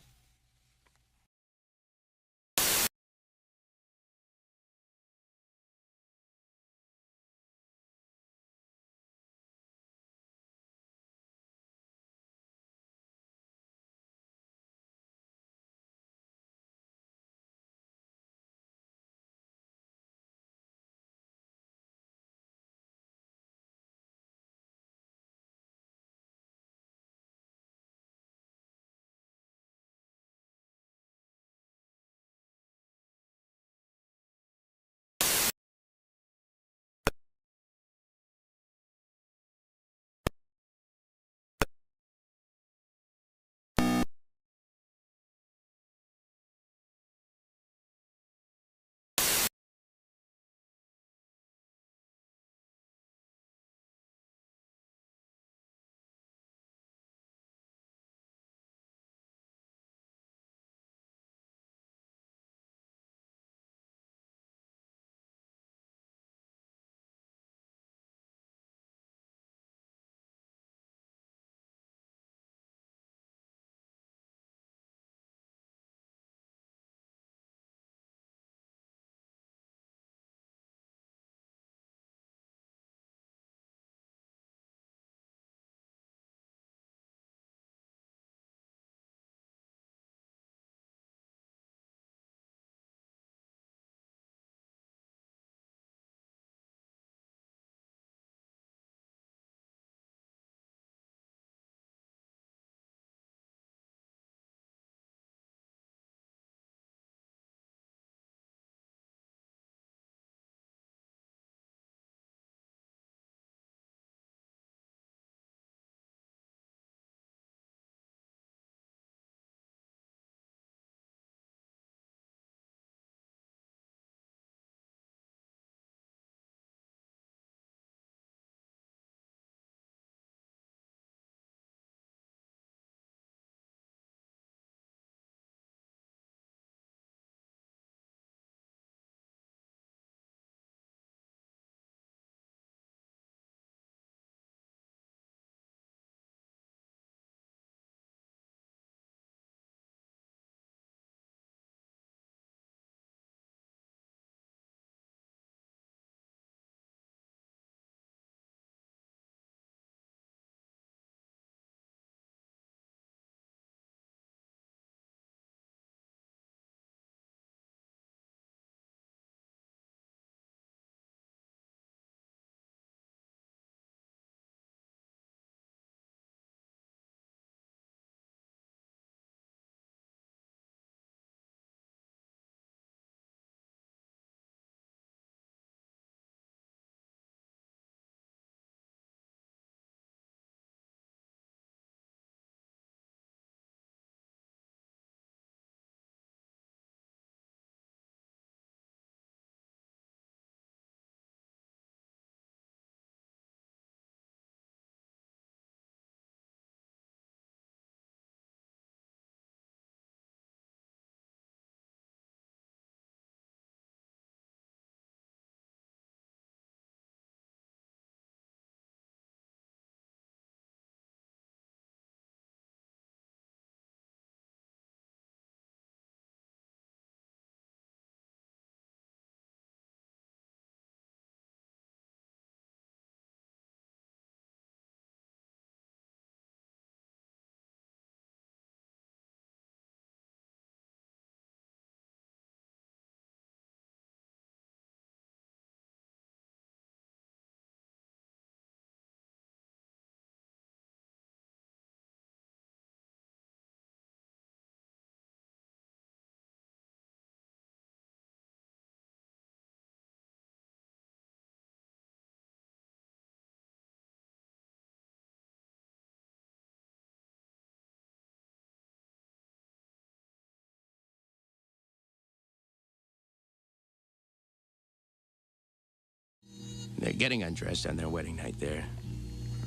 They're getting undressed on their wedding night there.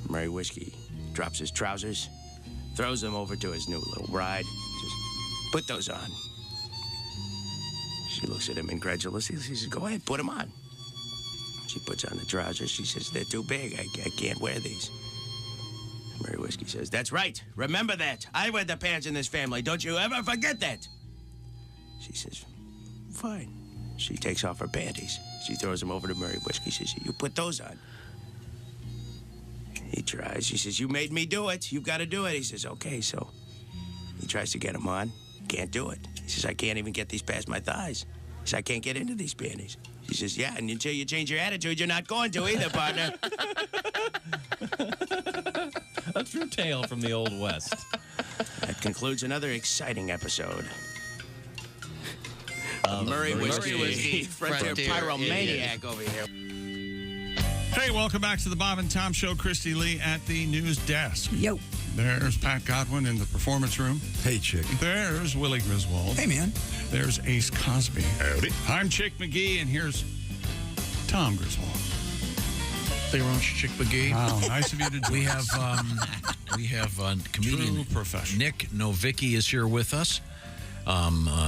Murray Whiskey drops his trousers, throws them over to his new little bride. Says, put those on. She looks at him incredulously. He says, go ahead, put them on. She puts on the trousers. She says, they're too big. I can't wear these. Murray Whiskey says, that's right. Remember that. I wear the pants in this family. Don't you ever forget that. She says, fine. She takes off her panties. She throws them over to Murray Whiskey. She says, you put those on. He tries. She says, you made me do it. You've got to do it. He says, okay. So he tries to get them on. Can't do it. He says, I can't even get these past my thighs. He says, I can't get into these panties. She says, yeah, and until you change your attitude, you're not going to either, partner. A true tale from the Old West. That concludes another exciting episode. Murray Whiskey, Frontier Pyromaniac over here. Hey, welcome back to the Bob and Tom Show. Christy Lee at the news desk. Yo. There's Pat Godwin in the performance room. Hey, Chick. There's Willie Griswold. Hey, man. There's Ace Cosby. Howdy. I'm Chick McGee, and here's Tom Griswold. They were on Chick McGee. Wow, nice of you to join We have comedian True professional. Nick Novicki is here with us.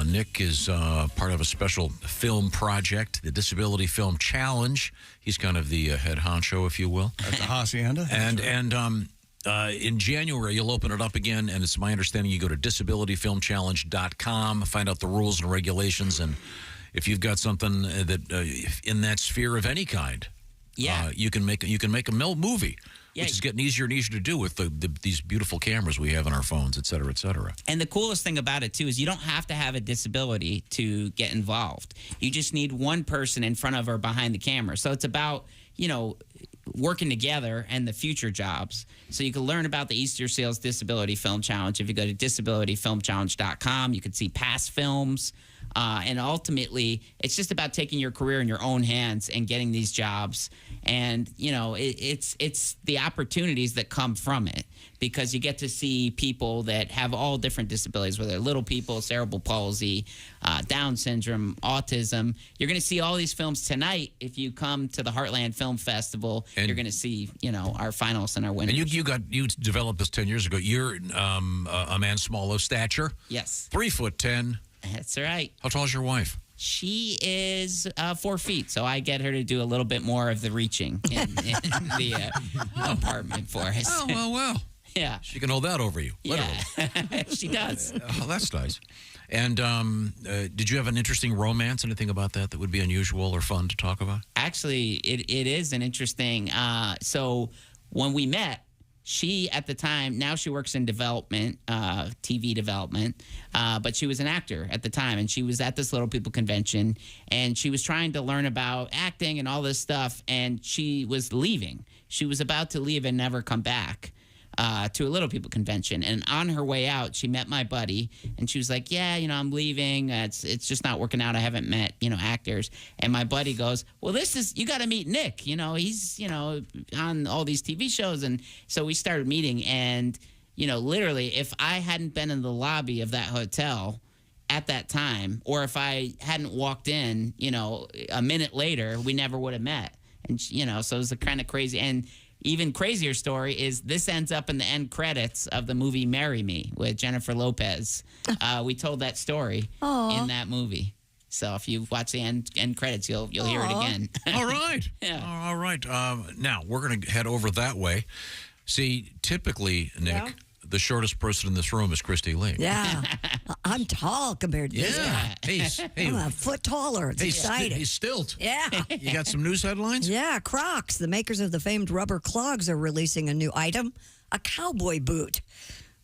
Nick is part of a special film project, the Disability Film Challenge. He's kind of the head honcho, if you will. At the Hacienda. And in January, you'll open it up again, and it's my understanding you go to disabilityfilmchallenge.com, find out the rules and regulations, and if you've got something that in that sphere of any kind, you can make a movie. Yeah. Which is getting easier and easier to do with these beautiful cameras we have on our phones, et cetera, et cetera. And the coolest thing about it, too, is you don't have to have a disability to get involved. You just need one person in front of or behind the camera. So it's about, working together and the future jobs. So you can learn about the Easter Seals Disability Film Challenge. If you go to disabilityfilmchallenge.com, you can see past films. And ultimately, it's just about taking your career in your own hands and getting these jobs. And, it's the opportunities that come from it, because you get to see people that have all different disabilities, whether they're little people, cerebral palsy, Down syndrome, autism. You're going to see all these films tonight. If you come to the Heartland Film Festival, and you're going to see, our finalists and our winners. And you developed this 10 years ago. You're a man small of stature. Yes. 3'10". That's right. How tall is your wife? She is 4 feet, so I get her to do a little bit more of the reaching in the apartment for us. Oh, well. Yeah. She can hold that over you. Literally. Yeah, she does. Oh, that's nice. And did you have an interesting romance? Anything about that would be unusual or fun to talk about? Actually, it is an interesting. So when we met, she, at the time, now she works in development, TV development, but she was an actor at the time, and she was at this Little People convention, and she was trying to learn about acting and all this stuff, and she was leaving. She was about to leave and never come back to a Little People convention, and on her way out, she met my buddy, and she was like, yeah, I'm leaving. It's just not working out. I haven't met, actors. And my buddy goes, well, you got to meet Nick. He's, on all these TV shows. And so we started meeting, and, literally, if I hadn't been in the lobby of that hotel at that time, or if I hadn't walked in, a minute later, we never would have met. And, so it was kind of crazy. And even crazier story is this ends up in the end credits of the movie Marry Me with Jennifer Lopez. We told that story in that movie. So if you watch the end credits, you'll hear it again. All right. Yeah. All right. Now, we're going to head over that way. See, typically, Nick, the shortest person in this room is Christy Lee. Yeah. I'm tall compared to this guy. Hey, I'm a foot taller. It's exciting. He's stilt. Yeah. You got some news headlines? Yeah. Crocs, the makers of the famed rubber clogs, are releasing a new item, a cowboy boot.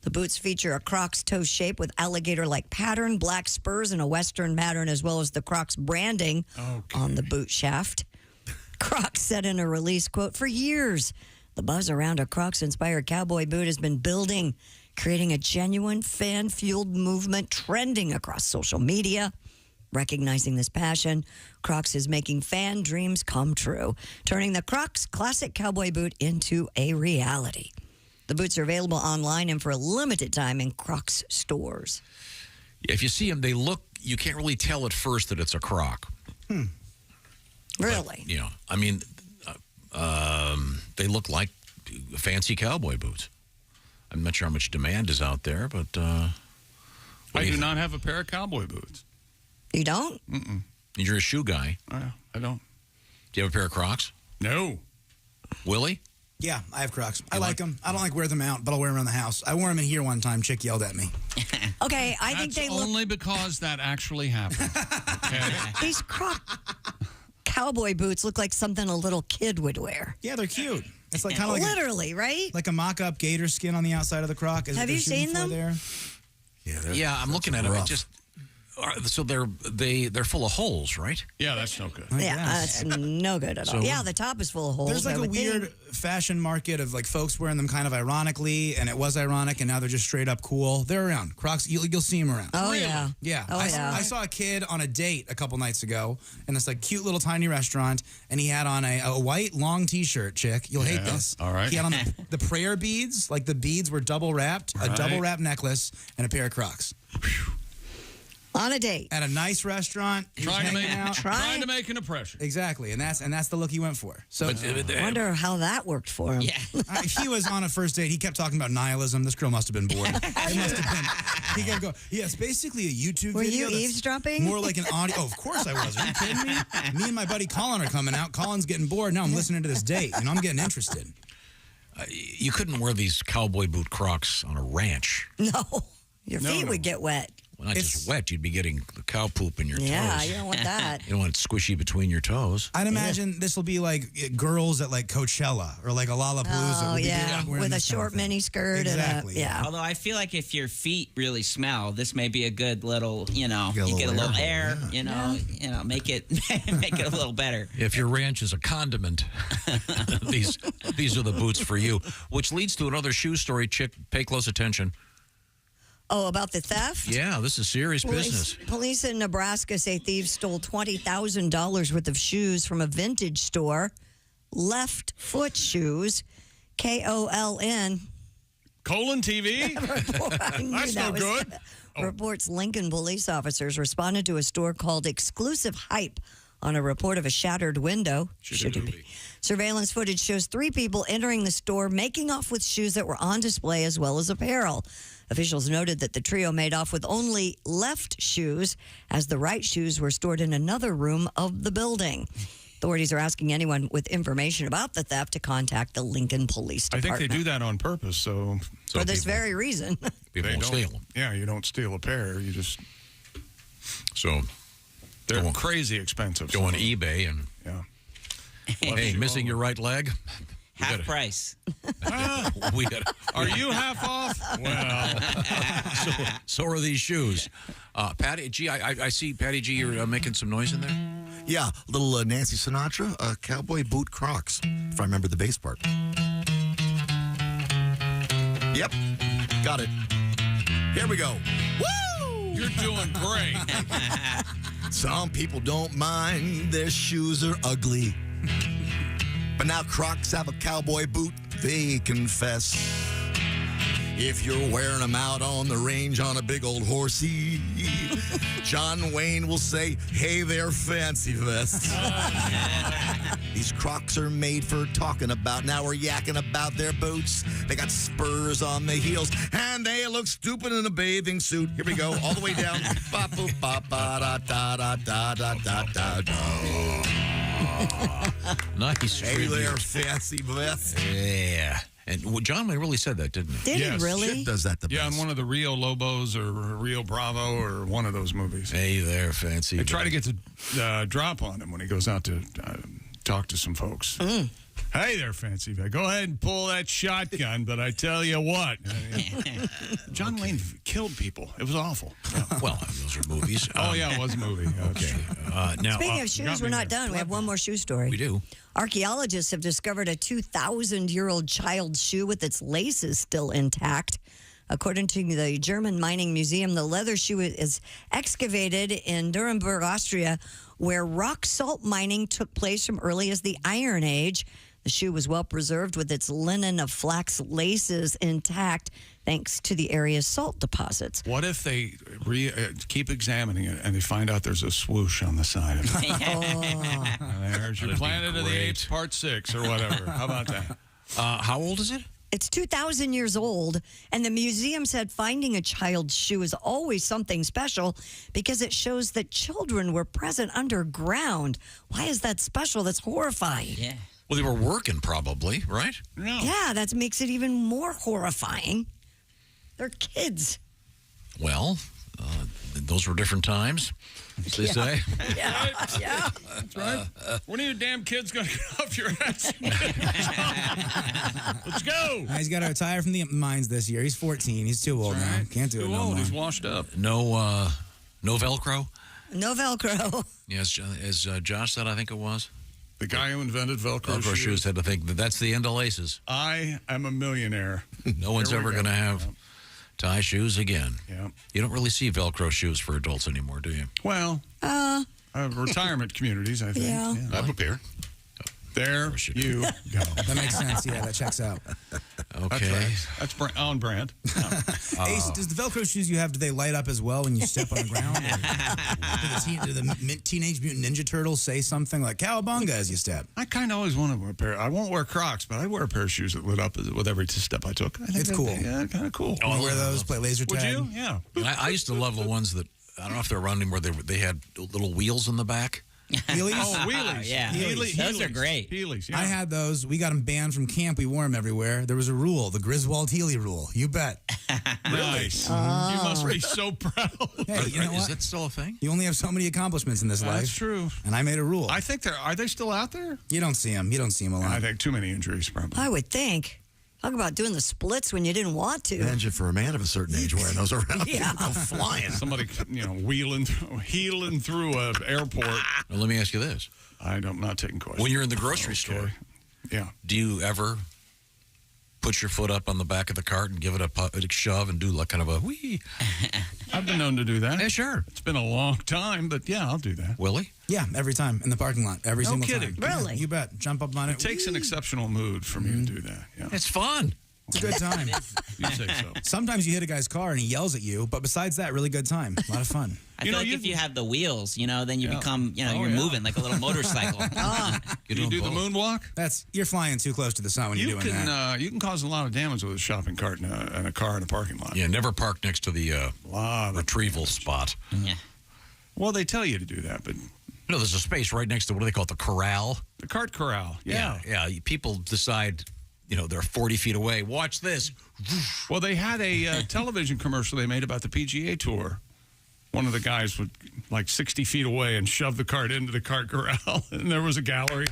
The boots feature a Crocs toe shape with alligator-like pattern, black spurs, and a Western pattern, as well as the Crocs branding on the boot shaft. Crocs said in a release, quote, for years, the buzz around a Crocs-inspired cowboy boot has been building, creating a genuine fan-fueled movement trending across social media. Recognizing this passion, Crocs is making fan dreams come true, turning the Crocs classic cowboy boot into a reality. The boots are available online and for a limited time in Crocs stores. If you see them, you can't really tell at first that it's a Croc. Really? But, I mean, They look like fancy cowboy boots. I'm not sure how much demand is out there, but I do not have a pair of cowboy boots. You don't? Mm-mm. You're a shoe guy. I don't. Do you have a pair of Crocs? No. Willie? Yeah, I have Crocs. I like them. I don't like wear them out, but I'll wear them around the house. I wore them in here one time. Chick yelled at me. Okay, I think That's they look. only because that actually happened. Okay. These cowboy boots look like something a little kid would wear. Yeah, they're cute. It's like kind of like literally, right? Like a mock-up gator skin on the outside of the Croc. Is what Have they're you shooting seen for them? There. Yeah, I'm looking at them. It just so they're full of holes, right? Yeah, that's no good. Yeah, that's no good at all. So- Yeah, the top is full of holes. There's like I a would weird think. fashion market of like folks wearing them kind of ironically, and it was ironic, and now they're just straight up cool. They're around. Crocs, you'll see them around. Oh, yeah. Yeah. Oh, yeah. I saw a kid on a date a couple nights ago in this like cute little tiny restaurant, and he had on a white long T-shirt, chick. You'll hate this. All right. He had on the prayer beads, like the beads were double wrapped, a Right. double wrapped necklace, and a pair of Crocs. On a date. At a nice restaurant. he was Trying to hanging out. trying to make an impression. Exactly, and that's the look he went for. So I wonder how that worked for him. Yeah. if he was on a first date, he kept talking about nihilism. This girl must have been bored. It must have been. He kept going. Yeah, it's basically a YouTube Were video. you eavesdropping? More like an audio. Oh, of course I was. Are you kidding me? Me and my buddy Colin are coming out. Colin's getting bored. Now I'm listening to this date. I'm getting interested. You couldn't wear these cowboy boot Crocs on a ranch. No, your feet would get wet. Well, not just wet. You'd be getting the cow poop in your Yeah, toes. you don't want that. You don't want it squishy between your toes. I'd imagine this will be like girls at like Coachella or like a Lollapalooza. Oh, would be yeah, wearing with a this kind of short thing. mini skirt. Exactly. And yeah. Although I feel like if your feet really smell, this may be a good little, you get a little little air air, hole, make it make it a little better. If your ranch is a condiment, these are the boots for you. Which leads to another shoe story, chick. Pay close attention. Oh, about the theft? Yeah, this is serious business. Police in Nebraska say thieves stole $20,000 worth of shoes from a vintage store. Left foot shoes. KOLN. Colon TV? I knew That's that no was- good. Reports Lincoln police officers responded to a store called Exclusive Hype on a report of a shattered window. Should it be? Surveillance footage shows 3 people entering the store, making off with shoes that were on display as well as apparel. Officials noted that the trio made off with only left shoes, as the right shoes were stored in another room of the building. Authorities are asking anyone with information about the theft to contact the Lincoln Police I Department. think they do that on purpose. So for this very reason. People They won't don't- steal them. Yeah, you don't steal a pair. You just So they're crazy expensive. go on eBay and hey, missing your right leg. Half price. We got. Are you half off? Well, so are these shoes. Patty G, I see Patty G. You're making some noise in there. Yeah, little Nancy Sinatra, cowboy boot Crocs, if I remember the bass part. Yep, got it. Here we go. Woo! you're doing great. Some people don't mind their shoes are ugly. But now Crocs have a cowboy boot, they confess. If you're wearing them out on the range on a big old horsey, John Wayne will say, hey there, fancy vests. These Crocs are made for talking about. Now we're yakking about their boots. They got spurs on the heels, and they look stupid in a bathing suit. Here we go, all the way down. Ba, boop, ba, ba, da, da, da, da, da, da, da. Nice. Hey there, fancy vests. Yeah. And John Wayne really said that, didn't he? Did he really? Chip does that the Yeah, best. in one of the Rio Lobos or Rio Bravo or one of those movies. Hey there, fancy. They try to get the drop on him when he goes out to talk to some folks. Hey there, fancy. Go ahead and pull that shotgun, but I tell you what. John Wayne killed people. It was awful. Well, those are movies. Oh, yeah, it was a movie. Okay. Now, Speaking of shoes, we're not done. We have one more shoe story. We do. Archaeologists have discovered a 2,000-year-old child's shoe with its laces still intact. According to the German Mining Museum, the leather shoe is excavated in Nuremberg, Austria, where rock salt mining took place from early as the Iron Age. The shoe was well preserved with its linen of flax laces intact thanks to the area's salt deposits. What if they keep examining it and they find out there's a swoosh on the side of it? There's your Planet of the Apes Part 6 or whatever. How about that? How old is it? It's 2,000 years old, and the museum said finding a child's shoe is always something special because it shows that children were present underground. Why is that special? That's horrifying. Yeah. Well, they were working probably, right? No. Yeah, that makes it even more horrifying. They're kids. Well, those were different times, as they say. Yeah, yeah. That's right. When are you damn kids going to get off your ass? Let's go. He's got to retire from the mines this year. He's 14. He's too old now. Can't do it no more. He's washed up. No Velcro? No Velcro. Yes, as Josh said, I think it was. The guy who invented Velcro shoes had to think that's the end of laces. I am a millionaire. No one's ever going to have tie shoes again. Yeah. You don't really see Velcro shoes for adults anymore, do you? Well, retirement communities, I think. Yeah. I have a pair. There you go. That makes sense. Yeah, that checks out. Okay. That's on brand. Ace, does the Velcro shoes you have, do they light up as well when you step on the ground? Do the Teenage Mutant Ninja Turtles say something like cowabunga as you step? I kind of always want to wear a pair. I won't wear Crocs, but I wear a pair of shoes that lit up with every step I took. I think It's cool. Yeah, kind of cool. You wear those, play laser tag? Would you? Yeah. I used to love the ones that, I don't know if they're around anymore, they had little wheels in the back. Heelys? Oh, wheelies. Yeah. Heelys. Those are great. Heelys, yeah. I had those. We got them banned from camp. We wore them everywhere. There was a rule, the Griswold Healy rule. You bet. Nice. You must be so proud. Hey, you know Is what? that still a thing? You only have so many accomplishments in this life. That's true. And I made a rule. I think are they still out there? You don't see them. You don't see them a lot. I think too many injuries, probably. I would think. Talk about doing the splits when you didn't want to. Imagine for a man of a certain age wearing those around. Yeah. Go flying. Somebody, heeling through an airport. Well, let me ask you this. I'm not taking questions. When you're in the grocery store, yeah, do you ever put your foot up on the back of the cart and give it a shove and do like kind of a whee? I've been known to do that. Yeah, sure. It's been a long time, but yeah, I'll do that. Willie? Yeah, every time in the parking lot. Every single kidding. time. Really? Yeah, you bet. Jump up on it. It takes an exceptional mood for me to do that. Yeah. It's fun. It's a good time. You say so. Sometimes you hit a guy's car and he yells at you, but besides that, really good time. A lot of fun. I feel like if you have the wheels, then you become, you're moving like a little motorcycle. You do the moonwalk? You're flying too close to the sun when you're doing that. You can cause a lot of damage with a shopping cart and a car in a parking lot. Yeah, never park next to the retrieval spot. Yeah. Well, they tell you to do that, but no, there's a space right next to, what do they call it, the corral? The cart corral. Yeah. Yeah. People decide, they're 40 feet away. Watch this. Well, they had a television commercial they made about the PGA Tour. One of the guys would, 60 feet away and shove the cart into the cart corral, and there was a gallery.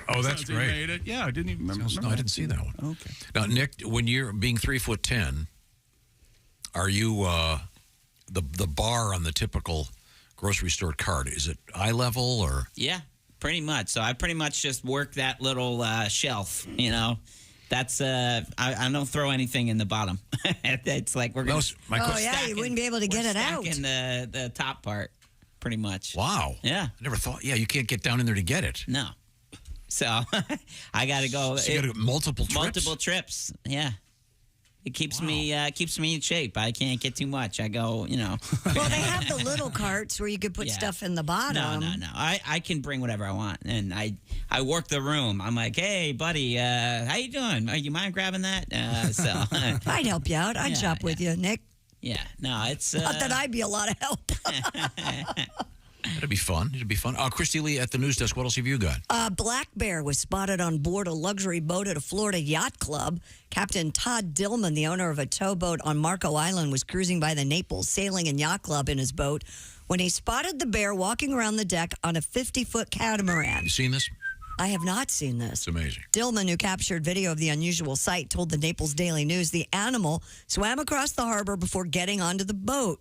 Oh, that's great. He made it. Yeah, I didn't even remember. No, I didn't see that one. Okay. Now, Nick, when you're being 3'10", are you the bar on the typical grocery store cart? Is it eye level or? Yeah, pretty much. So I pretty much just work that little shelf. That's I don't throw anything in the bottom. It's like we're going to. You wouldn't be able to get it out. In the top part, pretty much. Wow. Yeah. I never thought. Yeah, you can't get down in there to get it. No. So I got to go. So you got to go multiple trips. Multiple trips. Yeah. It keeps me in shape. I can't get too much. I go, Well, they have the little carts where you could put stuff in the bottom. No. I can bring whatever I want, and I work the room. I'm like, hey, buddy, how you doing? You mind grabbing that? I'd help you out. I'd shop with you, Nick. Yeah, no, it's not that I'd be a lot of help. That'd be fun. It'd be fun. Christy Lee at the news desk. What else have you got? A black bear was spotted on board a luxury boat at a Florida yacht club. Captain Todd Dillman, the owner of a towboat on Marco Island, was cruising by the Naples Sailing and Yacht Club in his boat when he spotted the bear walking around the deck on a 50-foot catamaran. You seen this? I have not seen this. It's amazing. Dillman, who captured video of the unusual sight, told the Naples Daily News the animal swam across the harbor before getting onto the boat.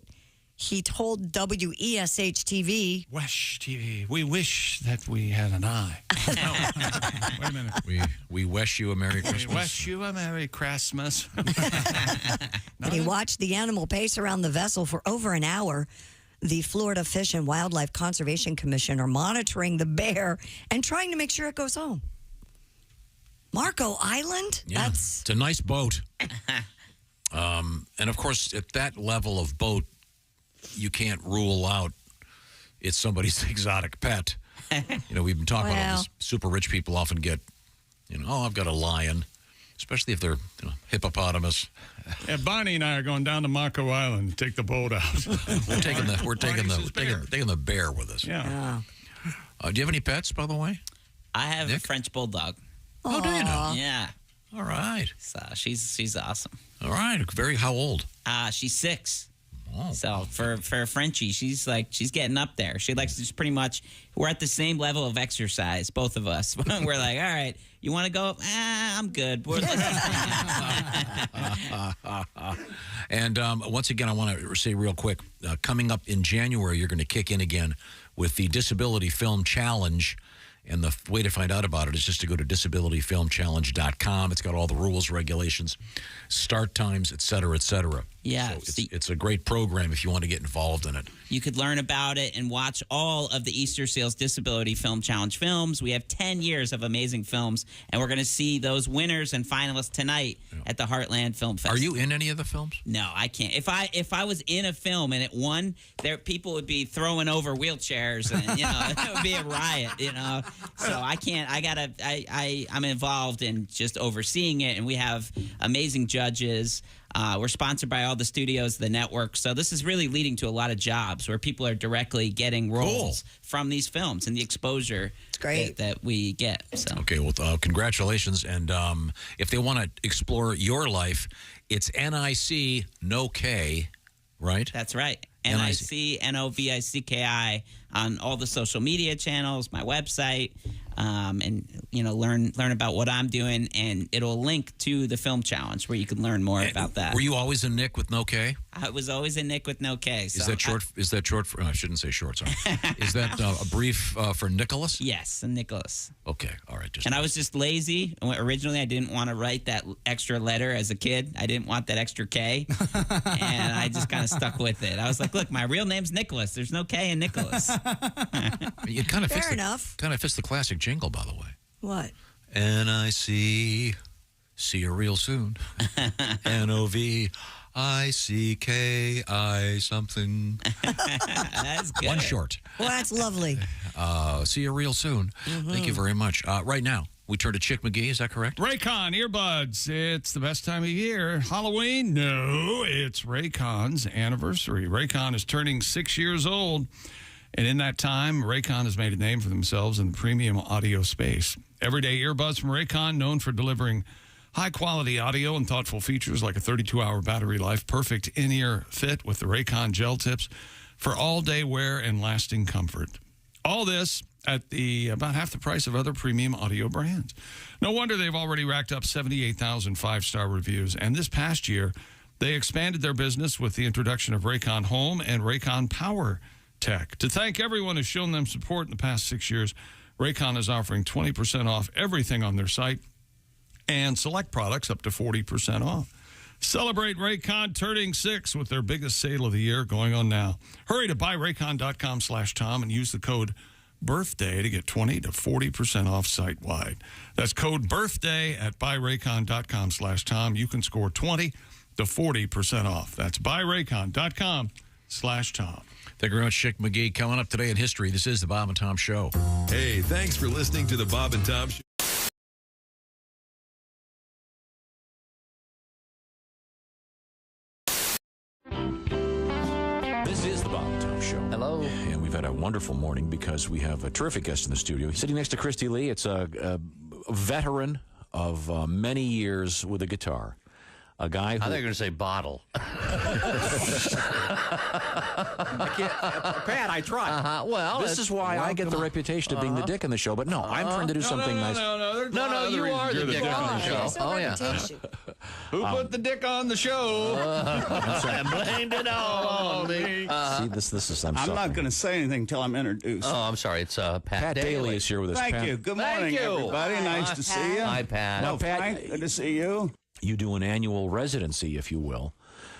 He told WESH-TV. WESH TV. We wish that we had an eye. No. Wait a minute. We wish you a Merry Christmas. We wish you a Merry Christmas. But he watched the animal pace around the vessel for over an hour. The Florida Fish and Wildlife Conservation Commission are monitoring the bear and trying to make sure it goes home. Marco Island? Yeah, it's a nice boat. And of course, at that level of boat, you can't rule out it's somebody's exotic pet. We've been talking about this. Super rich people often get, I've got a lion, especially if they're hippopotamus. Yeah, Bonnie and I are going down to Marco Island to take the boat out. We're taking the bear with us. Yeah. Do you have any pets, by the way? I have a French bulldog. Oh, do you know? Yeah. All right. So she's awesome. All right. How old? She's 6. Oh. So for a Frenchie, she's getting up there. She likes just pretty much. We're at the same level of exercise, both of us. We're like, all right, you want to go? I'm good. And once again, I want to say real quick, coming up in January, you're going to kick in again with the Disability Film Challenge. And the way to find out about it is just to go to disabilityfilmchallenge.com. It's got all the rules, regulations, start times, et cetera, et cetera. Yeah. So it's a great program if you want to get involved in it. You could learn about it and watch all of the Easter Seals Disability Film Challenge films. We have 10 years of amazing films, and we're going to see those winners and finalists tonight at the Heartland Film Festival. Are you in any of the films? No, I can't. If I was in a film and it won, people would be throwing over wheelchairs, and it would be a riot. So I can't. I'm involved in just overseeing it, and we have amazing judges. We're sponsored by all the studios, the network. So this is really leading to a lot of jobs where people are directly getting roles from these films and the exposure that we get. So. Okay, well, congratulations. And if they want to explore your life, it's NIC, no K, right? That's right. NIC, NOVICKI on all the social media channels, my website, and learn about what I'm doing, and it'll link to the film challenge where you can learn more about that. Were you always a Nick with no K? I was always a Nick with no K. So is that short for? I shouldn't say short. Sorry. Is that a brief for Nicholas? Yes, Nicholas. Okay, all right. And I was just lazy. Originally, I didn't want to write that extra letter as a kid. I didn't want that extra K, and I just kind of stuck with it. I was like, look, my real name's Nicholas. There's no K in Nicholas. It kind of Fair enough. Kind of fits the classic jingle, by the way. What? NIC, see you real soon. NOVICKI something. That's good. One short. Well, that's lovely. See you real soon. Thank you very much. Right now, we turn to Chick McGee. Is that correct? Raycon earbuds. It's the best time of year. Halloween? No, it's Raycon's anniversary. Raycon is turning 6 years old. And in that time, Raycon has made a name for themselves in the premium audio space. Everyday earbuds from Raycon, known for delivering high-quality audio and thoughtful features like a 32-hour battery life, perfect in-ear fit with the Raycon gel tips for all-day wear and lasting comfort. All this at about half the price of other premium audio brands. No wonder they've already racked up 78,000 five-star reviews. And this past year, they expanded their business with the introduction of Raycon Home and Raycon Power Tech. To thank everyone who's shown them support in the past 6 years, Raycon is offering 20% off everything on their site and select products up to 40% off. Celebrate Raycon turning 6 with their biggest sale of the year going on now. Hurry to buyraycon.com/Tom and use the code BIRTHDAY to get 20 to 40% off site-wide. That's code BIRTHDAY at buyraycon.com/Tom. You can score 20 to 40% off. That's buyraycon.com/Tom. Thank you very much, Chick McGee. Coming up today in history, this is the Bob and Tom Show. Hey, thanks for listening to the Bob and Tom Show. This is the Bob and Tom Show. Hello. And we've had a wonderful morning because we have a terrific guest in the studio. He's sitting next to Christy Lee. It's a veteran of many years with a guitar. A guy who... I thought you were going to say bottle. I can't, Pat, I tried. Well, this is why I get the reputation of being the dick in the show, but no, I'm trying to do something nice. No, you are the dick on the show. Oh, yeah. Who put the dick on the show? I blamed it all on me. See, this is, I'm sorry. not going to say anything until I'm introduced. Oh, I'm sorry. It's Pat Daly is here with us. Thank you. Good morning, everybody. Nice to see you. Hi, Pat. Well, Pat, good to see you. You do an annual residency, if you will,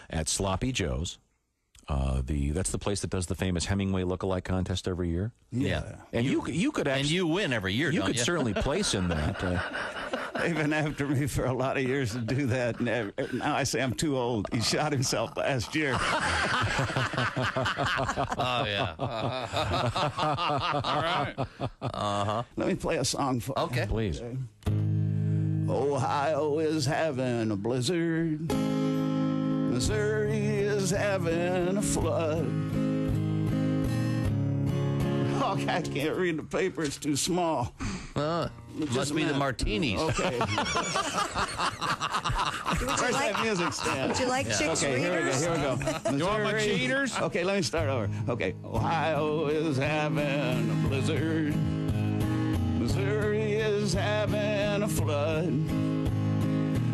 at Sloppy Joe's. That's the place that does the famous Hemingway lookalike contest every year. Yeah. And you could actually... And you win every year, You could certainly place in that. They've been after me for a lot of years to do that. And now I say I'm too old. He shot himself last year. Oh, yeah. All right. Uh-huh. Let me play a song for you. Okay. Please. Ohio is having a blizzard. Missouri is having a flood. Oh, I can't read the paper. It's too small. Must be the martinis. Okay. Would Where's that music stand? Would you like chicks Okay, readers? here we go. You want my Missouri- cheaters? Okay, let me start over. Okay, Ohio is having a blizzard. Missouri is having a flood.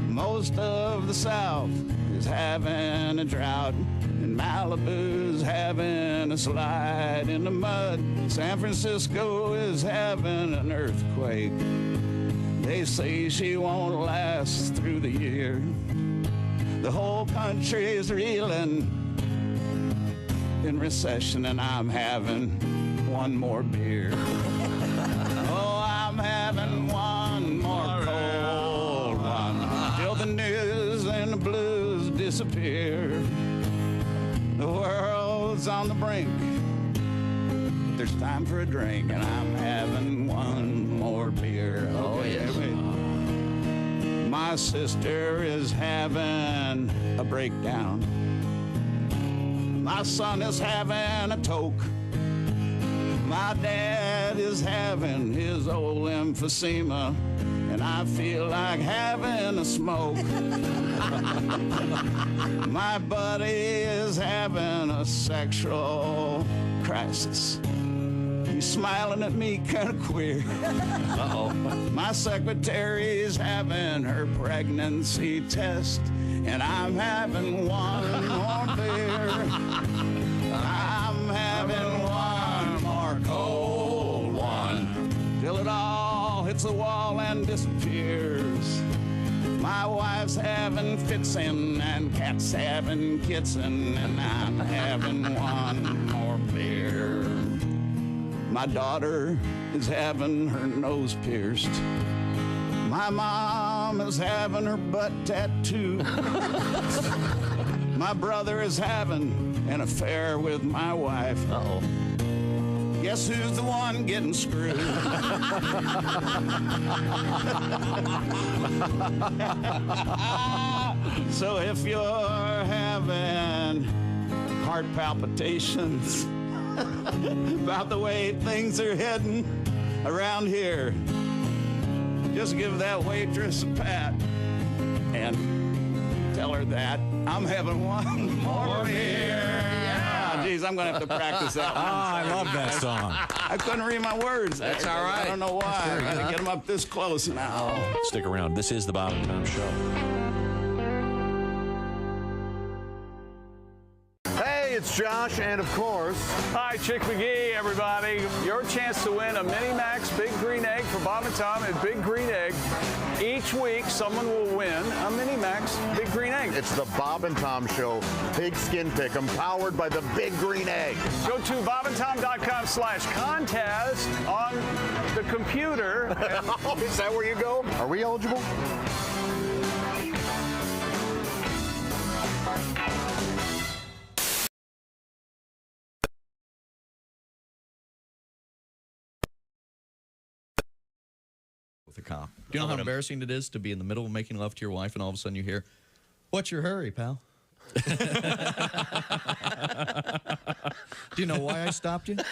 Most of the South is having a drought. And Malibu's having a slide in the mud. San Francisco is having an earthquake. They say she won't last through the year. The whole country's reeling in recession, and I'm having one more beer. Oh, I'm having one more cold one till the news and the blues disappear. The world's on the brink. There's time for a drink, and I'm having one more beer. Okay, yes. wait. My sister is having a breakdown. My son is having a toke. My dad is having his old emphysema, and I feel like having a smoke. My buddy is having a sexual crisis. He's smiling at me kind of queer. Uh-oh. My secretary's having her pregnancy test, and I'm having one more beer. I'm having one more cold one till it all hits the wall and disappears. My wife's having fitsin' and cat's having kitsin', and I'm having one more beer. My daughter is having her nose pierced. My mom is having her butt tattooed. My brother is having an affair with my wife. Uh-oh. Guess who's the one getting screwed? So if you're having heart palpitations about the way things are heading around here, just give that waitress a pat and tell her that I'm having one more beer. Yeah, geez, I'm gonna have to practice that one. I love that song. I couldn't read my words. That's all right. I don't know why. I gotta get them up this close now. Stick around. This is the Bob and Tom Show. Hey, it's Josh, and of course, Hi, Chick McGee, everybody. Your chance to win a Mini Max Big Green Egg for Bob and Tom at Big Green Egg. Each week, someone will win a Mini Max Big Green Egg. it's the Bob and Tom Show Pig Skin Pick'em, powered by the Big Green Egg. Go to bobandtom.com/contest on the computer. Is that where you go? Are we eligible? With a cop. Do you know how embarrassing it is to be in the middle of making love to your wife and all of a sudden you hear, "What's your hurry, pal?" Do you know why I stopped you? Do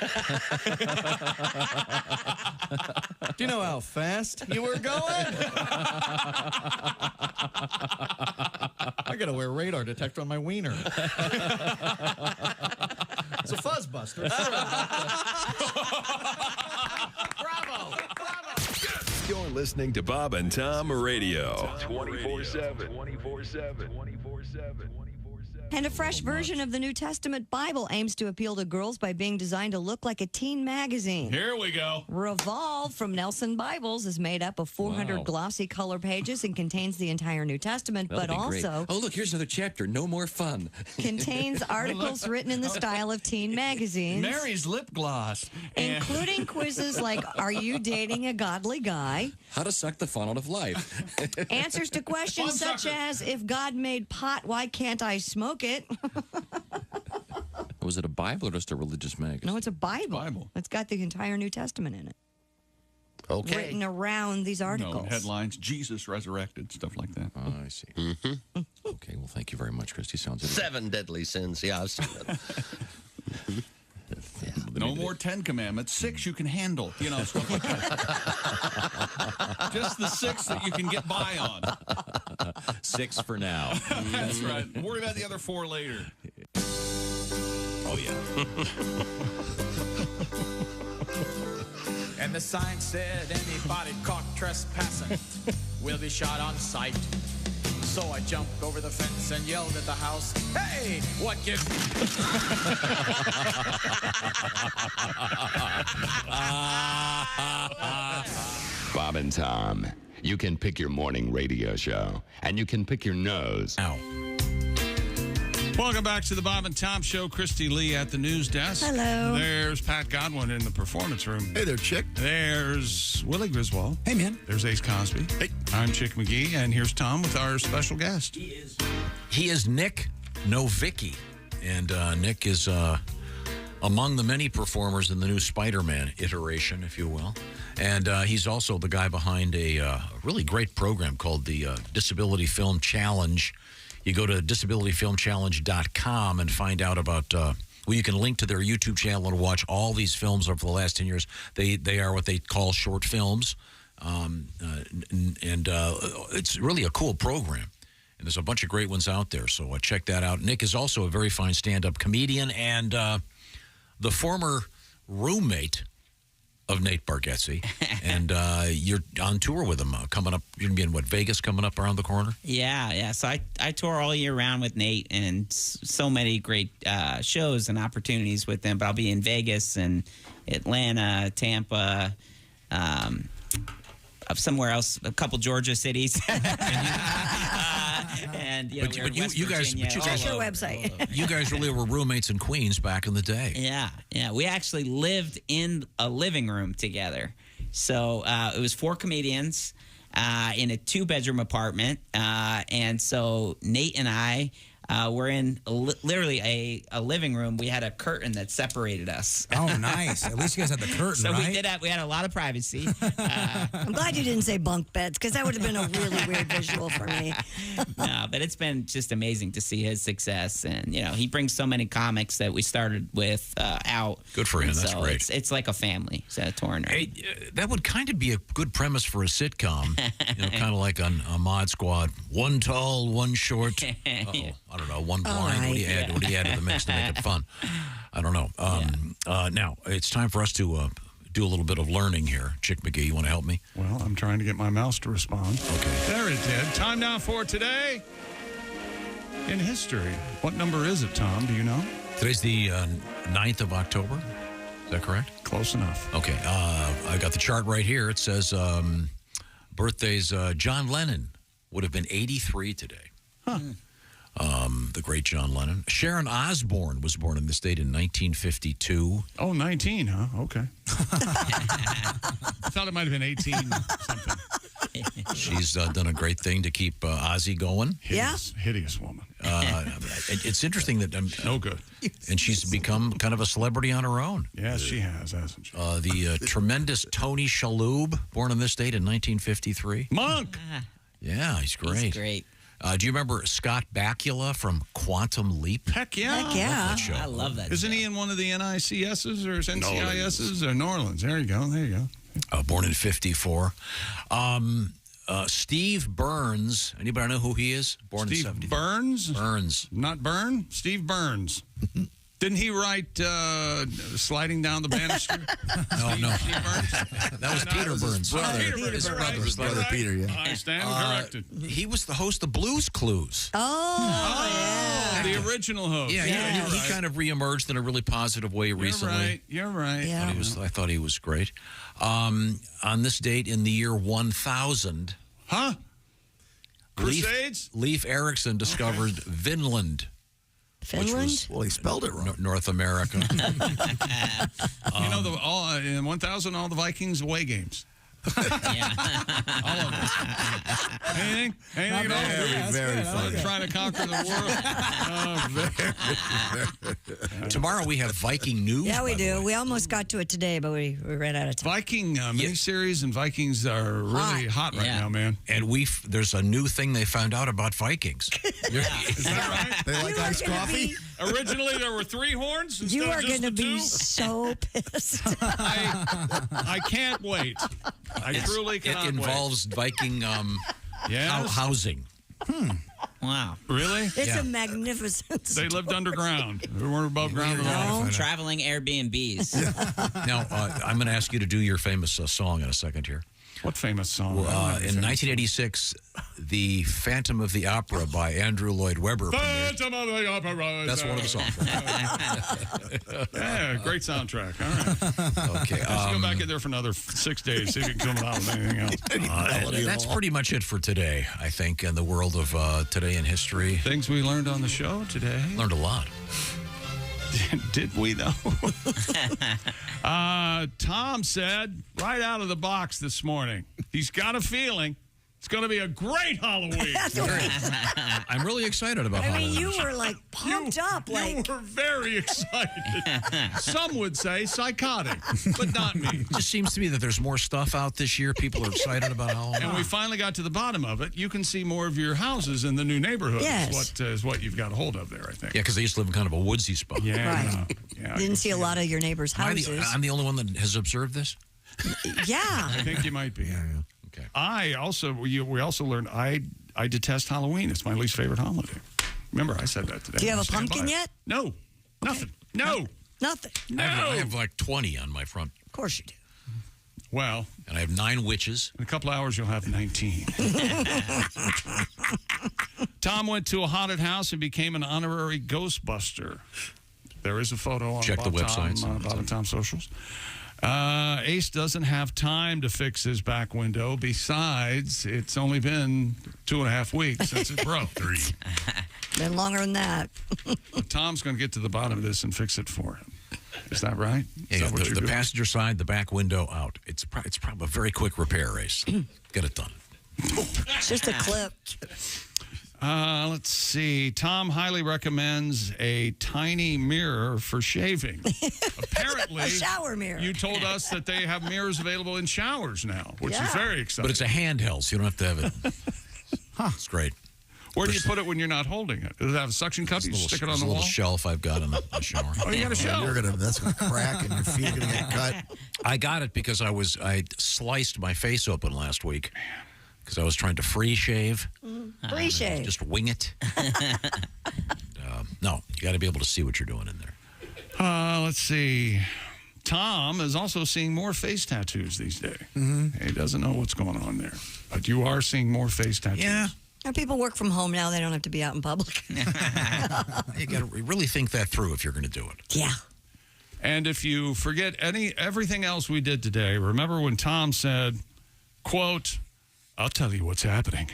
you know how fast you were going? I gotta wear a radar detector on my wiener. It's a fuzz buster. You're listening to Bob and Tom Radio. 24/7. 24/7. 24/7. 24/7. And a fresh version of the New Testament Bible aims to appeal to girls by being designed to look like a teen magazine. Here we go. Revolve from Nelson Bibles is made up of 400 Wow. glossy color pages and contains the entire New Testament, That'll but be great. also Oh, look, here's another chapter. No more fun. contains articles written in the style of teen magazines. Mary's lip gloss. Including quizzes like, are you dating a godly guy? How to suck the fun out of life. Answers to questions such as, if God made pot, why can't I smoke it? Was it a Bible or just a religious magazine? No, it's a Bible. It's got the entire New Testament in it. Okay. Written around these articles. No, headlines, Jesus resurrected, stuff like that. Oh, I see. Okay, well, thank you very much, Christy. Sounds good. 7 deadly sins. Yeah, I've seen that. No more 10 commandments. 6 you can handle. You know, stuff like that. Just the 6 that you can get by on. 6 for now. That's right. Worry about the other 4 later. Oh, yeah. And the sign said anybody caught trespassing will be shot on sight. So I jumped over the fence and yelled at the house, hey, what gives... Bob and Tom, you can pick your morning radio show, and you can pick your nose. Ow. Welcome back to the Bob and Tom Show. Christy Lee at the news desk. Hello. There's Pat Godwin in the performance room. Hey there, Chick. There's Willie Griswold. Hey, man. There's Ace Cosby. Hey. I'm Chick McGee, and here's Tom with our special guest. He is Nick Novicki, and Nick is among the many performers in the new Spider-Man iteration, if you will. And he's also the guy behind a really great program called the Disability Film Challenge. You go to disabilityfilmchallenge.com and find out about, well, you can link to their YouTube channel and watch all these films over the last 10 years. They are what they call short films. It's really a cool program. And there's a bunch of great ones out there, so check that out. Nick is also a very fine stand-up comedian and the former roommate of Nate Bargatze. And you're on tour with him coming up. You're going to be in, what, Vegas coming up around the corner? Yeah. So I tour all year round with Nate and so many great shows and opportunities with him. But I'll be in Vegas and Atlanta, Tampa, somewhere else, a couple Georgia cities. And you know, but you guys, Check our website. You guys really were roommates in Queens back in the day. Yeah. We actually lived in a living room together. So it was 4 comedians in a 2-bedroom apartment. And so Nate and I were in literally a living room. We had a curtain that separated us. Oh, nice. At least you guys had the curtain, so right? we had a lot of privacy. I'm glad you didn't say bunk beds, because that would have been a really weird visual for me. No, but it's been just amazing to see his success. And, you know, he brings so many comics that we started with out. Good for him. That's so great. It's like a family. So touring. Hey, that would kind of be a good premise for a sitcom. Kind of like on a Mod Squad. One tall, one short. I don't know, one blind. Right. What do you add to the mix to make it fun? I don't know. Now, it's time for us to do a little bit of learning here. Chick McGee, you want to help me? Well, I'm trying to get my mouse to respond. Okay. There it did. Time now for Today in History. What number is it, Tom? Do you know? Today's the 9th of October. Is that correct? Close enough. Okay. I got the chart right here. It says birthdays. John Lennon would have been 83 today. Huh. The great John Lennon. Sharon Osbourne was born in this state in 1952. Oh, 19, huh? Okay. I thought it might have been 18 something. She's done a great thing to keep Ozzy going. Hideous woman. It's interesting that... no good. And she's become kind of a celebrity on her own. Yes, she has, hasn't she? The tremendous Tony Shalhoub, born in this state in 1953. Monk! Yeah, he's great. He's great. Do you remember Scott Bakula from Quantum Leap? Heck yeah. Heck yeah. I love that show. I love that. Isn't he in one of the NICSs or NCISs or Norlands? There you go. Born in 54. Steve Burns. Anybody know who he is? Born in Steve 70. Burns? Burns. Not Burn? Steve Burns. Didn't he write Sliding Down the Banister? No. That was Peter Burns' brother. His brother Peter, yeah. I stand corrected. He was the host of Blues Clues. Oh, the original host. Yeah, he kind of reemerged in a really positive way recently. You're right. Yeah. I thought he was great. On this date in the year 1000, Crusades? Leif Erikson discovered Vinland. Finland? Well, he spelled it wrong. North America. You know, in 1000, all the Vikings away games. All of them. Anything at all? Very funny. Trying to conquer the world. Tomorrow we have Viking news. Yeah, we by the do. way. We almost got to it today, but we ran out of time. Viking miniseries and Vikings are really hot right now, man. And there's a new thing they found out about Vikings. Is that right? They like iced coffee? Originally, there were 3 horns instead You of are just going to the be 2. so pissed. I can't wait. I truly It cannot involves Viking housing. Wow. Really? It's a magnificent They lived underground. They weren't above ground at all. Traveling Airbnbs. Now, I'm going to ask you to do your famous song in a second here. What famous song? In 1986, The Phantom of the Opera by Andrew Lloyd Webber premiered. Phantom of the Opera. That's one of the songs. Yeah, great soundtrack. All right. Okay. Let's go back in there for another 6 days, see if you can come out with anything else. That's pretty much it for today, I think, in the world of today in history. Things we learned on the show today. Learned a lot. Did we, though? Tom said right out of the box this morning, he's got a feeling it's going to be a great Halloween. I'm really excited about Halloween. You were like pumped up. You were very excited. Some would say psychotic, but not me. It just seems to me that there's more stuff out this year. People are excited about Halloween. And we finally got to the bottom of it. You can see more of your houses in the new neighborhood. Yes. Is what you've got a hold of there, I think. Yeah, because they used to live in kind of a woodsy spot. Yeah. Right. Didn't see a lot of your neighbors' houses. I'm the only one that has observed this? Yeah. I think you might be. Yeah. Okay. We also learned I detest Halloween. It's my least favorite holiday. Remember, I said that today. Do you have a Stand pumpkin by it. yet? No. Nothing. No. Nothing. No. I have like 20 on my front. Of course you do. Well. And I have 9 witches. In a couple hours, you'll have 19. Tom went to a haunted house and became an honorary Ghostbuster. There is a photo on Check the websites. Bob and Tom socials. Ace doesn't have time to fix his back window. Besides, it's only been 2.5 weeks since it broke. 3. Been longer than that. But Tom's going to get to the bottom of this and fix it for him. Is that right? Yeah, the passenger side, the back window out. It's probably a very quick repair, Ace. Get it done. It's just a clip. Let's see. Tom highly recommends a tiny mirror for shaving. Apparently, a shower mirror. You told us that they have mirrors available in showers now, which is very exciting. But it's a handheld, so you don't have to have it. It's great. Where do you put it when you're not holding it? Does it have a suction cup? You stick it on the wall? There's a little shelf I've got in the shower. Oh, you got a shelf? That's going to crack and your feet are going to get cut. I got it because I sliced my face open last week because I was trying to free shave. Free shave. Just wing it. No, you got to be able to see what you're doing in there. Let's see. Tom is also seeing more face tattoos these days. He doesn't know what's going on there. But you are seeing more face tattoos. Yeah. And people work from home now. They don't have to be out in public. You got to really think that through if you're going to do it. Yeah. And if you forget everything else we did today, remember when Tom said, quote, "I'll tell you what's happening.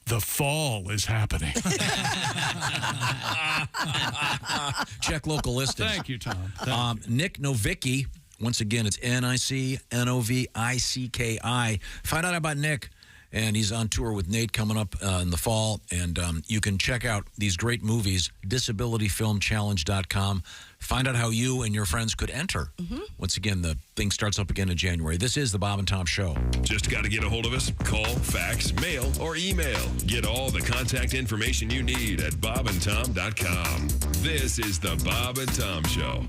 The fall is happening." Check local listings. Thank you, Tom. Nick Novicki, once again, it's Nicnovicki. Find out about Nick. And he's on tour with Nate coming up in the fall. And you can check out these great movies, disabilityfilmchallenge.com. Find out how you and your friends could enter. Once again, the thing starts up again in January. This is the Bob and Tom Show. Just got to get a hold of us. Call, fax, mail, or email. Get all the contact information you need at bobandtom.com. This is the Bob and Tom Show.